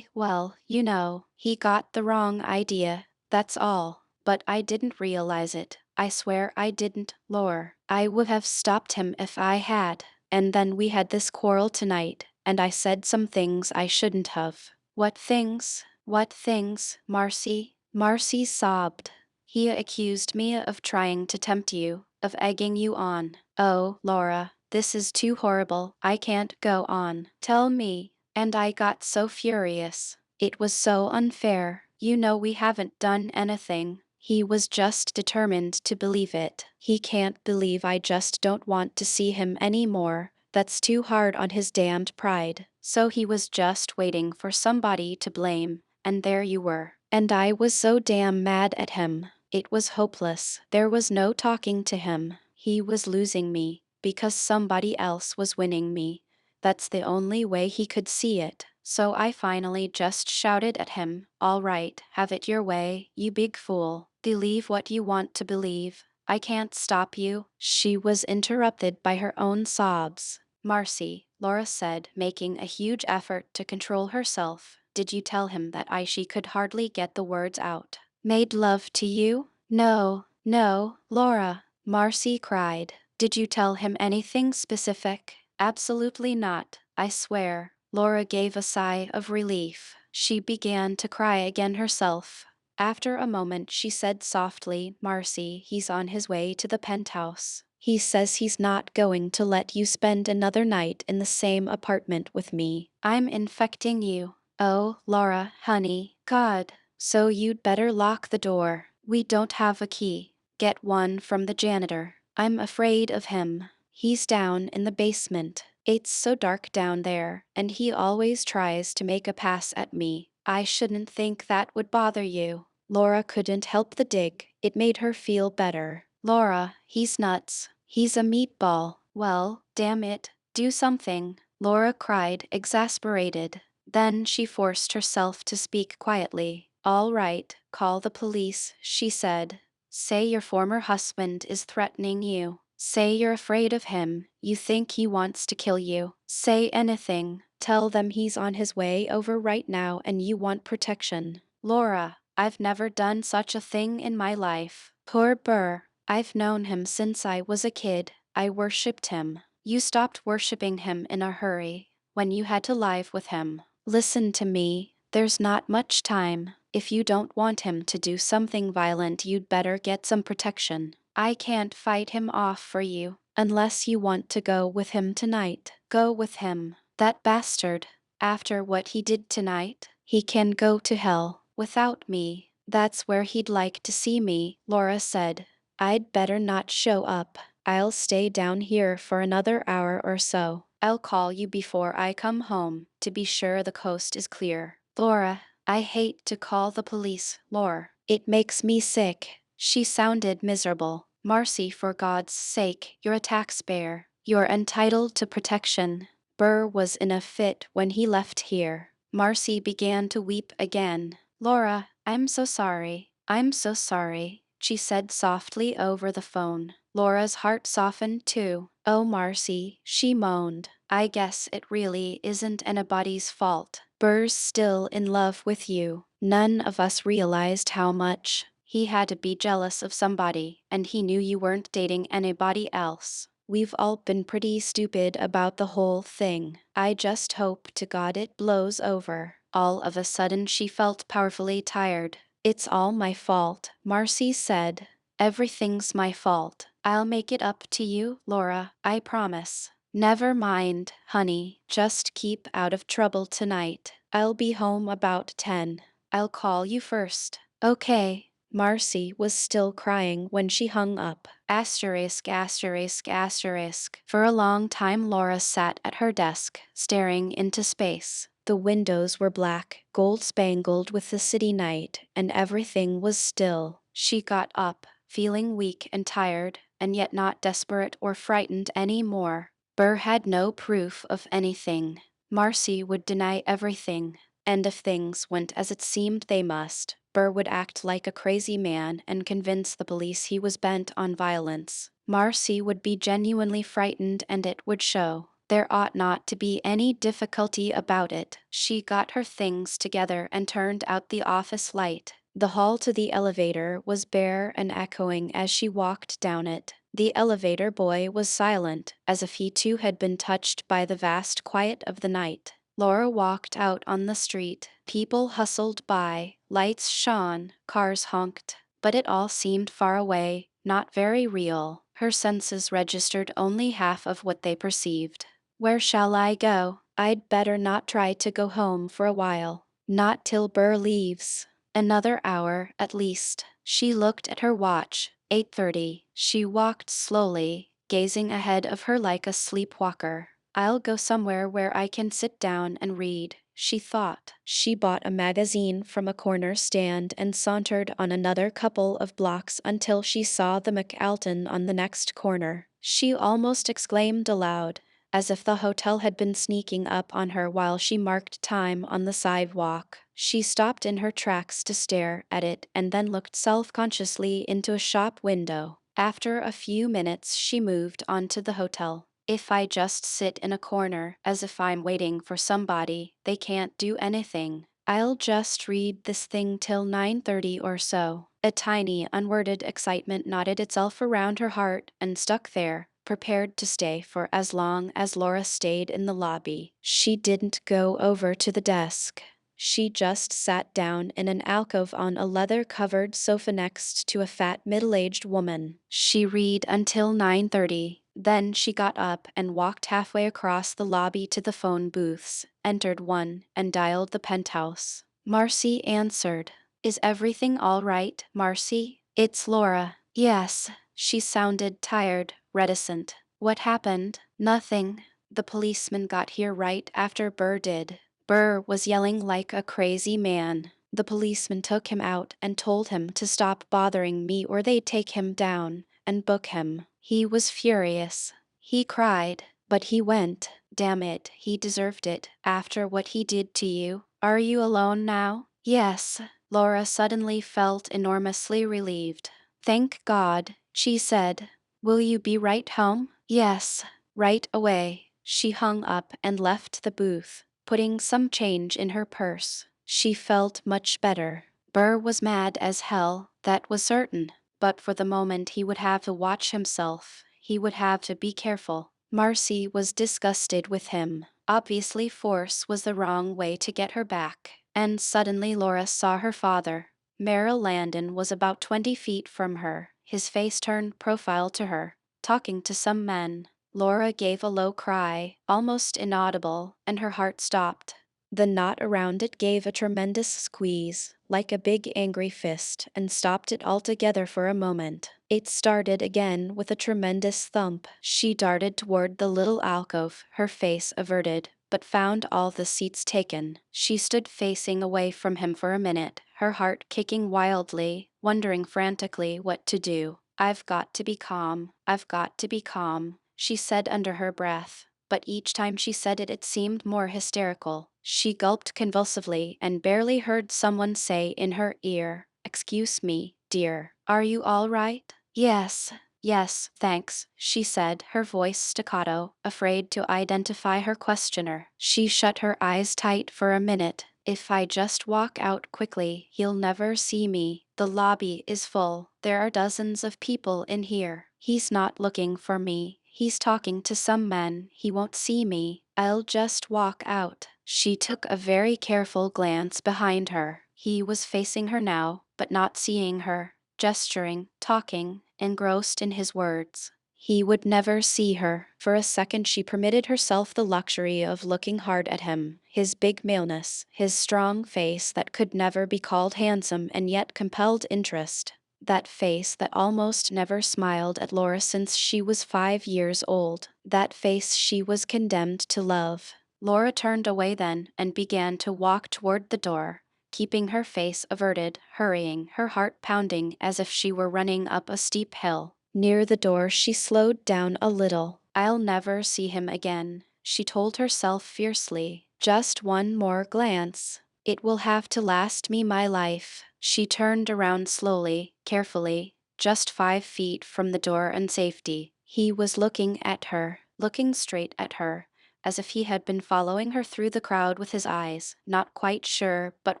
Well, he got the wrong idea, that's all. But I didn't realize it. I swear I didn't, Laura. I would have stopped him if I had. And then we had this quarrel tonight, and I said some things I shouldn't have. What things? What things, Marcy? Marcy sobbed. He accused me of trying to tempt you, of egging you on. Oh, Laura, this is too horrible. I can't go on. Tell me. And I got so furious. It was so unfair. We haven't done anything. He was just determined to believe it. He can't believe I just don't want to see him anymore. That's too hard on his damned pride. So he was just waiting for somebody to blame. And there you were. And I was so damn mad at him. It was hopeless. There was no talking to him. He was losing me, because somebody else was winning me. That's the only way he could see it. So I finally just shouted at him, all right, have it your way, you big fool. Believe what you want to believe. I can't stop you. She was interrupted by her own sobs. Marcy, Laura said, making a huge effort to control herself. Did you tell him that she could hardly get the words out? Made love to you? No, no, Laura, Marcy cried. Did you tell him anything specific? Absolutely not, I swear. Laura gave a sigh of relief. She began to cry again herself. After a moment she said softly, Marcy, he's on his way to the penthouse. He says he's not going to let you spend another night in the same apartment with me. I'm infecting you. Oh, Laura, honey, God. So you'd better lock the door. We don't have a key. Get one from the janitor. I'm afraid of him. He's down in the basement. It's so dark down there, and he always tries to make a pass at me. I shouldn't think that would bother you. Laura couldn't help the dig. It made her feel better. Laura, he's nuts. He's a meatball. Well, damn it, do something. Laura cried, exasperated. Then she forced herself to speak quietly. All right, call the police, she said. Say your former husband is threatening you. Say you're afraid of him. You think he wants to kill you. Say anything. Tell them he's on his way over right now and you want protection. Laura, I've never done such a thing in my life. Poor Burr. I've known him since I was a kid. I worshipped him. You stopped worshipping him in a hurry, when you had to live with him. Listen to me. There's not much time. If you don't want him to do something violent, you'd better get some protection. I can't fight him off for you, unless you want to go with him tonight. Go with him. That bastard. After what he did tonight, he can go to hell. Without me. That's where he'd like to see me, Laura said. I'd better not show up. I'll stay down here for another hour or so. I'll call you before I come home, to be sure the coast is clear. Laura, I hate to call the police, Laura. It makes me sick. She sounded miserable. Marcy, for God's sake, you're a taxpayer. You're entitled to protection. Burr was in a fit when he left here. Marcy began to weep again. Laura, I'm so sorry. I'm so sorry, she said softly over the phone. Laura's heart softened too. Oh, Marcy, she moaned. I guess it really isn't anybody's fault. Burr's still in love with you. None of us realized how much. He had to be jealous of somebody, and he knew you weren't dating anybody else. We've all been pretty stupid about the whole thing. I just hope to God it blows over. All of a sudden she felt powerfully tired. It's all my fault, Marcy said. Everything's my fault. I'll make it up to you, Laura, I promise. Never mind, honey, just keep out of trouble tonight. I'll be home about 10. I'll call you first. Okay. Marcy was still crying when she hung up. Asterisk, asterisk, asterisk. For a long time Laura sat at her desk, staring into space. The windows were black, gold-spangled with the city night, and everything was still. She got up, feeling weak and tired, and yet not desperate or frightened any more. Burr had no proof of anything. Marcy would deny everything, and if things went as it seemed they must, Burr would act like a crazy man and convince the police he was bent on violence. Marcy would be genuinely frightened and it would show. There ought not to be any difficulty about it. She got her things together and turned out the office light. The hall to the elevator was bare and echoing as she walked down it. The elevator boy was silent, as if he too had been touched by the vast quiet of the night. Laura walked out on the street. People hustled by, lights shone, cars honked, but it all seemed far away, not very real. Her senses registered only half of what they perceived. Where shall I go? I'd better not try to go home for a while. Not till Burr leaves. Another hour, at least. She looked at her watch. 8:30. She walked slowly, gazing ahead of her like a sleepwalker. I'll go somewhere where I can sit down and read, she thought. She bought a magazine from a corner stand and sauntered on another couple of blocks until she saw the McAlton on the next corner. She almost exclaimed aloud, as if the hotel had been sneaking up on her while she marked time on the sidewalk. She stopped in her tracks to stare at it and then looked self-consciously into a shop window. After a few minutes she moved on to the hotel. If I just sit in a corner, as if I'm waiting for somebody, they can't do anything. I'll just read this thing till 9:30 or so. A tiny, unworded excitement knotted itself around her heart and stuck there, prepared to stay for as long as Laura stayed in the lobby. She didn't go over to the desk. She just sat down in an alcove on a leather-covered sofa next to a fat middle-aged woman. She read until 9:30. Then she got up and walked halfway across the lobby to the phone booths, entered one, and dialed the penthouse. Marcy answered. Is everything all right, Marcy? It's Laura. Yes. She sounded tired, reticent. What happened? Nothing. The policeman got here right after Burr did. Burr was yelling like a crazy man. The policeman took him out and told him to stop bothering me or they'd take him down and book him. He was furious. He cried, but he went. Damn it, he deserved it, after what he did to you. Are you alone now? Yes. Laura suddenly felt enormously relieved. Thank God, she said. Will you be right home? Yes, right away. She hung up and left the booth, putting some change in her purse. She felt much better. Burr was mad as hell, that was certain. But for the moment he would have to watch himself. He would have to be careful. Marcy was disgusted with him. Obviously force was the wrong way to get her back. And suddenly Laura saw her father. Merrill Landon was about 20 feet from her, his face turned profile to her, talking to some men. Laura gave a low cry, almost inaudible, and her heart stopped. The knot around it gave a tremendous squeeze, like a big angry fist, and stopped it altogether for a moment. It started again with a tremendous thump. She darted toward the little alcove, her face averted, but found all the seats taken. She stood facing away from him for a minute, her heart kicking wildly, wondering frantically what to do. I've got to be calm. I've got to be calm, she said under her breath. But each time she said it, it seemed more hysterical. She gulped convulsively and barely heard someone say in her ear, "Excuse me, dear. Are you all right?" Yes, yes, thanks, she said, her voice staccato, afraid to identify her questioner. She shut her eyes tight for a minute. If I just walk out quickly, he'll never see me. The lobby is full. There are dozens of people in here. He's not looking for me. He's talking to some men. He won't see me. I'll just walk out. She took a very careful glance behind her. He was facing her now, but not seeing her. gesturing, talking, engrossed in his words. He would never see her. For a second she permitted herself the luxury of looking hard at him, his big maleness, his strong face that could never be called handsome and yet compelled interest. That face that almost never smiled at Laura since she was 5 years old. That face she was condemned to love. Laura turned away then and began to walk toward the door, keeping her face averted, hurrying, her heart pounding as if she were running up a steep hill. Near the door she slowed down a little. I'll never see him again, she told herself fiercely. Just one more glance. It will have to last me my life. She turned around slowly, carefully, just 5 feet from the door and safety. He was looking at her, looking straight at her, as if he had been following her through the crowd with his eyes, not quite sure, but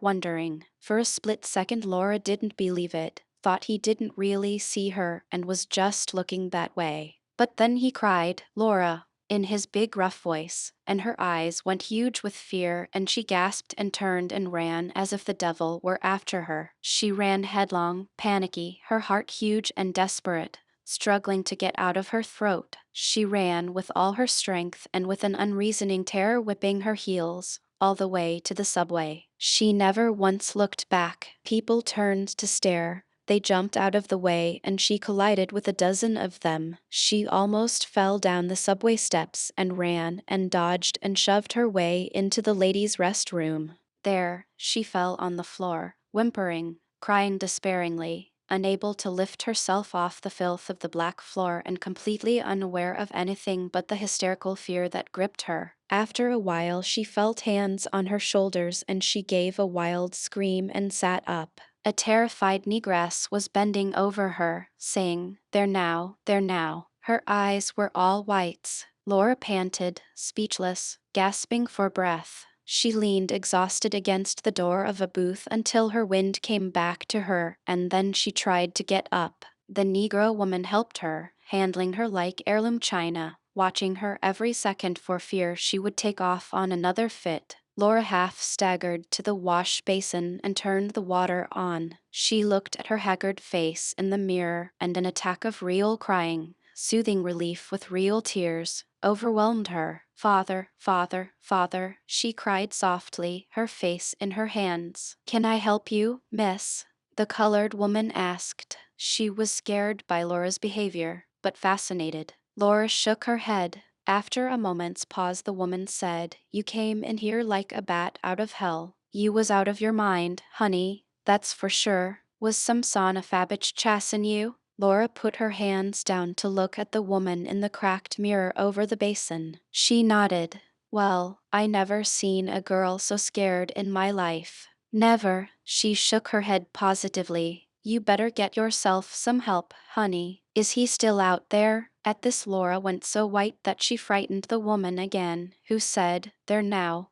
wondering. For a split second Laura didn't believe it, thought he didn't really see her and was just looking that way. But then he cried, "Laura," in his big rough voice, and her eyes went huge with fear and she gasped and turned and ran as if the devil were after her. She ran headlong, panicky, her heart huge and desperate, struggling to get out of her throat. She ran with all her strength and with an unreasoning terror whipping her heels, all the way to the subway. She never once looked back. People turned to stare. They jumped out of the way and she collided with a dozen of them. She almost fell down the subway steps and ran and dodged and shoved her way into the ladies' restroom. There, she fell on the floor, whimpering, crying despairingly, unable to lift herself off the filth of the black floor and completely unaware of anything but the hysterical fear that gripped her. After a while she felt hands on her shoulders and she gave a wild scream and sat up. A terrified negress was bending over her, saying, "There now, there now." Her eyes were all whites. Laura panted, speechless, gasping for breath. She leaned exhausted against the door of a booth until her wind came back to her, and then she tried to get up. The Negro woman helped her, handling her like heirloom china, watching her every second for fear she would take off on another fit. Laura half staggered to the wash basin and turned the water on. She looked at her haggard face in the mirror, and an attack of real crying, soothing relief with real tears, overwhelmed her. "Father, father, father," she cried softly, her face in her hands. "Can I help you, miss?" the colored woman asked. She was scared by Laura's behavior, but fascinated. Laura shook her head. After a moment's pause the woman said, "You came in here like a bat out of hell. You was out of your mind, honey, that's for sure. Was some son of Fabbage chassin' you?" Laura put her hands down to look at the woman in the cracked mirror over the basin. She nodded. "Well, I never seen a girl so scared in my life." "Never," she shook her head positively. "You better get yourself some help, honey. Is he still out there?" At this Laura went so white that she frightened the woman again, who said, there now,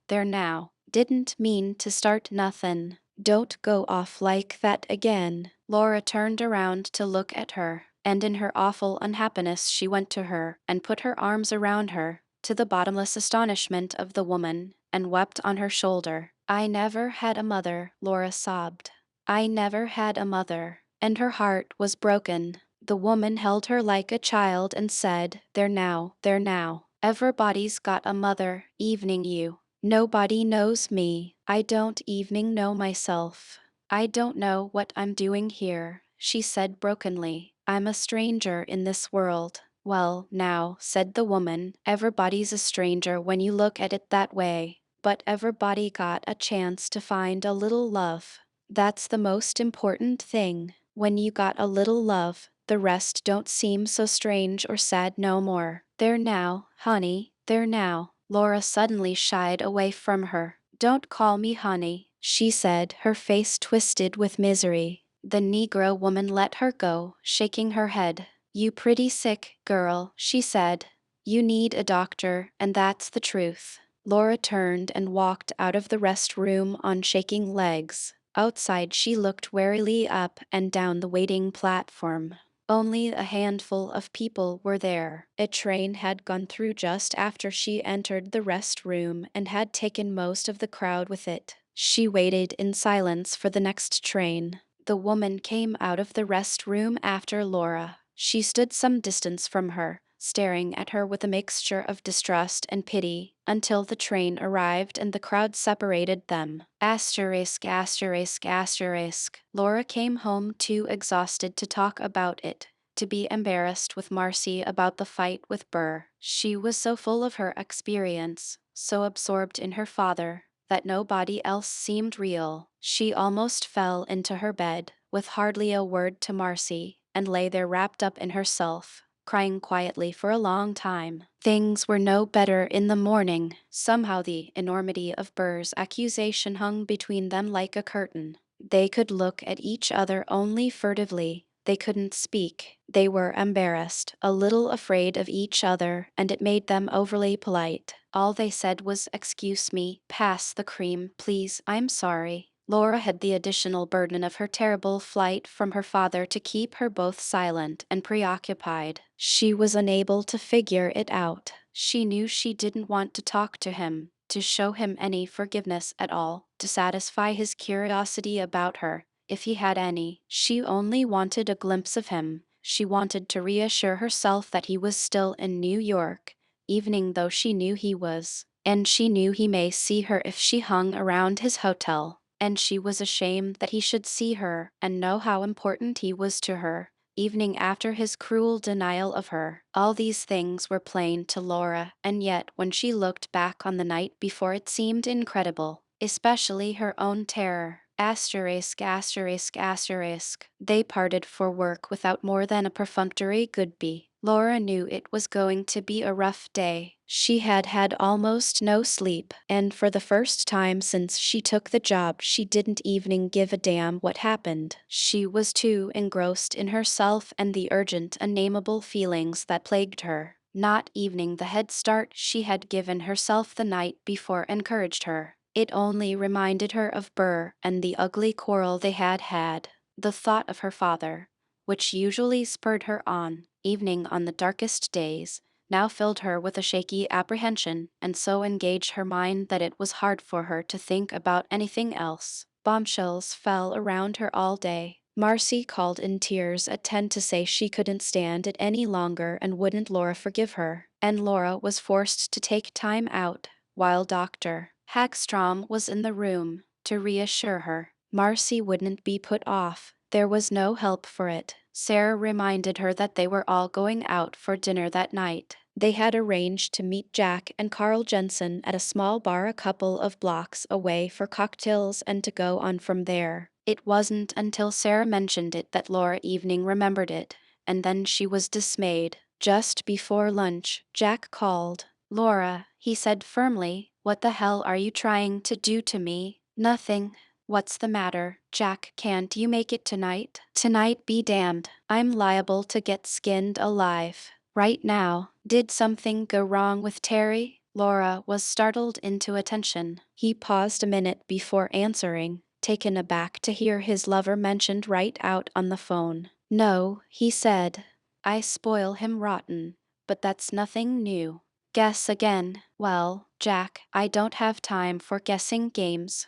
didn't mean to start nothin'. Don't go off like that again." Laura turned around to look at her, and in her awful unhappiness she went to her and put her arms around her, to the bottomless astonishment of the woman, and wept on her shoulder. "I never had a mother," Laura sobbed. "I never had a mother." And her heart was broken. The woman held her like a child and said, there now, everybody's got a mother, evening you. Nobody knows me. I don't evening know myself. I don't know what I'm doing here," she said brokenly. "I'm a stranger in this world." "Well, now," said the woman, "everybody's a stranger when you look at it that way. But everybody got a chance to find a little love. That's the most important thing. When you got a little love, the rest don't seem so strange or sad no more. There now, honey, there now." Laura suddenly shied away from her. "Don't call me honey," she said, her face twisted with misery. The Negro woman let her go, shaking her head. "You pretty sick, girl," she said. "You need a doctor, and that's the truth." Laura turned and walked out of the restroom on shaking legs. Outside she looked warily up and down the waiting platform. Only a handful of people were there. A train had gone through just after she entered the restroom and had taken most of the crowd with it. She waited in silence for the next train. The woman came out of the rest room after Laura. She stood some distance from her, staring at her with a mixture of distrust and pity, until the train arrived and the crowd separated them. Asterisk, asterisk, asterisk. Laura came home too exhausted to talk about it, to be embarrassed with Marcy about the fight with Burr. She was so full of her experience, so absorbed in her father, that nobody else seemed real. She almost fell into her bed, with hardly a word to Marcy, and lay there wrapped up in herself, crying quietly for a long time. Things were no better in the morning. Somehow the enormity of Burr's accusation hung between them like a curtain. They could look at each other only furtively. They couldn't speak. They were embarrassed, a little afraid of each other, and it made them overly polite. All they said was, "Excuse me, pass the cream, please, I'm sorry." Laura had the additional burden of her terrible flight from her father to keep her both silent and preoccupied. She was unable to figure it out. She knew she didn't want to talk to him, to show him any forgiveness at all, to satisfy his curiosity about her, if he had any. She only wanted a glimpse of him. She wanted to reassure herself that he was still in New York, even though she knew he was. And she knew he may see her if she hung around his hotel. And she was ashamed that he should see her and know how important he was to her, evening after his cruel denial of her. All these things were plain to Laura, and yet when she looked back on the night before it seemed incredible, especially her own terror. Asterisk, asterisk, asterisk. They parted for work without more than a perfunctory goodbye. Laura knew it was going to be a rough day. She had had almost no sleep, and for the first time since she took the job, she didn't even give a damn what happened. She was too engrossed in herself and the urgent, unnameable feelings that plagued her. Not even the head start she had given herself the night before encouraged her. It only reminded her of Burr and the ugly quarrel they had had. The thought of her father, which usually spurred her on, evening on the darkest days, now filled her with a shaky apprehension, and so engaged her mind that it was hard for her to think about anything else. Bombshells fell around her all day. Marcy called in tears at 10 to say she couldn't stand it any longer and wouldn't Laura forgive her, and Laura was forced to take time out, while Dr. Hagstrom was in the room, to reassure her. Marcy wouldn't be put off. There was no help for it. Sarah reminded her that they were all going out for dinner that night. They had arranged to meet Jack and Carl Jensen at a small bar a couple of blocks away for cocktails and to go on from there. It wasn't until Sarah mentioned it that Laura Evening remembered it, and then she was dismayed. Just before lunch, Jack called. "Laura," he said firmly, "what the hell are you trying to do to me?" "Nothing." "What's the matter, Jack? Can't you make it tonight?" "Tonight be damned. I'm liable to get skinned alive. Right now." "Did something go wrong with Terry?" Laura was startled into attention. He paused a minute before answering, taken aback to hear his lover mentioned right out on the phone. "No," he said. "I spoil him rotten, but that's nothing new." "Guess again." "Well, Jack, I don't have time for guessing games.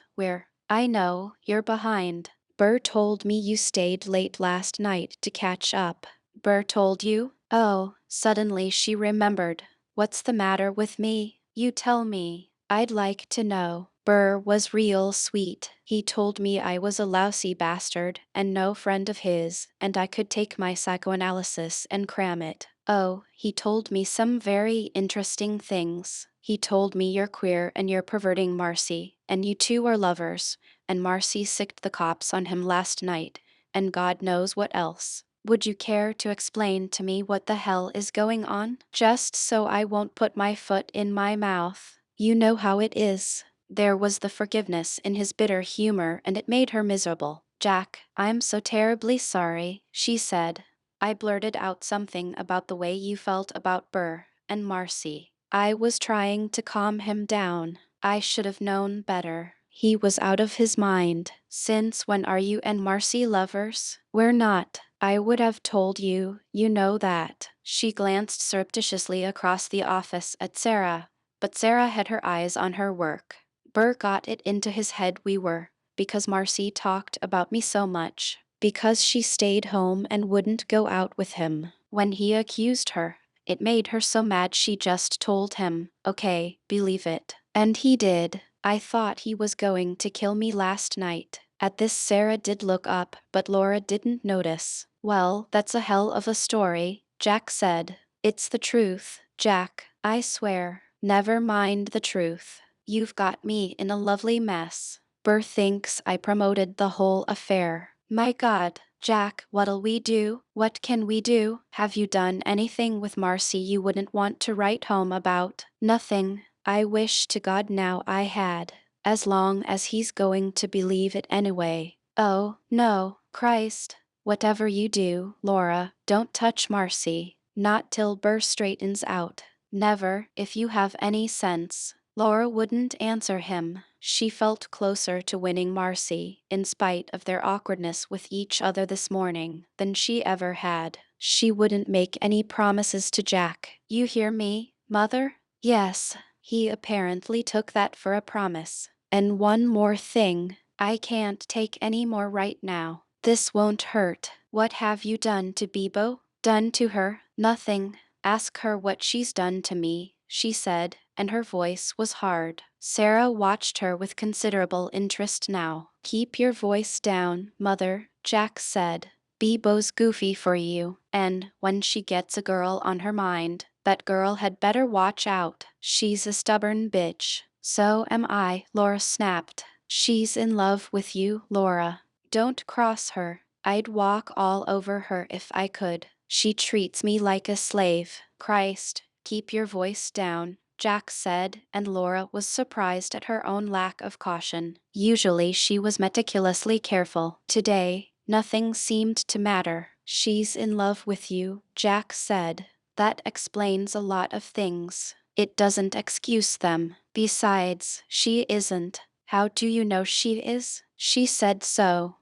I know, you're behind. Burr told me you stayed late last night to catch up." "Burr told you?" Oh, suddenly she remembered. "What's the matter with me? You tell me. I'd like to know." "Burr was real sweet. He told me I was a lousy bastard and no friend of his, and I could take my psychoanalysis and cram it. Oh, he told me some very interesting things. He told me you're queer and you're perverting Marcy, and you two are lovers, and Marcy sicked the cops on him last night, and God knows what else. Would you care to explain to me what the hell is going on? Just so I won't put my foot in my mouth. You know how it is." There was the forgiveness in his bitter humor, and it made her miserable. "Jack, I'm so terribly sorry," she said. "I blurted out something about the way you felt about Burr and Marcy. I was trying to calm him down. I should have known better. He was out of his mind. Since when are you and Marcy lovers?" "We're not. I would have told you, you know that." She glanced surreptitiously across the office at Sarah, but Sarah had her eyes on her work. "Burr got it into his head we were, because Marcy talked about me so much." because she stayed home and wouldn't go out with him. When he accused her, it made her so mad she just told him, okay, believe it. And he did. I thought he was going to kill me last night. At this Sarah did look up, but Laura didn't notice. Well, that's a hell of a story, Jack said. It's the truth, Jack, I swear. Never mind the truth. You've got me in a lovely mess. Burr thinks I promoted the whole affair. My God, Jack, what'll we do? What can we do? Have you done anything with Marcy you wouldn't want to write home about? Nothing. I wish to God now I had. As long as he's going to believe it anyway. Oh, no, Christ. Whatever you do, Laura, don't touch Marcy. Not till Burr straightens out. Never, if you have any sense. Laura wouldn't answer him. She felt closer to winning Marcy, in spite of their awkwardness with each other this morning, than she ever had. She wouldn't make any promises to Jack. You hear me, Mother? Yes. He apparently took that for a promise. And one more thing. I can't take any more right now. This won't hurt. What have you done to Bebo? Done to her? Nothing. Ask her what she's done to me, she said, and her voice was hard. Sarah watched her with considerable interest now. Keep your voice down, Mother, Jack said. Bebo's goofy for you, and when she gets a girl on her mind, that girl had better watch out. She's a stubborn bitch. So am I, Laura snapped. She's in love with you, Laura. Don't cross her. I'd walk all over her if I could. She treats me like a slave. Christ, keep your voice down, Jack said, and Laura was surprised at her own lack of caution. Usually she was meticulously careful. Today, nothing seemed to matter. She's in love with you, Jack said. That explains a lot of things. It doesn't excuse them. Besides, she isn't. How do you know she is? She said so.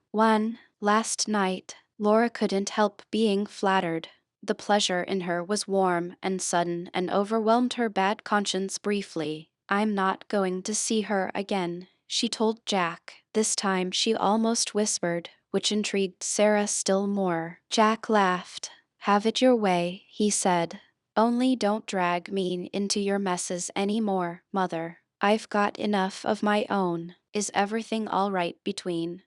Last night, Laura couldn't help being flattered. The pleasure in her was warm and sudden and overwhelmed her bad conscience briefly. I'm not going to see her again, she told Jack. This time she almost whispered, which intrigued Sarah still more. Jack laughed. Have it your way, he said. Only don't drag me into your messes any more, Mother. I've got enough of my own. Is everything all right between,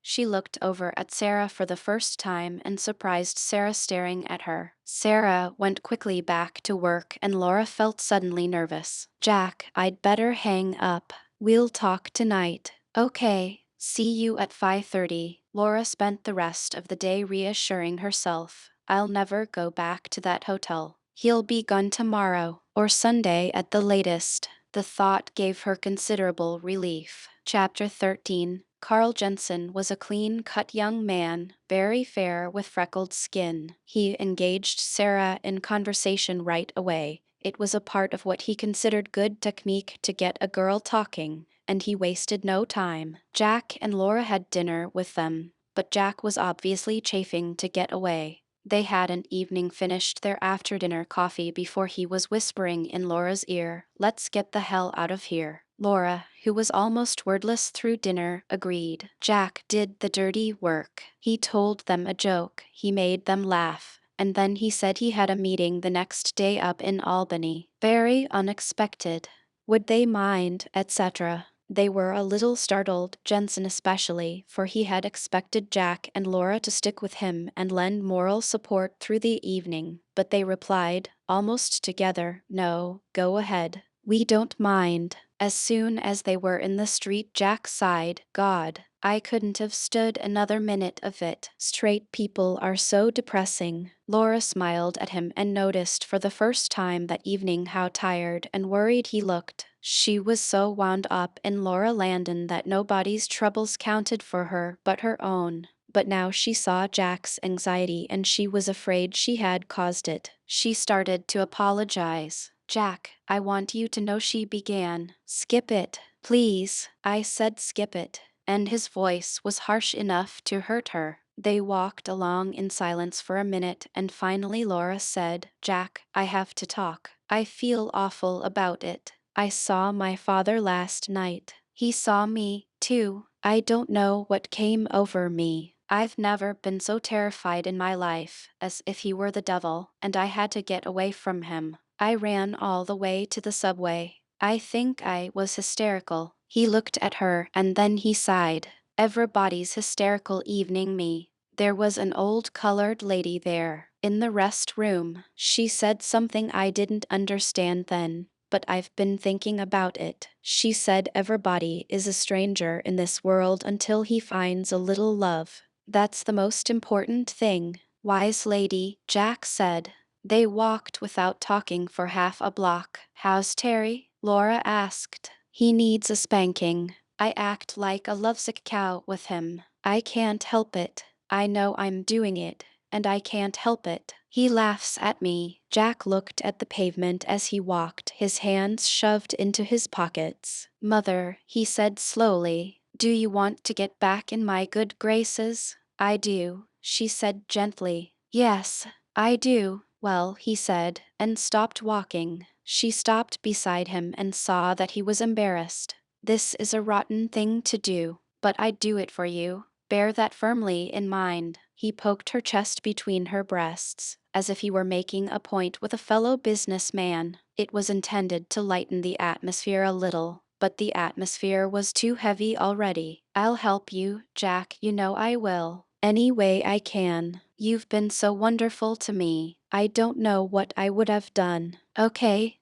She looked over at Sarah for the first time and surprised Sarah staring at her. Sarah went quickly back to work and Laura felt suddenly nervous. Jack, I'd better hang up. We'll talk tonight. Okay, see you at 5:30. Laura spent the rest of the day reassuring herself. I'll never go back to that hotel. He'll be gone tomorrow, or Sunday at the latest. The thought gave her considerable relief. Chapter 13. Carl Jensen was a clean-cut young man, very fair with freckled skin. He engaged Sarah in conversation right away. It was a part of what he considered good technique to get a girl talking, and he wasted no time. Jack and Laura had dinner with them, but Jack was obviously chafing to get away. They hadn't even finished their after-dinner coffee before he was whispering in Laura's ear, "Let's get the hell out of here." Laura, who was almost wordless through dinner, agreed. Jack did the dirty work. He told them a joke, he made them laugh, and then he said he had a meeting the next day up in Albany. Very unexpected. Would they mind, etc. They were a little startled, Jensen especially, for he had expected Jack and Laura to stick with him and lend moral support through the evening, but they replied, almost together, "No, go ahead. We don't mind." As soon as they were in the street, Jack sighed, "God, I couldn't have stood another minute of it. Straight people are so depressing." Laura smiled at him and noticed for the first time that evening how tired and worried he looked. She was so wound up in Laura Landon that nobody's troubles counted for her but her own. But now she saw Jack's anxiety and she was afraid she had caused it. She started to apologize. "Jack, I want you to know," she began. "Skip it, please." I said skip it, and his voice was harsh enough to hurt her. They walked along in silence for a minute and finally Laura said, "Jack, I have to talk. I feel awful about it. I saw my father last night. He saw me, too. I don't know what came over me. I've never been so terrified in my life, as if he were the devil, and I had to get away from him. I ran all the way to the subway. I think I was hysterical. He looked at her and then he sighed. Everybody's hysterical evening me. There was an old colored lady there, in the rest room. She said something I didn't understand then, but I've been thinking about it. She said everybody is a stranger in this world until he finds a little love. That's the most important thing. Wise lady, Jack said. They walked without talking for half a block. How's Terry? Laura asked. He needs a spanking. I act like a lovesick cow with him. I can't help it. I know I'm doing it, and I can't help it. He laughs at me. Jack looked at the pavement as he walked, his hands shoved into his pockets. Mother, he said slowly, do you want to get back in my good graces? I do, she said gently. Yes, I do. Well, he said, and stopped walking. She stopped beside him and saw that he was embarrassed. This is a rotten thing to do, but I'd do it for you. Bear that firmly in mind. He poked her chest between her breasts, as if he were making a point with a fellow businessman. It was intended to lighten the atmosphere a little, but the atmosphere was too heavy already. I'll help you, Jack, you know I will. Any way I can. You've been so wonderful to me. I don't know what I would have done. Okay.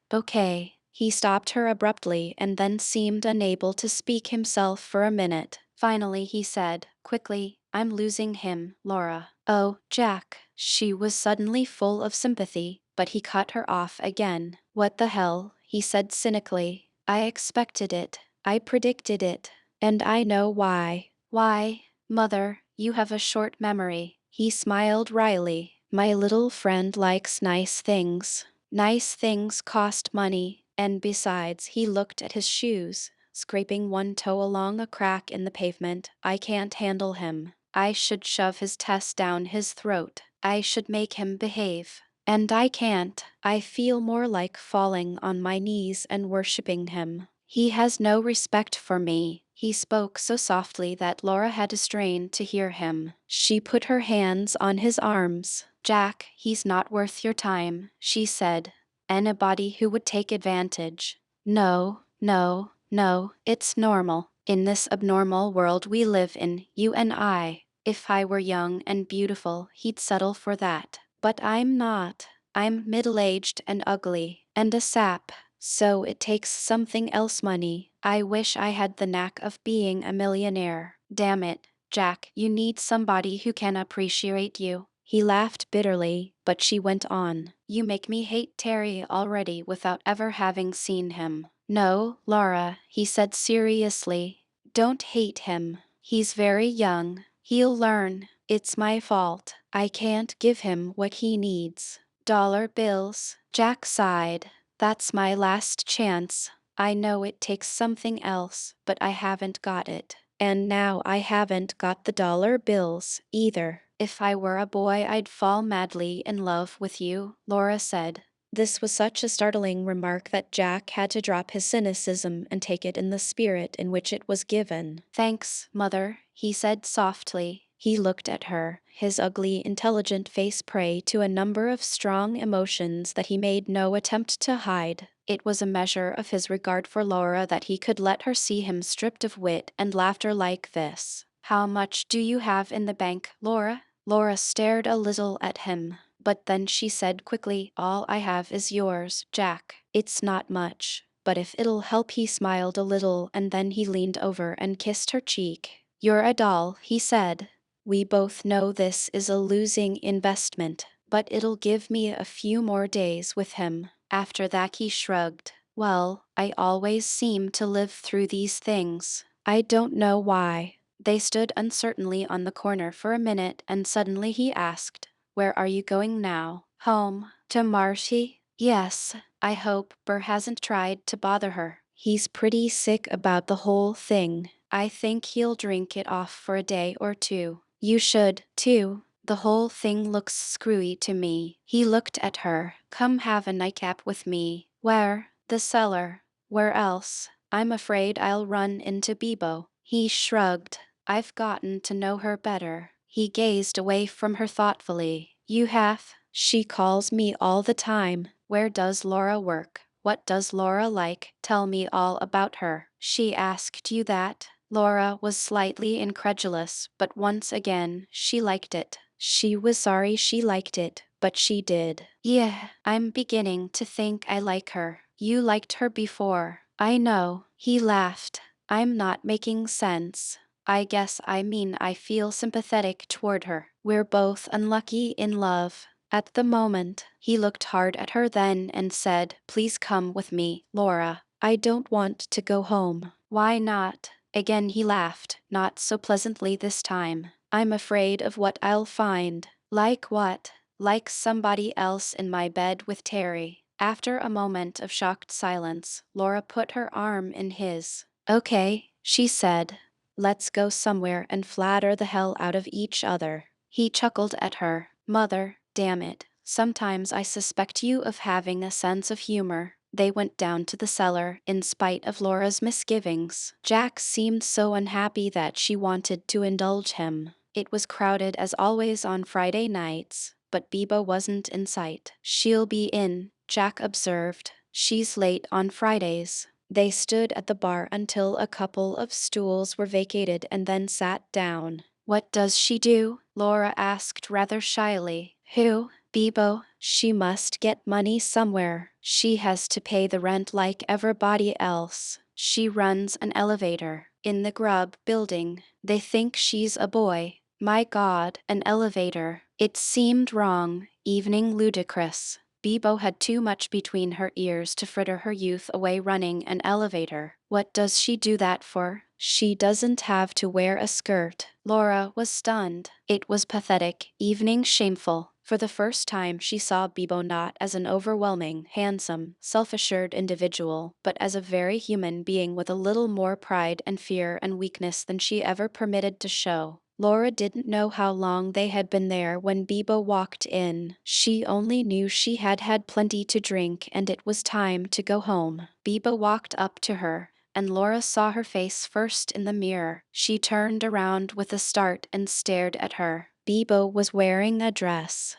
He stopped her abruptly and then seemed unable to speak himself for a minute. Finally he said, quickly, I'm losing him, Laura. Oh, Jack. She was suddenly full of sympathy, but he cut her off again. What the hell, he said cynically. I expected it. I predicted it. And I know why. Why? Mother, you have a short memory. He smiled wryly. My little friend likes nice things. Nice things cost money, and besides, he looked at his shoes, scraping one toe along a crack in the pavement. I can't handle him. I should shove his test down his throat. I should make him behave. And I can't. I feel more like falling on my knees and worshipping him. He has no respect for me. He spoke so softly that Laura had to strain to hear him. She put her hands on his arms. Jack, he's not worth your time, she said. Anybody who would take advantage. No, it's normal. In this abnormal world we live in, you and I. If I were young and beautiful, he'd settle for that. But I'm not. I'm middle-aged and ugly, and a sap. So it takes something else money. I wish I had the knack of being a millionaire. Damn it, Jack, you need somebody who can appreciate you. He laughed bitterly, but she went on. You make me hate Terry already without ever having seen him. No, Laura, he said seriously. Don't hate him. He's very young. He'll learn. It's my fault. I can't give him what he needs. Dollar bills. Jack sighed. That's my last chance. I know it takes something else, but I haven't got it. And now I haven't got the dollar bills, either. If I were a boy, I'd fall madly in love with you, Laura said. This was such a startling remark that Jack had to drop his cynicism and take it in the spirit in which it was given. Thanks, Mother, he said softly. He looked at her, his ugly, intelligent face prey to a number of strong emotions that he made no attempt to hide. It was a measure of his regard for Laura that he could let her see him stripped of wit and laughter like this. How much do you have in the bank, Laura? Laura stared a little at him, but then she said quickly, all I have is yours, Jack. It's not much, but if it'll help. He smiled a little and then he leaned over and kissed her cheek. You're a doll, he said. We both know this is a losing investment, but it'll give me a few more days with him. After that he shrugged. Well, I always seem to live through these things. I don't know why. They stood uncertainly on the corner for a minute and suddenly he asked, where are you going now? Home. To Marty? Yes. I hope Burr hasn't tried to bother her. He's pretty sick about the whole thing. I think he'll drink it off for a day or two. You should, too. The whole thing looks screwy to me. He looked at her. Come have a nightcap with me. Where? The cellar. Where else? I'm afraid I'll run into Bebo. He shrugged. I've gotten to know her better. He gazed away from her thoughtfully. You have. She calls me all the time. Where does Laura work? What does Laura like? Tell me all about her. She asked you that? Laura was slightly incredulous, but once again, she liked it. She was sorry she liked it, but she did. Yeah, I'm beginning to think I like her. You liked her before. I know. He laughed. I'm not making sense. I guess I mean I feel sympathetic toward her. We're both unlucky in love. At the moment, he looked hard at her then and said, Please come with me, Laura. I don't want to go home. Why not? Again he laughed, not so pleasantly this time. I'm afraid of what I'll find. Like what? Like somebody else in my bed with Terry. After a moment of shocked silence, Laura put her arm in his. Okay, she said. Let's go somewhere and flatter the hell out of each other. He chuckled at her. Mother, damn it. Sometimes I suspect you of having a sense of humor. They went down to the cellar, in spite of Laura's misgivings. Jack seemed so unhappy that she wanted to indulge him. It was crowded as always on Friday nights, but Biba wasn't in sight. She'll be in, Jack observed. She's late on Fridays. They stood at the bar until a couple of stools were vacated and then sat down. What does she do? Laura asked rather shyly. Who? Bibo. She must get money somewhere. She has to pay the rent like everybody else. She runs an elevator. In the Grub building. They think she's a boy. My God, an elevator. It seemed wrong, evening ludicrous. Bibo had too much between her ears to fritter her youth away running an elevator. What does she do that for? She doesn't have to wear a skirt. Laura was stunned. It was pathetic, evening shameful. For the first time she saw Bibo not as an overwhelming, handsome, self-assured individual, but as a very human being with a little more pride and fear and weakness than she ever permitted to show. Laura didn't know how long they had been there when Bibo walked in. She only knew she had had plenty to drink and it was time to go home. Bibo walked up to her, and Laura saw her face first in the mirror. She turned around with a start and stared at her. Bibo was wearing a dress,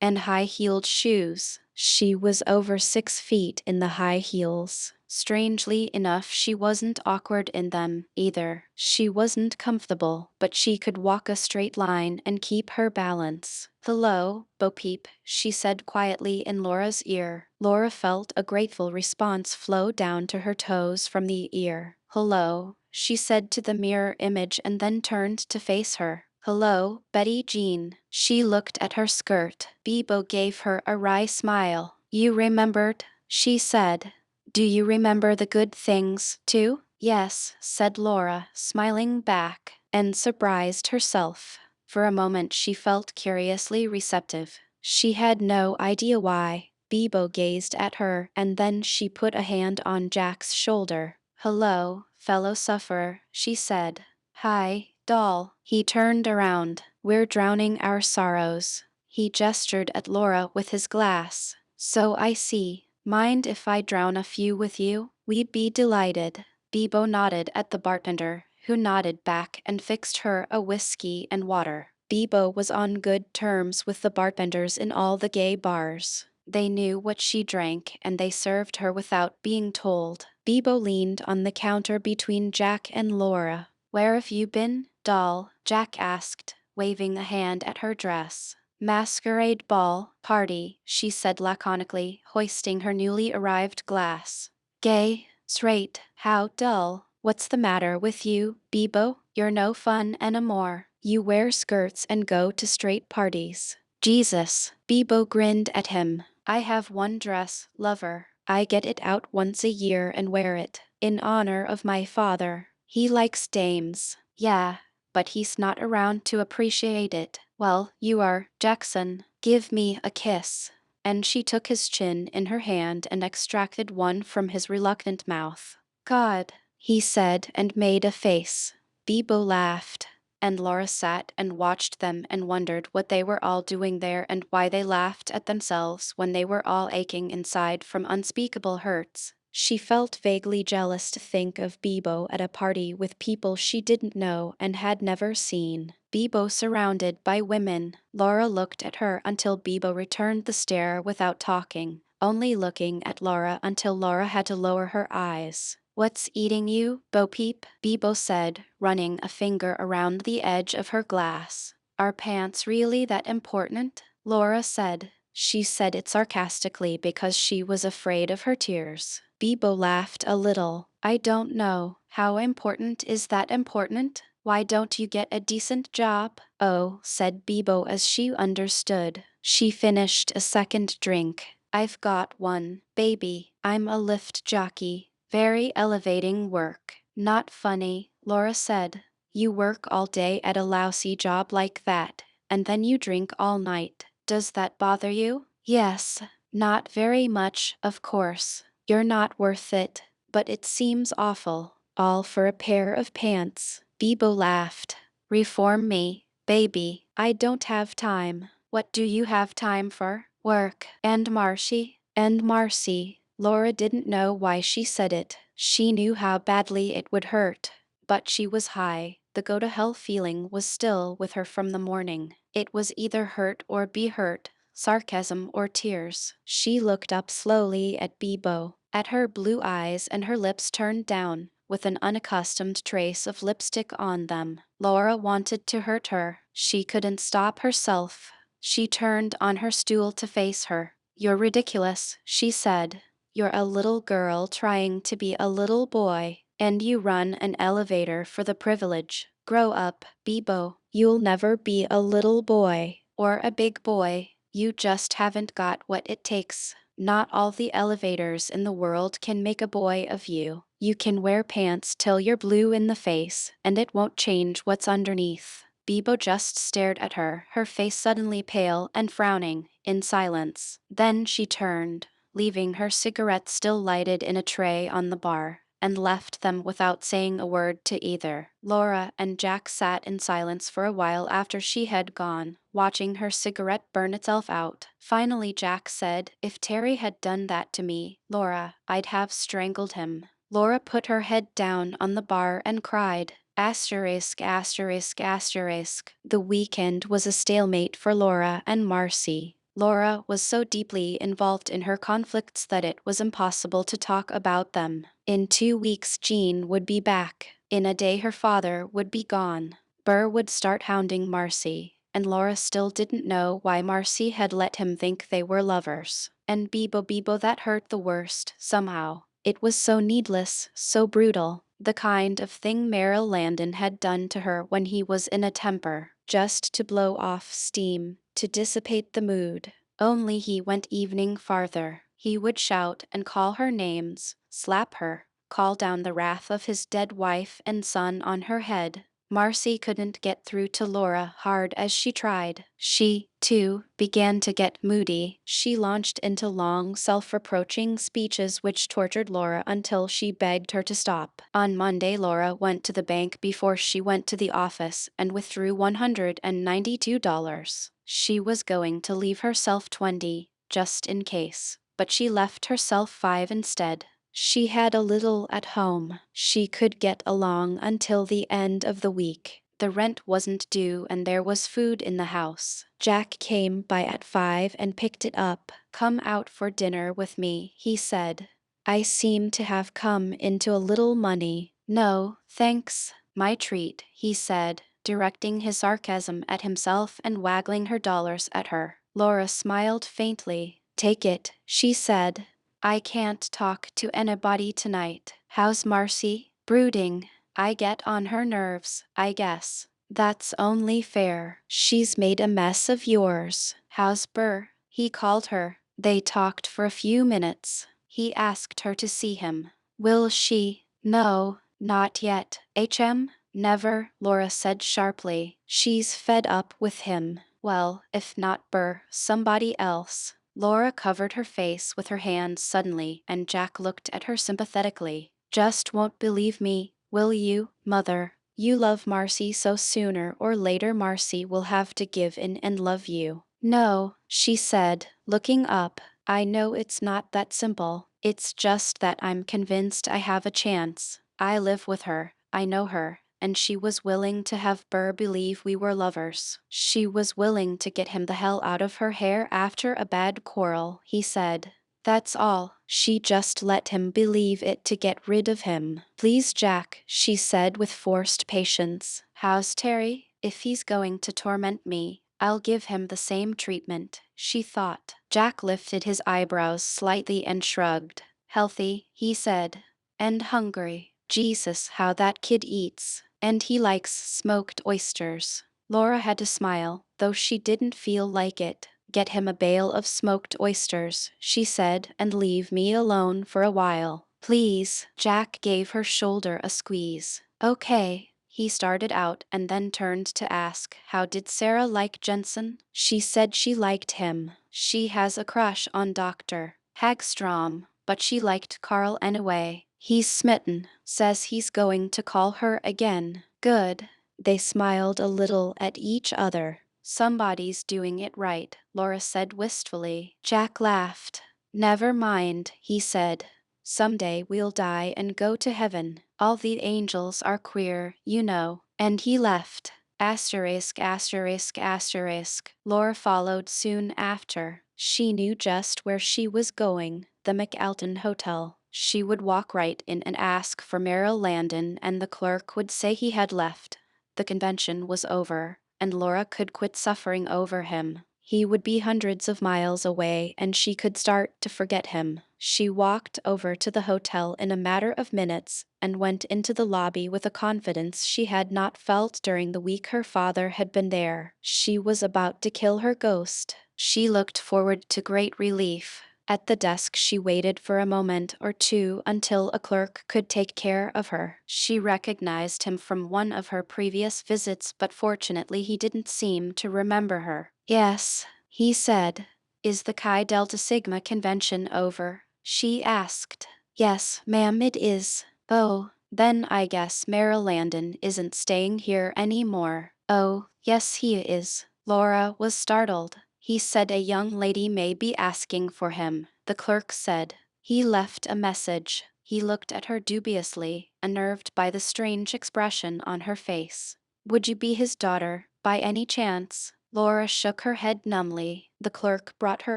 and high-heeled shoes. She was over 6 feet in the high heels. Strangely enough, she wasn't awkward in them, either. She wasn't comfortable, but she could walk a straight line and keep her balance. Hello, Bo Peep, she said quietly in Laura's ear. Laura felt a grateful response flow down to her toes from the ear. Hello, she said to the mirror image and then turned to face her. Hello, Betty Jean. She looked at her skirt. Bibo gave her a wry smile. You remembered? She said. Do you remember the good things, too? Yes, said Laura, smiling back, and surprised herself. For a moment she felt curiously receptive. She had no idea why. Bibo gazed at her, and then she put a hand on Jack's shoulder. Hello, fellow sufferer, she said. Hi, doll. He turned around. We're drowning our sorrows. He gestured at Laura with his glass. So I see. Mind if I drown a few with you? We'd be delighted. Bibo nodded at the bartender, who nodded back and fixed her a whiskey and water. Bibo was on good terms with the bartenders in all the gay bars. They knew what she drank and they served her without being told. Bibo leaned on the counter between Jack and Laura. Where have you been, doll? Jack asked, waving a hand at her dress. Masquerade ball, party, she said laconically, hoisting her newly arrived glass. Gay, straight, how dull. What's the matter with you, Bibo? You're no fun anymore. You wear skirts and go to straight parties. Jesus, Bibo grinned at him. I have one dress, lover. I get it out once a year and wear it, in honor of my father. He likes dames. Yeah, but he's not around to appreciate it. Well, you are, Jackson. Give me a kiss. And she took his chin in her hand and extracted one from his reluctant mouth. God, he said and made a face. Bibo laughed, and Laura sat and watched them and wondered what they were all doing there and why they laughed at themselves when they were all aching inside from unspeakable hurts. She felt vaguely jealous to think of Bebo at a party with people she didn't know and had never seen. Bebo surrounded by women. Laura looked at her until Bebo returned the stare without talking, only looking at Laura until Laura had to lower her eyes. "What's eating you, Bo Peep?" Bebo said, running a finger around the edge of her glass. "Are pants really that important?" Laura said. She said it sarcastically because she was afraid of her tears. Bebo laughed a little. "I don't know. How important is that important? Why don't you get a decent job?" "Oh," said Bebo as she understood. She finished a second drink. "I've got one, baby. I'm a lift jockey. Very elevating work." "Not funny," Laura said. "You work all day at a lousy job like that, and then you drink all night. Does that bother you?" "Yes. Not very much, of course. You're not worth it, but it seems awful. All for a pair of pants." Bebo laughed. "Reform me, baby. I don't have time." "What do you have time for?" "Work. And Marcy." "And Marcy." Laura didn't know why she said it. She knew how badly it would hurt. But she was high. The go-to-hell feeling was still with her from the morning. It was either hurt or be hurt, sarcasm or tears. She looked up slowly at Bebo, at her blue eyes and her lips turned down, with an unaccustomed trace of lipstick on them. Laura wanted to hurt her. She couldn't stop herself. She turned on her stool to face her. "You're ridiculous," she said. "You're a little girl trying to be a little boy, and you run an elevator for the privilege. Grow up, Bebo. You'll never be a little boy, or a big boy. You just haven't got what it takes. Not all the elevators in the world can make a boy of you. You can wear pants till you're blue in the face, and it won't change what's underneath." Bebo just stared at her, her face suddenly pale and frowning, in silence. Then she turned, leaving her cigarette still lighted in a tray on the bar, and left them without saying a word to either. Laura and Jack sat in silence for a while after she had gone, watching her cigarette burn itself out. Finally Jack said, "If Terry had done that to me, Laura, I'd have strangled him." Laura put her head down on the bar and cried. Asterisk, asterisk, asterisk. The weekend was a stalemate for Laura and Marcy. Laura was so deeply involved in her conflicts that it was impossible to talk about them. In 2 weeks Jean would be back. In a day her father would be gone. Burr would start hounding Marcy, and Laura still didn't know why Marcy had let him think they were lovers. And Bebo that hurt the worst, somehow. It was so needless, so brutal. The kind of thing Merrill Landon had done to her when he was in a temper, just to blow off steam, to dissipate the mood. Only he went evening farther. He would shout and call her names, slap her, call down the wrath of his dead wife and son on her head. Marcy couldn't get through to Laura hard as she tried. She, too, began to get moody. She launched into long, self-reproaching speeches which tortured Laura until she begged her to stop. On Monday Laura went to the bank before she went to the office and withdrew $192. She was going to leave herself 20, just in case, but she left herself 5 instead. She had a little at home. She could get along until the end of the week. The rent wasn't due and there was food in the house. Jack came by at 5 and picked it up. "Come out for dinner with me," he said. "I seem to have come into a little money." "No, thanks. My treat," he said, directing his sarcasm at himself and waggling her dollars at her. Laura smiled faintly. "Take it," she said. "I can't talk to anybody tonight. How's Marcy?" "Brooding. I get on her nerves, I guess." "That's only fair. She's made a mess of yours." "How's Burr?" He called her. They talked for a few minutes. He asked her to see him. "Will she?" "No, not yet." "HM?" "Never," Laura said sharply. "She's fed up with him." "Well, if not Burr, somebody else." Laura covered her face with her hands suddenly, and Jack looked at her sympathetically. "Just won't believe me, will you, Mother? You love Marcy, so sooner or later Marcy will have to give in and love you." "No," she said, looking up. "I know it's not that simple. It's just that I'm convinced I have a chance. I live with her, I know her, and she was willing to have Burr believe we were lovers. She was willing to get him the hell out of her hair after a bad quarrel, he said. That's all. She just let him believe it to get rid of him. Please, Jack, she said with forced patience. How's Terry? If he's going to torment me, I'll give him the same treatment, she thought. Jack lifted his eyebrows slightly and shrugged. Healthy, he said. And hungry. Jesus, how that kid eats. And he likes smoked oysters. Laura had to smile, though she didn't feel like it. Get him a bale of smoked oysters, she said, and leave me alone for a while. Please. Jack gave her shoulder a squeeze. Okay. He started out and then turned to ask, how did Sarah like Jensen? She said she liked him. She has a crush on Dr. Hagstrom, but she liked Carl anyway. He's smitten, says he's going to call her again. Good. They smiled a little at each other. Somebody's doing it right, Laura said wistfully. Jack laughed. Never mind, he said. Someday we'll die and go to heaven. All the angels are queer, you know. And he left. Asterisk, asterisk, asterisk. Laura followed soon after. She knew just where she was going, the McAlton Hotel. She would walk right in and ask for Merrill Landon, and the clerk would say he had left. The convention was over, and Laura could quit suffering over him. He would be hundreds of miles away, and she could start to forget him. She walked over to the hotel in a matter of minutes and went into the lobby with a confidence she had not felt during the week her father had been there. She was about to kill her ghost. She looked forward to great relief. At the desk she waited for a moment or two until a clerk could take care of her. She recognized him from one of her previous visits, but fortunately he didn't seem to remember her. Yes, he said. Is the Chi Delta Sigma convention over? She asked. Yes, ma'am, it is. Oh, then I guess Merrill Landon isn't staying here anymore. Oh, yes he is. Laura was startled. He said a young lady may be asking for him, the clerk said. He left a message. He looked at her dubiously, unnerved by the strange expression on her face. Would you be his daughter, by any chance? Laura shook her head numbly. The clerk brought her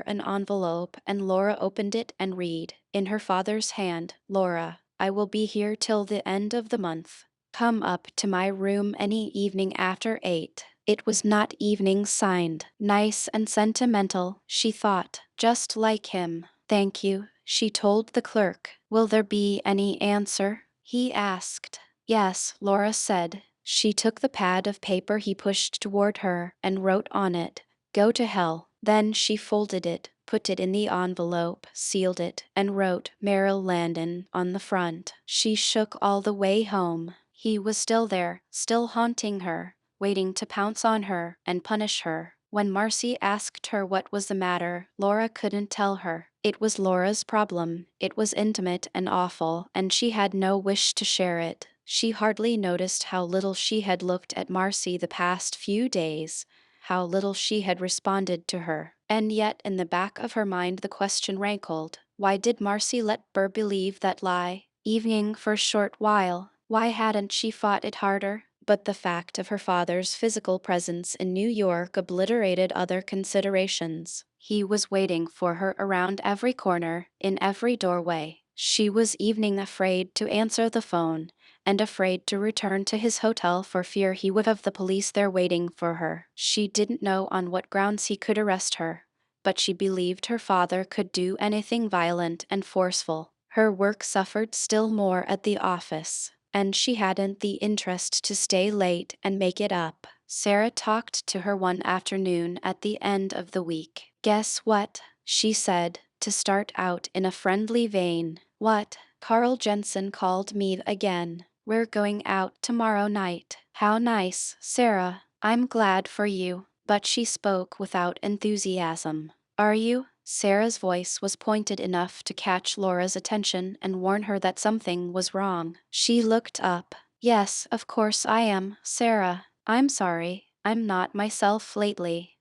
an envelope, and Laura opened it and read, in her father's hand, Laura, I will be here till the end of the month. Come up to my room any evening after 8. It was not evening signed. Nice and sentimental, she thought, just like him. Thank you, she told the clerk. Will there be any answer? He asked. Yes, Laura said. She took the pad of paper he pushed toward her and wrote on it, Go to hell. Then she folded it, put it in the envelope, sealed it, and wrote Merrill Landon on the front. She shook all the way home. He was still there, still haunting her, waiting to pounce on her and punish her. When Marcy asked her what was the matter, Laura couldn't tell her. It was Laura's problem. It was intimate and awful, and she had no wish to share it. She hardly noticed how little she had looked at Marcy the past few days, how little she had responded to her. And yet in the back of her mind the question rankled. Why did Marcy let Burr believe that lie? Evening for a short while. Why hadn't she fought it harder? But the fact of her father's physical presence in New York obliterated other considerations. He was waiting for her around every corner, in every doorway. She was evening afraid to answer the phone, and afraid to return to his hotel for fear he would have the police there waiting for her. She didn't know on what grounds he could arrest her, but she believed her father could do anything violent and forceful. Her work suffered still more at the office, and she hadn't the interest to stay late and make it up. Sarah talked to her one afternoon at the end of the week. Guess what? She said, to start out in a friendly vein. What? Carl Jensen called me again. We're going out tomorrow night. How nice, Sarah. I'm glad for you. But she spoke without enthusiasm. Are you? Sarah's voice was pointed enough to catch Laura's attention and warn her that something was wrong. She looked up. Yes, of course I am, Sarah. I'm sorry. I'm not myself lately.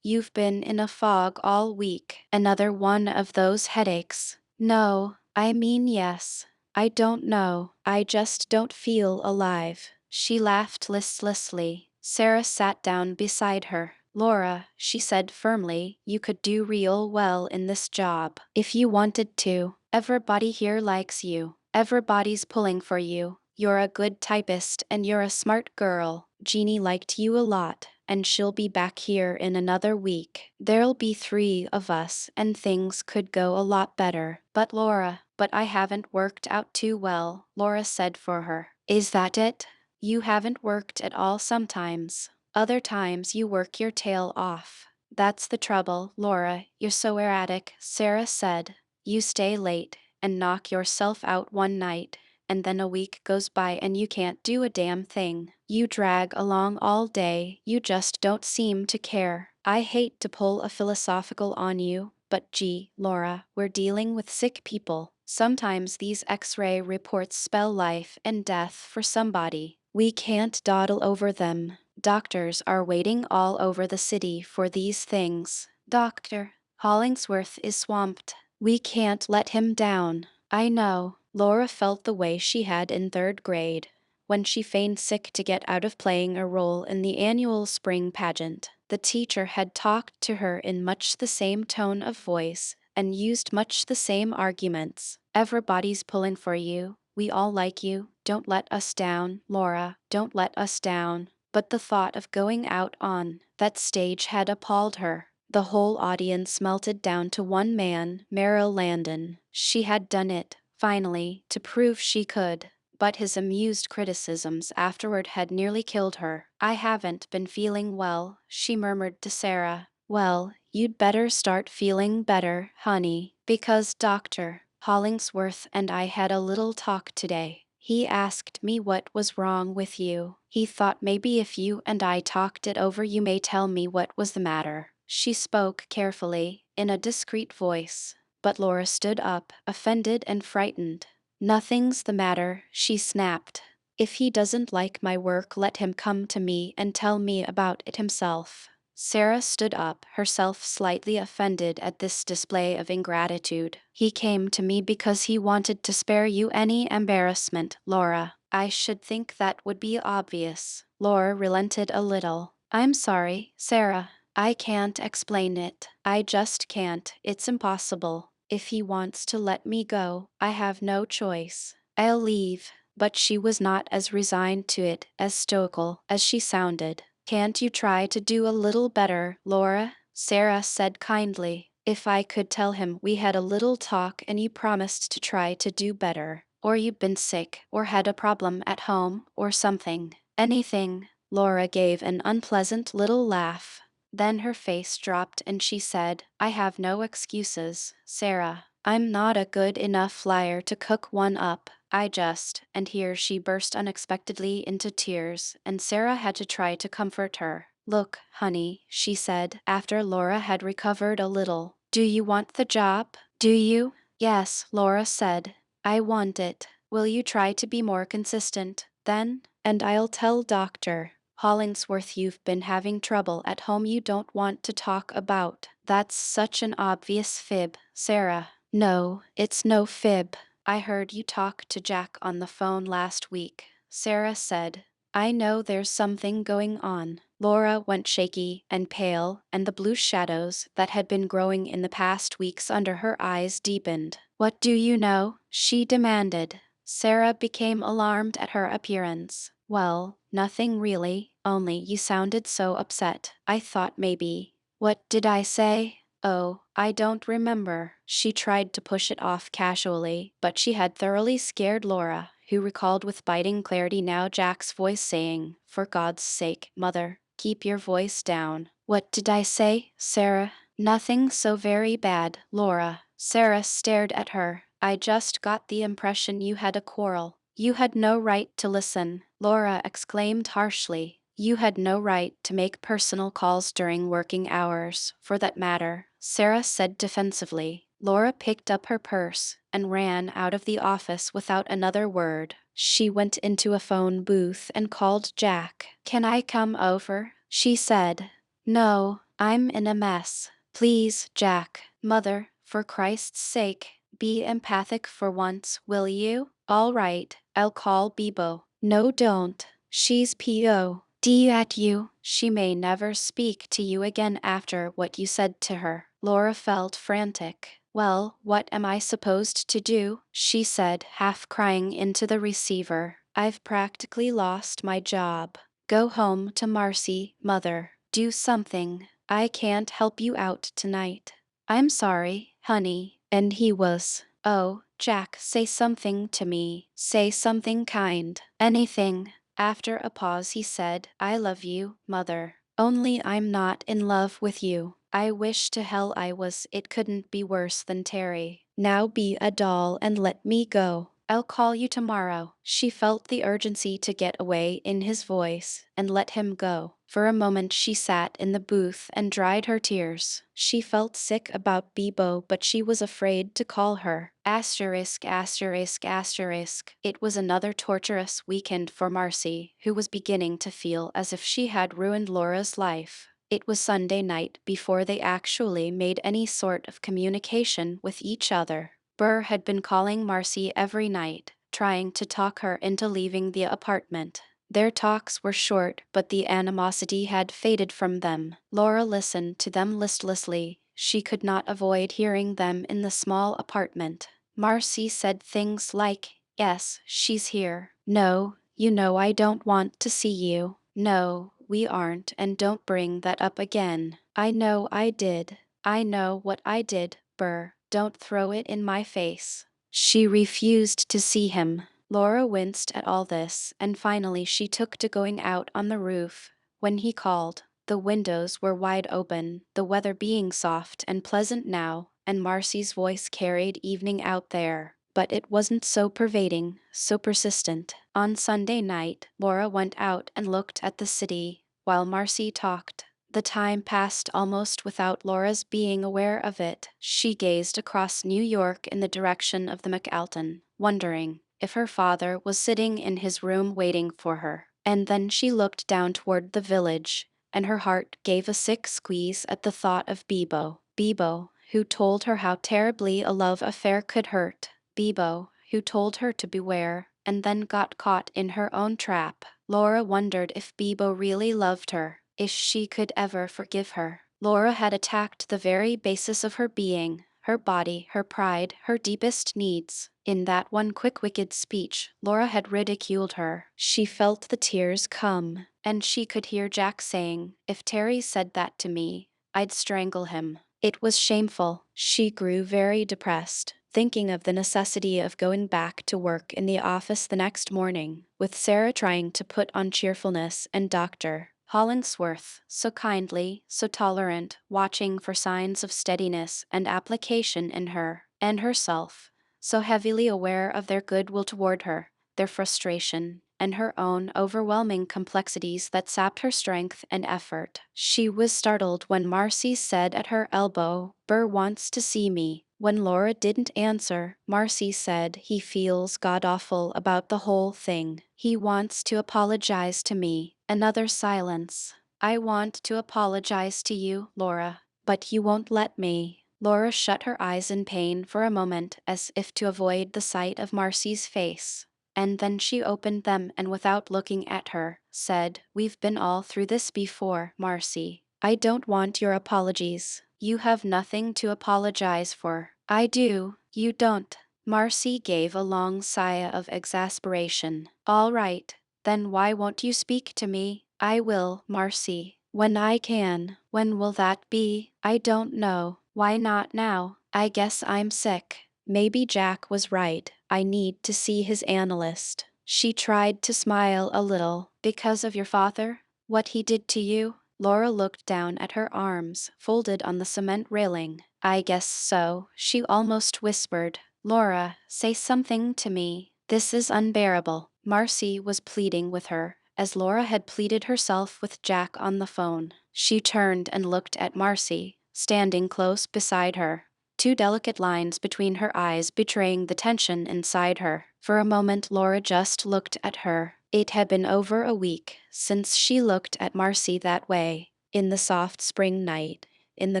You've been in a fog all week. Another one of those headaches. No, I mean yes. I don't know. I just don't feel alive. She laughed listlessly. Sarah sat down beside her. Laura, she said firmly, you could do real well in this job if you wanted to. Everybody here likes you. Everybody's pulling for you. You're a good typist and you're a smart girl. Jeannie liked you a lot, and she'll be back here in another week. There'll be 3 of us, and things could go a lot better. But Laura, but I haven't worked out too well, Laura said for her. Is that it? You haven't worked at all sometimes. Other times you work your tail off. That's the trouble, Laura, you're so erratic, Sarah said. You stay late and knock yourself out one night, and then a week goes by and you can't do a damn thing. You drag along all day, you just don't seem to care. I hate to pull a philosophical on you, but gee, Laura, we're dealing with sick people. Sometimes these X-ray reports spell life and death for somebody. We can't dawdle over them. Doctors are waiting all over the city for these things. Doctor Hollingsworth is swamped. We can't let him down. I know. Laura felt the way she had in 3rd grade, when she feigned sick to get out of playing a role in the annual spring pageant. The teacher had talked to her in much the same tone of voice and used much the same arguments. Everybody's pulling for you. We all like you. Don't let us down, Laura. Don't let us down. But the thought of going out on that stage had appalled her. The whole audience melted down to one man, Merrill Landon. She had done it, finally, to prove she could. But his amused criticisms afterward had nearly killed her. I haven't been feeling well, she murmured to Sarah. Well, you'd better start feeling better, honey, because Dr. Hollingsworth and I had a little talk today. He asked me what was wrong with you. He thought maybe if you and I talked it over, you may tell me what was the matter. She spoke carefully, in a discreet voice. But Laura stood up, offended and frightened. Nothing's the matter, she snapped. If he doesn't like my work, let him come to me and tell me about it himself. Sarah stood up, herself slightly offended at this display of ingratitude. He came to me because he wanted to spare you any embarrassment, Laura. I should think that would be obvious. Laura relented a little. I'm sorry, Sarah. I can't explain it. I just can't. It's impossible. If he wants to let me go, I have no choice. I'll leave. But she was not as resigned to it, as stoical, as she sounded. Can't you try to do a little better, Laura? Sarah said kindly. If I could tell him we had a little talk and you promised to try to do better, or you'd been sick, or had a problem at home, or something. Anything. Laura gave an unpleasant little laugh. Then her face dropped and she said, I have no excuses, Sarah. I'm not a good enough liar to cook one up. And here she burst unexpectedly into tears, and Sarah had to try to comfort her. Look, honey, she said, after Laura had recovered a little. Do you want the job? Do you? Yes, Laura said. I want it. Will you try to be more consistent, then? And I'll tell Dr. Hollingsworth you've been having trouble at home you don't want to talk about. That's such an obvious fib, Sarah. No, it's no fib. I heard you talk to Jack on the phone last week, Sarah said. I know there's something going on. Laura went shaky and pale, and the blue shadows that had been growing in the past weeks under her eyes deepened. What do you know? She demanded. Sarah became alarmed at her appearance. Well, nothing really, only you sounded so upset. I thought maybe. What did I say? Oh, I don't remember. She tried to push it off casually, but she had thoroughly scared Laura, who recalled with biting clarity now Jack's voice saying, For God's sake, Mother, keep your voice down. What did I say, Sarah? Nothing so very bad, Laura. Sarah stared at her. I just got the impression you had a quarrel. You had no right to listen, Laura exclaimed harshly. You had no right to make personal calls during working hours, for that matter, Sarah said defensively. Laura picked up her purse and ran out of the office without another word. She went into a phone booth and called Jack. Can I come over? She said. No, I'm in a mess. Please, Jack. Mother, for Christ's sake, Be empathic for once, will you? All right, I'll call Bebo. No, don't. She's POD at you. She may never speak to you again after what you said to her. Laura felt frantic. Well, what am I supposed to do? She said, half crying into the receiver. I've practically lost my job. Go home to Marcy, mother. Do something. I can't help you out tonight. I'm sorry, honey. And he was. Oh, Jack, say something to me. Say something kind. Anything. After a pause, he said, I love you, mother. Only I'm not in love with you. I wish to hell I was. It couldn't be worse than Terry. Now be a doll and let me go. I'll call you tomorrow. She felt the urgency to get away in his voice and let him go. For a moment she sat in the booth and dried her tears. She felt sick about Bebo, but she was afraid to call her. Asterisk, asterisk, asterisk. It was another torturous weekend for Marcy, who was beginning to feel as if she had ruined Laura's life. It was Sunday night before they actually made any sort of communication with each other. Burr had been calling Marcy every night, trying to talk her into leaving the apartment. Their talks were short, but the animosity had faded from them. Laura listened to them listlessly. She could not avoid hearing them in the small apartment. Marcy said things like, yes, she's here. No, you know I don't want to see you. No, we aren't, and don't bring that up again. I know I did. I know what I did, Burr. Don't throw it in my face. She refused to see him. Laura winced at all this, and finally she took to going out on the roof. When he called, the windows were wide open, the weather being soft and pleasant now, and Marcy's voice carried evening out there. But it wasn't so pervading, so persistent. On Sunday night, Laura went out and looked at the city, while Marcy talked. The time passed almost without Laura's being aware of it. She gazed across New York in the direction of the McAlton, wondering if her father was sitting in his room waiting for her. And then she looked down toward the village, and her heart gave a sick squeeze at the thought of Bebo. Bebo, who told her how terribly a love affair could hurt. Bebo, who told her to beware, and then got caught in her own trap. Laura wondered if Bebo really loved her, if she could ever forgive her. Laura had attacked the very basis of her being, her body, her pride, her deepest needs. In that one quick wicked speech, Laura had ridiculed her. She felt the tears come, and she could hear Jack saying, if Terry said that to me, I'd strangle him. It was shameful. She grew very depressed, thinking of the necessity of going back to work in the office the next morning, with Sarah trying to put on cheerfulness and Dr. Hollingsworth, so kindly, so tolerant, watching for signs of steadiness and application in her, and herself, so heavily aware of their goodwill toward her, their frustration, and her own overwhelming complexities that sapped her strength and effort. She was startled when Marcy said at her elbow, Burr wants to see me. When Laura didn't answer, Marcy said he feels god-awful about the whole thing. He wants to apologize to me. Another silence. I want to apologize to you, Laura, but you won't let me. Laura shut her eyes in pain for a moment as if to avoid the sight of Marcy's face. And then she opened them and without looking at her, said, We've been all through this before, Marcy. I don't want your apologies. You have nothing to apologize for. I do. You don't. Marcy gave a long sigh of exasperation. All right. Then why won't you speak to me? I will, Marcy. When I can. When will that be? I don't know. Why not now? I guess I'm sick. Maybe Jack was right. I need to see his analyst. She tried to smile a little. Because of your father? What he did to you? Laura looked down at her arms, folded on the cement railing. I guess so, she almost whispered. Laura, say something to me. This is unbearable. Marcy was pleading with her, as Laura had pleaded herself with Jack on the phone. She turned and looked at Marcy, standing close beside her, two delicate lines between her eyes betraying the tension inside her. For a moment Laura just looked at her. It had been over a week since she looked at Marcy that way. In the soft spring night, in the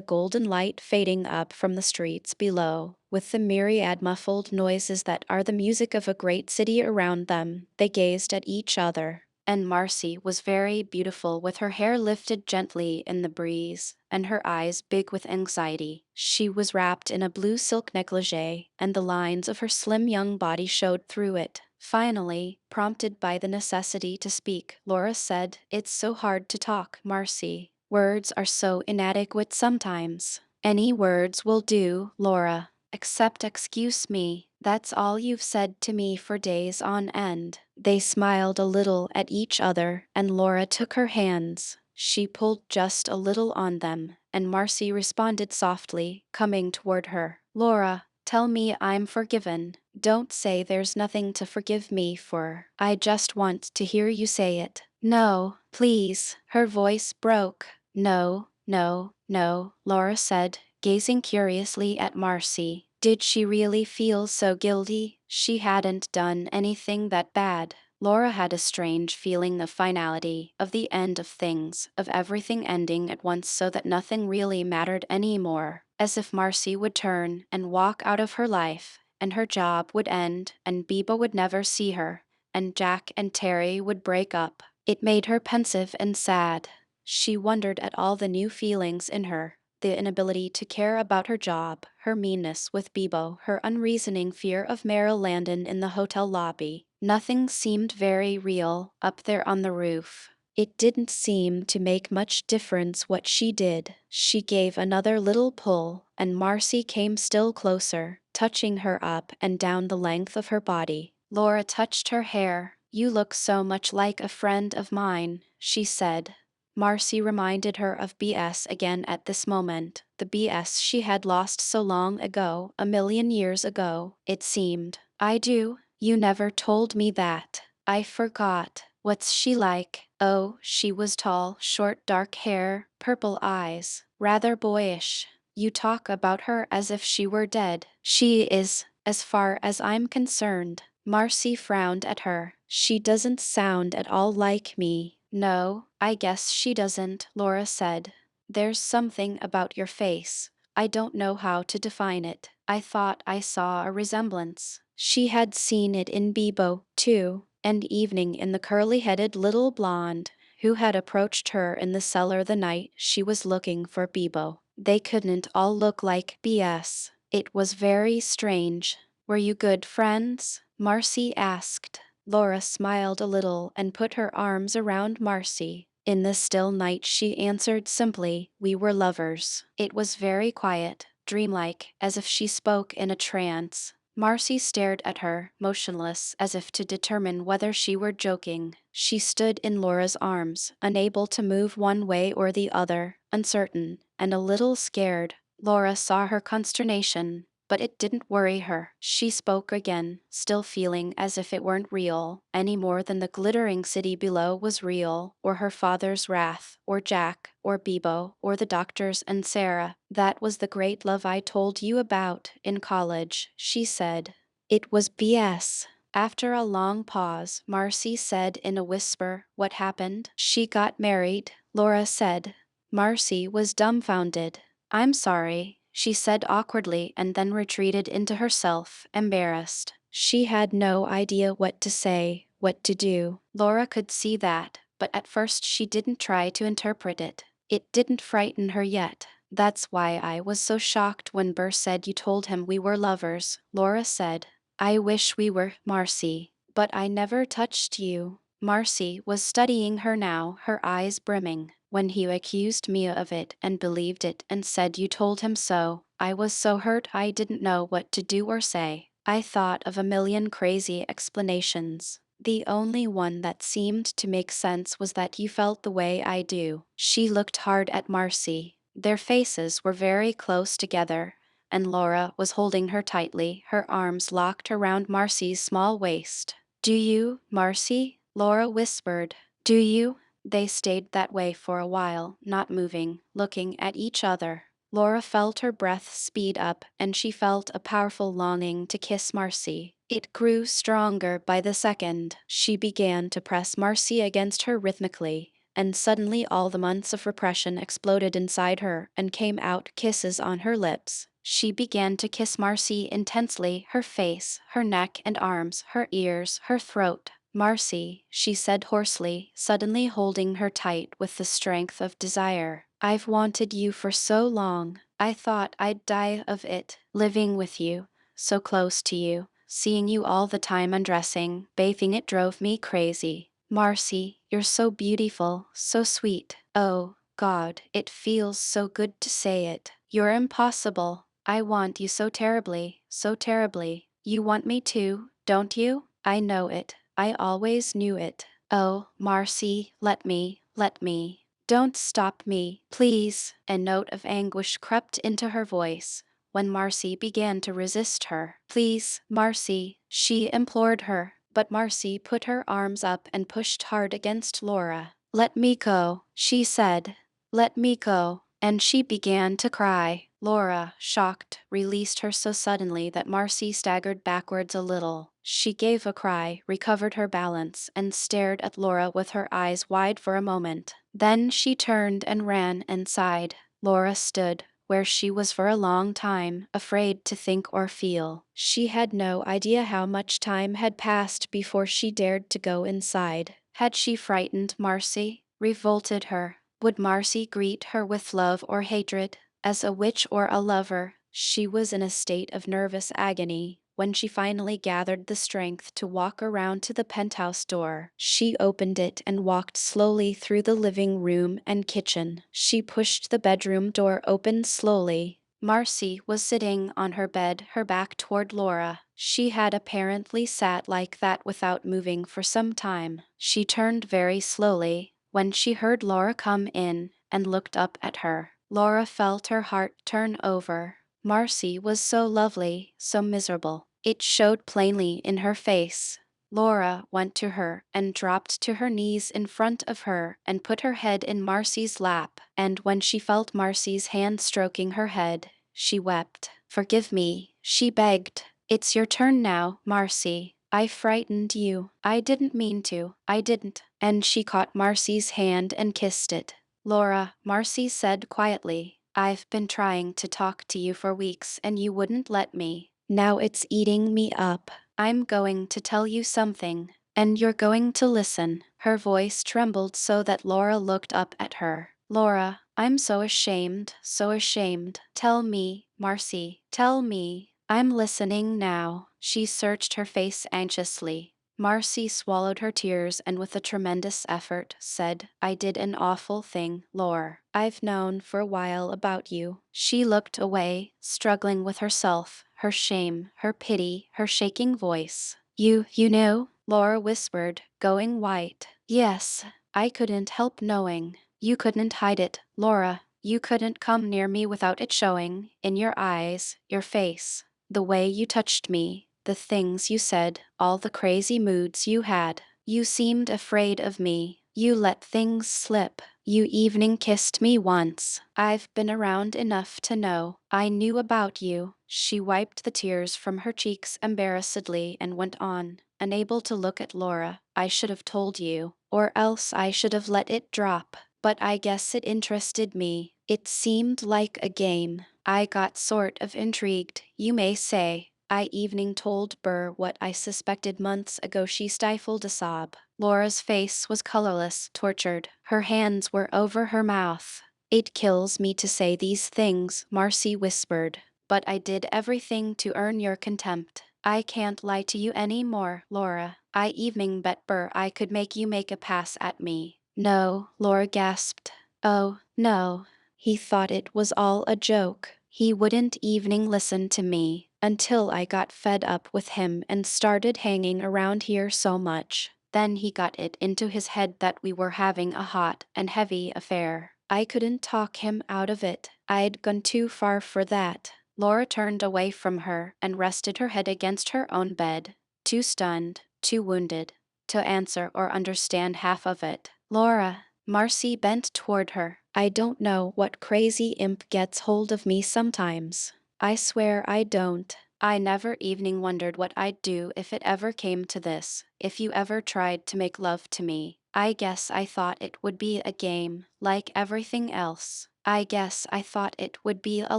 golden light fading up from the streets below, with the myriad muffled noises that are the music of a great city around them. They gazed at each other, and Marcy was very beautiful with her hair lifted gently in the breeze, and her eyes big with anxiety. She was wrapped in a blue silk negligee, and the lines of her slim young body showed through it. Finally, prompted by the necessity to speak, Laura said, "It's so hard to talk, Marcy. Words are so inadequate sometimes." "Any words will do, Laura. Except excuse me. That's all you've said to me for days on end." They smiled a little at each other, and Laura took her hands. She pulled just a little on them, and Marcy responded softly, coming toward her. "Laura, tell me I'm forgiven. Don't say there's nothing to forgive me for. I just want to hear you say it." "No, please." Her voice broke. "No, no, no," Laura said, gazing curiously at Marcy. Did she really feel so guilty? She hadn't done anything that bad. Laura had a strange feeling of finality, of the end of things, of everything ending at once so that nothing really mattered anymore, as if Marcy would turn and walk out of her life, and her job would end, and Biba would never see her, and Jack and Terry would break up. It made her pensive and sad. She wondered at all the new feelings in her, the inability to care about her job, her meanness with Bibo, her unreasoning fear of Merrill Landon in the hotel lobby. Nothing seemed very real up there on the roof. It didn't seem to make much difference what she did. She gave another little pull, and Marcy came still closer, touching her up and down the length of her body. Laura touched her hair. "You look so much like a friend of mine," she said. Marcy reminded her of BS again at this moment, the BS she had lost so long ago, a million years ago, it seemed. "I do. You never told me that. I forgot. What's she like?" "Oh, she was tall, short dark hair, purple eyes, rather boyish. You talk about her as if she were dead." "She is, as far as I'm concerned." Marcy frowned at her. "She doesn't sound at all like me." "No, I guess she doesn't," Laura said. "There's something about your face. I don't know how to define it. I thought I saw a resemblance." She had seen it in Bibo, too, and evening in the curly-headed little blonde who had approached her in the cellar the night she was looking for Bibo. They couldn't all look like BS. It was very strange. "Were you good friends?" Marcy asked. Laura smiled a little and put her arms around Marcy. In the still night she answered simply, "We were lovers." It was very quiet, dreamlike, as if she spoke in a trance. Marcy stared at her, motionless, as if to determine whether she were joking. She stood in Laura's arms, unable to move one way or the other, uncertain, and a little scared. Laura saw her consternation, but it didn't worry her. She spoke again, still feeling as if it weren't real, any more than the glittering city below was real, or her father's wrath, or Jack, or Bibo, or the doctors and Sarah. "That was the great love I told you about in college," she said. "It was BS." After a long pause, Marcy said in a whisper, "What happened?" "She got married," Laura said. Marcy was dumbfounded. "I'm sorry," she said awkwardly, and then retreated into herself, embarrassed. She had no idea what to say, what to do. Laura could see that, but at first she didn't try to interpret it. It didn't frighten her yet. "That's why I was so shocked when Burr said you told him we were lovers," Laura said. "I wish we were, Marcy. But I never touched you." Marcy was studying her now, her eyes brimming. "When he accused me of it and believed it and said you told him so, I was so hurt I didn't know what to do or say. I thought of a million crazy explanations. The only one that seemed to make sense was that you felt the way I do." She looked hard at Marcy. Their faces were very close together, and Laura was holding her tightly, her arms locked around Marcy's small waist. "Do you, Marcy?" Laura whispered. "Do you?" They stayed that way for a while, not moving, looking at each other. Laura felt her breath speed up, and she felt a powerful longing to kiss Marcy. It grew stronger by the second. She began to press Marcy against her rhythmically, and suddenly all the months of repression exploded inside her and came out, kisses on her lips. She began to kiss Marcy intensely, her face, her neck and arms, her ears, her throat. Marcy, she said hoarsely, suddenly holding her tight with the strength of desire. I've wanted you for so long. I thought I'd die of it, living with you, so close to you. Seeing you all the time undressing, bathing, it drove me crazy. Marcy, you're so beautiful, so sweet. Oh, God, it feels so good to say it. You're impossible. I want you so terribly, so terribly. You want me too, don't you? I know it. I always knew it. Oh, Marcy, let me, let me. Don't stop me, please. A note of anguish crept into her voice when Marcy began to resist her. Please, Marcy, she implored her, but Marcy put her arms up and pushed hard against Laura. Let me go, she said. Let me go. And she began to cry. Laura, shocked, released her so suddenly that Marcy staggered backwards a little. She gave a cry, recovered her balance, and stared at Laura with her eyes wide for a moment. Then she turned and ran and sighed. Laura stood where she was for a long time, afraid to think or feel. She had no idea how much time had passed before she dared to go inside. Had she frightened Marcy? Revolted her? Would Marcy greet her with love or hatred? As a witch or a lover? She was in a state of nervous agony. When she finally gathered the strength to walk around to the penthouse door, she opened it and walked slowly through the living room and kitchen. She pushed the bedroom door open slowly. Marcy was sitting on her bed, her back toward Laura. She had apparently sat like that without moving for some time. She turned very slowly when she heard Laura come in and looked up at her. Laura felt her heart turn over. Marcy was so lovely, so miserable. It showed plainly in her face. Laura went to her and dropped to her knees in front of her and put her head in Marcy's lap, and when she felt Marcy's hand stroking her head, she wept. Forgive me, she begged. It's your turn now, Marcy. I frightened you. I didn't mean to. I didn't. And she caught Marcy's hand and kissed it. Laura, Marcy said quietly, I've been trying to talk to you for weeks and you wouldn't let me. Now it's eating me up. I'm going to tell you something, and you're going to listen. Her voice trembled so that Laura looked up at her. Laura, I'm so ashamed, so ashamed. Tell me, Marcy, tell me. I'm listening now. She searched her face anxiously. Marcy swallowed her tears and with a tremendous effort said, I did an awful thing, Laura. I've known for a while about you. She looked away, struggling with herself, her shame, her pity, her shaking voice. You knew? Laura whispered, going white. Yes, I couldn't help knowing. You couldn't hide it, Laura. You couldn't come near me without it showing, in your eyes, your face, the way you touched me. The things you said, all the crazy moods you had. You seemed afraid of me. You let things slip. You even kissed me once. I've been around enough to know. I knew about you. She wiped the tears from her cheeks embarrassedly and went on, unable to look at Laura. I should have told you, or else I should have let it drop. But I guess it interested me. It seemed like a game. I got sort of intrigued, you may say. I evening told Burr what I suspected months ago. She stifled a sob. Laura's face was colorless, tortured. Her hands were over her mouth. It kills me to say these things, Marcy whispered. But I did everything to earn your contempt. I can't lie to you any more, Laura. I evening bet Burr I could make you make a pass at me. No, Laura gasped. Oh, no. He thought it was all a joke. He wouldn't evening listen to me until I got fed up with him and started hanging around here so much. Then he got it into his head that we were having a hot and heavy affair. I couldn't talk him out of it. I'd gone too far for that. Laura turned away from her and rested her head against her own bed, too stunned, too wounded, to answer or understand half of it. Laura, Marcy bent toward her. I don't know what crazy imp gets hold of me sometimes. I swear I don't. I never evening wondered what I'd do if it ever came to this, if you ever tried to make love to me. I guess I thought it would be a game, like everything else. I guess I thought it would be a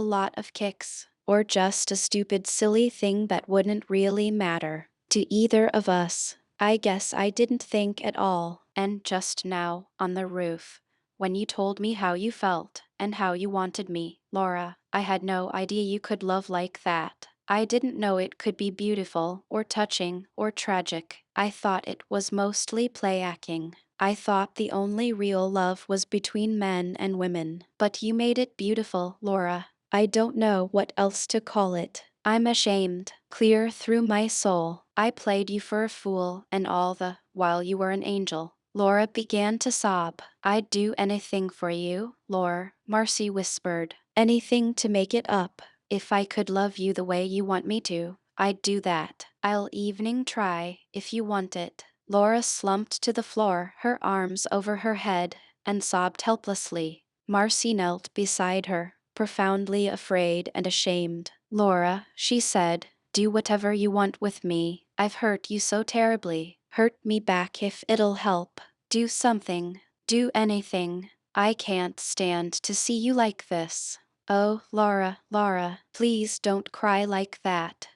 lot of kicks, or just a stupid silly thing that wouldn't really matter to either of us. I guess I didn't think at all, and just now, on the roof, when you told me how you felt and how you wanted me, Laura, I had no idea you could love like that. I didn't know it could be beautiful or touching or tragic. I thought it was mostly play acting. I thought the only real love was between men and women. But you made it beautiful, Laura. I don't know what else to call it. I'm ashamed. Clear through my soul. I played you for a fool and all the while you were an angel. Laura began to sob. I'd do anything for you, Laura, Marcy whispered. Anything to make it up. If I could love you the way you want me to, I'd do that. I'll evening try, if you want it. Laura slumped to the floor, her arms over her head, and sobbed helplessly. Marcy knelt beside her, profoundly afraid and ashamed. Laura, she said, do whatever you want with me. I've hurt you so terribly. Hurt me back if it'll help. Do something. Do anything. I can't stand to see you like this. Oh, Laura, Laura, please don't cry like that.